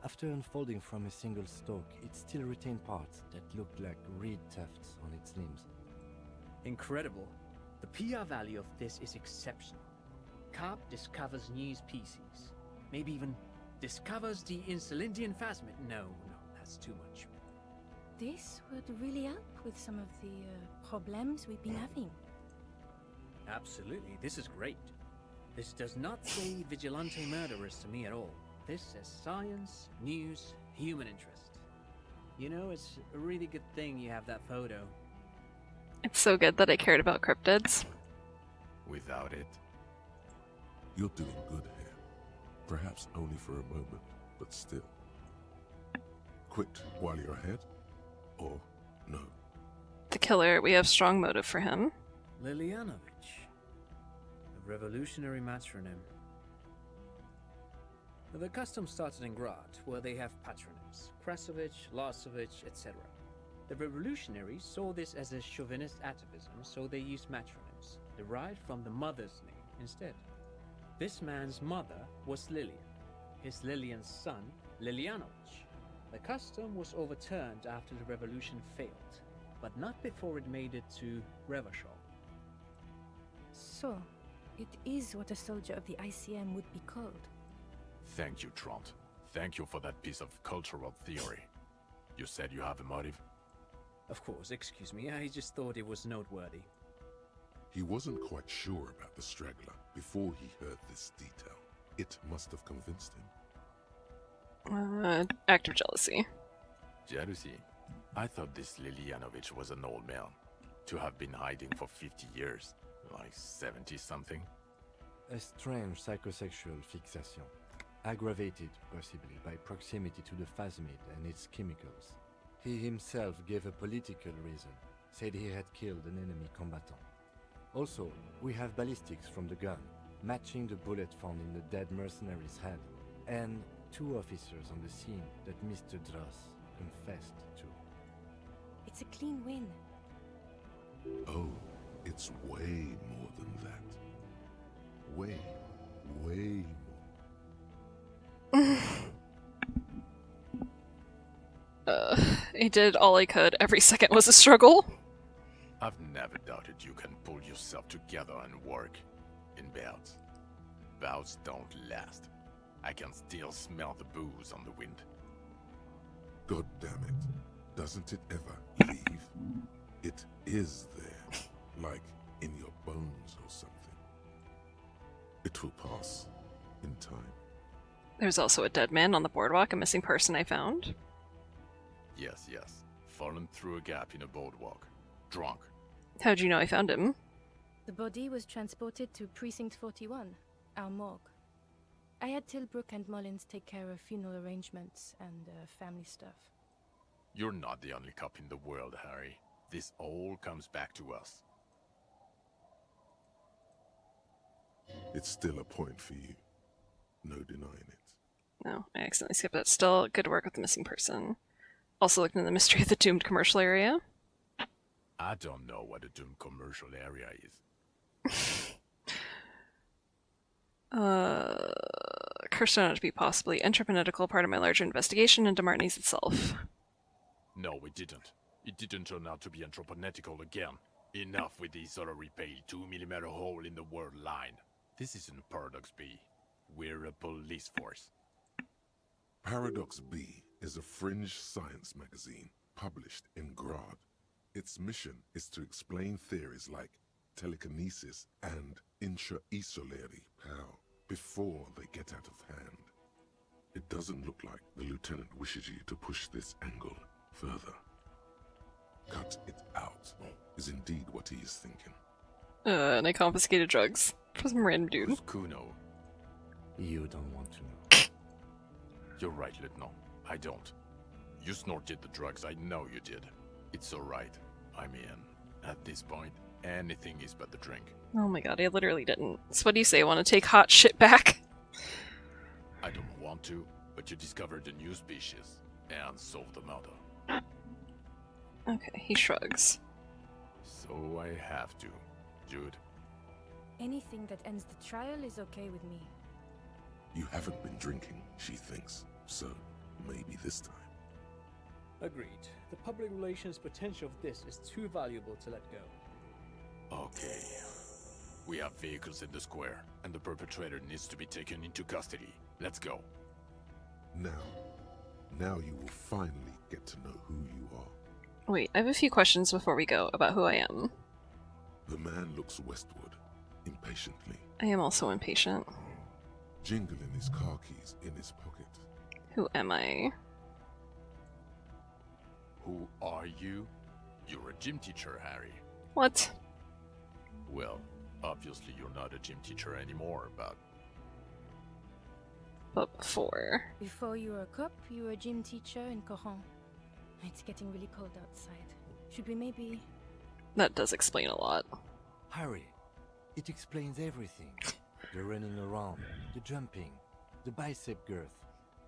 After unfolding from a single stalk, it still retained parts that looked like reed tufts on its limbs. Incredible. The PR value of this is exceptional. Carp discovers new species. Maybe even discovers the Insulindian Phasmid. No, that's too much. This would really help with some of the problems we've been having. Absolutely, this is great. This does not say vigilante murderers to me at all. This says science, news, human interest. You know, it's a really good thing you have that photo. It's so good that I cared about cryptids. Without it. You're doing good here. Perhaps only for a moment, but still. Quit while you're ahead? Or no? The killer, we have strong motive for him. Lilianovich. A revolutionary matronym. The custom started in Grad, where they have patronyms. Krasovich, Lasovich, etc. The revolutionaries saw this as a chauvinist atavism, so they used matronyms, derived from the mother's name instead. This man's mother was Lilian. His Lilian's son, Lilianovich. The custom was overturned after the revolution failed, but not before it made it to Revachol. So, it is what a soldier of the ICM would be called. Thank you, Trant. Thank you for that piece of cultural theory. You said you have a motive? Of course, excuse me, I just thought it was noteworthy. He wasn't quite sure about the straggler before he heard this detail. It must have convinced him. Act of jealousy. Jealousy? I thought this Lilianovich was an old man. To have been hiding for 50 years. Like 70-something. A strange psychosexual fixation, aggravated possibly by proximity to the phasmid and its chemicals. He himself gave a political reason, said he had killed an enemy combatant. Also, we have ballistics from the gun, matching the bullet found in the dead mercenary's head, and 2 officers on the scene that Mr. Dross confessed to. It's a clean win. Oh, it's way more than that. Way, way more. I did all I could. Every second was a struggle. I've never doubted you can pull yourself together and work. In bouts. Bouts don't last. I can still smell the booze on the wind. God damn it. Doesn't it ever leave? It is there. Like in your bones or something. It will pass. In time. There's also a dead man on the boardwalk, a missing person I found. Yes, yes. Fallen through a gap in a boardwalk. Drunk. How'd you know I found him? The body was transported to Precinct 41, our morgue. I had Tilbrook and Mullins take care of funeral arrangements and family stuff. You're not the only cop in the world, Harry. This all comes back to us. It's still a point for you. No denying it. No, I accidentally skipped it. Still, good work with the missing person. Also looking at the mystery of the doomed commercial area. I don't know what a doomed commercial area is. Cursed on to be possibly interpolitical part of my larger investigation into Martini's itself. No, it didn't. It didn't turn out to be anthroponetical again. Enough with the sort of repay 2mm hole in the word line. This isn't Paradox B. We're a police force. Paradox B is a fringe science magazine published in Grad. Its mission is to explain theories like telekinesis and intra-esoleri power before they get out of hand. It doesn't look like the lieutenant wishes you to push this angle further. Cut it out is indeed what he is thinking. And I confiscated drugs from some random dude. Who's Kuno? You don't want to know. You're right, Lieutenant. I don't. You snorted the drugs, I know you did. It's alright. I mean, at this point, anything is but the drink. Oh my god, I literally didn't. So what do you say, want to take hot shit back? I don't want to, but you discovered a new species and solved the murder. Okay, he shrugs. So I have to. Jude. Anything that ends the trial is okay with me. You haven't been drinking, she thinks, so maybe this time. Agreed. The public relations potential of this is too valuable to let go. Okay. We have vehicles in the square, and the perpetrator needs to be taken into custody. Let's go. Now you will finally get to know who you are. Wait, I have a few questions before we go about who I am. The man looks westward, impatiently, I am also impatient. jingling his car keys in his pocket. Who am I? Who are you? You're a gym teacher, Harry. What? Well, obviously you're not a gym teacher anymore, but... But before. Before you were a cop, you were a gym teacher in Coron. It's getting really cold outside. Should we maybe... That does explain a lot. Harry, it explains everything. The running around, the jumping, the bicep girth,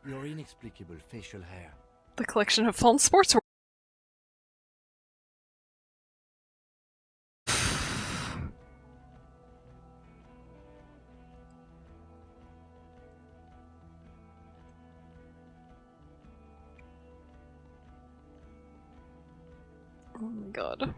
your inexplicable facial hair. The collection of fallen sports. Oh my god.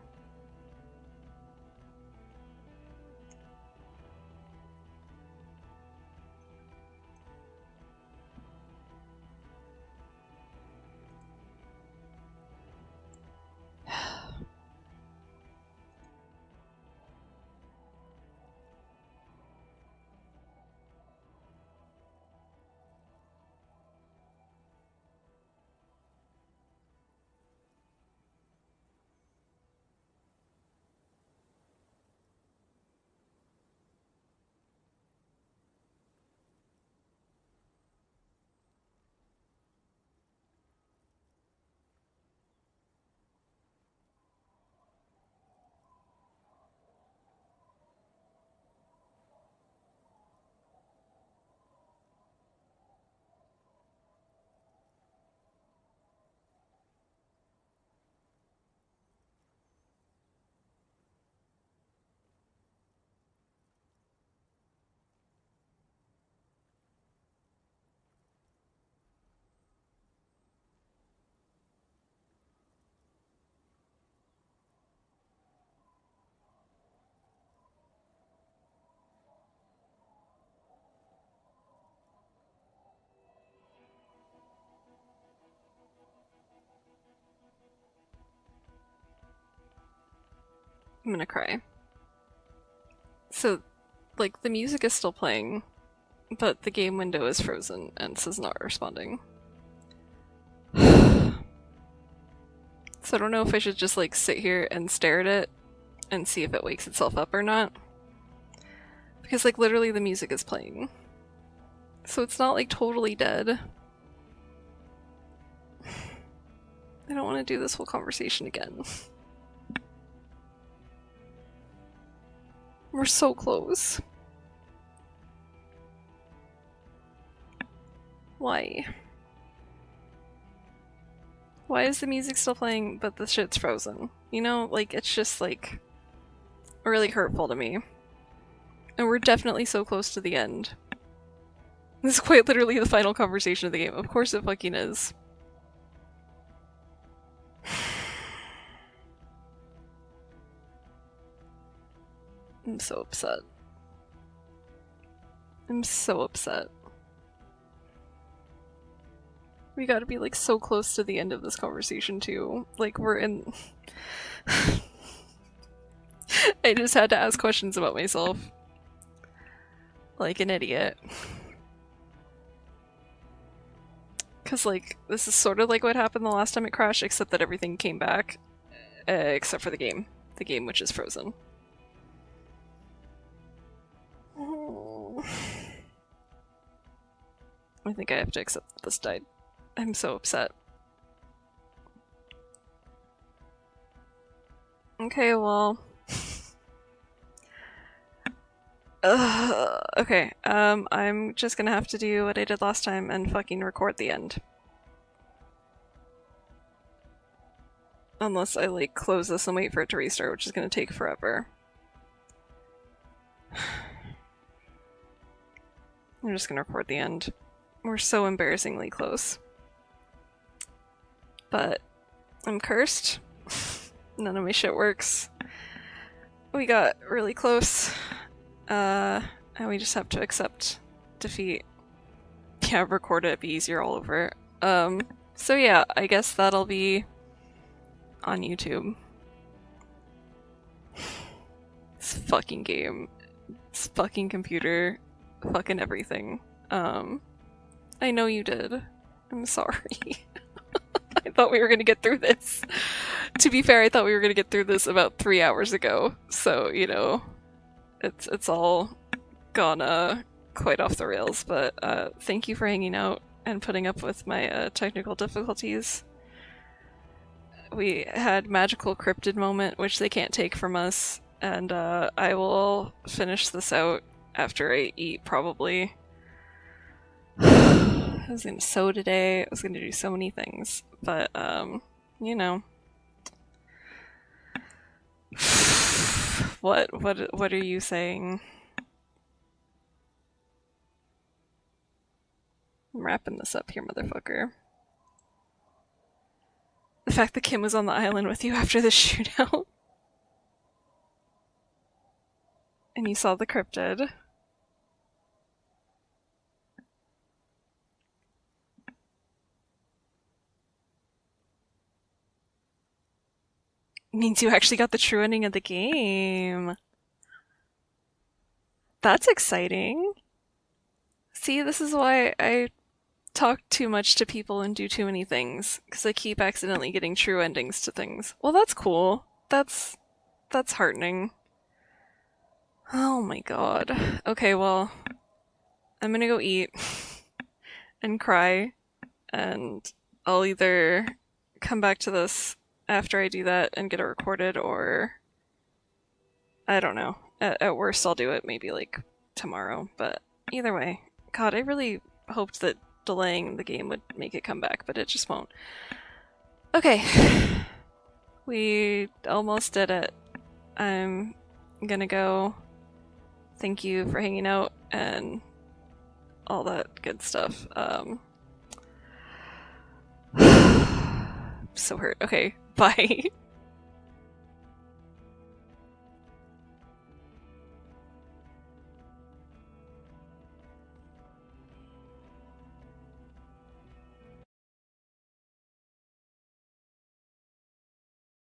I'm gonna cry. So, like, the music is still playing, but the game window is frozen and says not responding. So I don't know if I should just, like, sit here and stare at it and see if it wakes itself up or not. Because, like, literally the music is playing. So it's not, like, totally dead. I don't want to do this whole conversation again. We're so close. Why? Why is the music still playing but the shit's frozen? You know, like, it's just, like, really hurtful to me. And we're definitely so close to the end. This is quite literally the final conversation of the game. Of course it fucking is. I'm so upset. I'm so upset. We gotta be, like, so close to the end of this conversation, too. Like, we're in... I just had to ask questions about myself. Like an idiot. Cause, like, this is sort of like what happened the last time it crashed, except that everything came back. Except for the game. The game which is frozen. Oh. I think I have to accept that this died. I'm so upset. Okay, well... okay, I'm just gonna have to do what I did last time and fucking record the end. Unless I, like, close this and wait for it to restart, which is gonna take forever. I'm just gonna record the end. We're so embarrassingly close. But I'm cursed. None of my shit works. We got really close. And we just have to accept defeat. Yeah, record it, be easier all over. So yeah, I guess that'll be on YouTube. This fucking game. This fucking computer. Fucking everything. I know you did. I'm sorry. I thought we were gonna get through this. To be fair, I thought we were gonna get through this about 3 hours ago. So, you know, it's all gone quite off the rails. But thank you for hanging out and putting up with my technical difficulties. We had magical cryptid moment, which they can't take from us, and I will finish this out after I eat, probably. I was gonna sew today, I was gonna do so many things, but, you know. What are you saying? I'm wrapping this up here, motherfucker. The fact that Kim was on the island with you after the shootout. And you saw the cryptid. Means you actually got the true ending of the game. That's exciting. See, this is why I talk too much to people and do too many things, because I keep accidentally getting true endings to things. Well, that's cool. That's heartening. Oh my god. Okay, well, I'm gonna go eat and cry, and I'll either come back to this after I do that and get it recorded, or I don't know. At worst, I'll do it maybe like tomorrow, but either way. God, I really hoped that delaying the game would make it come back, but it just won't. Okay. We almost did it. I'm gonna go. Thank you for hanging out and all that good stuff. So hurt. Okay, bye.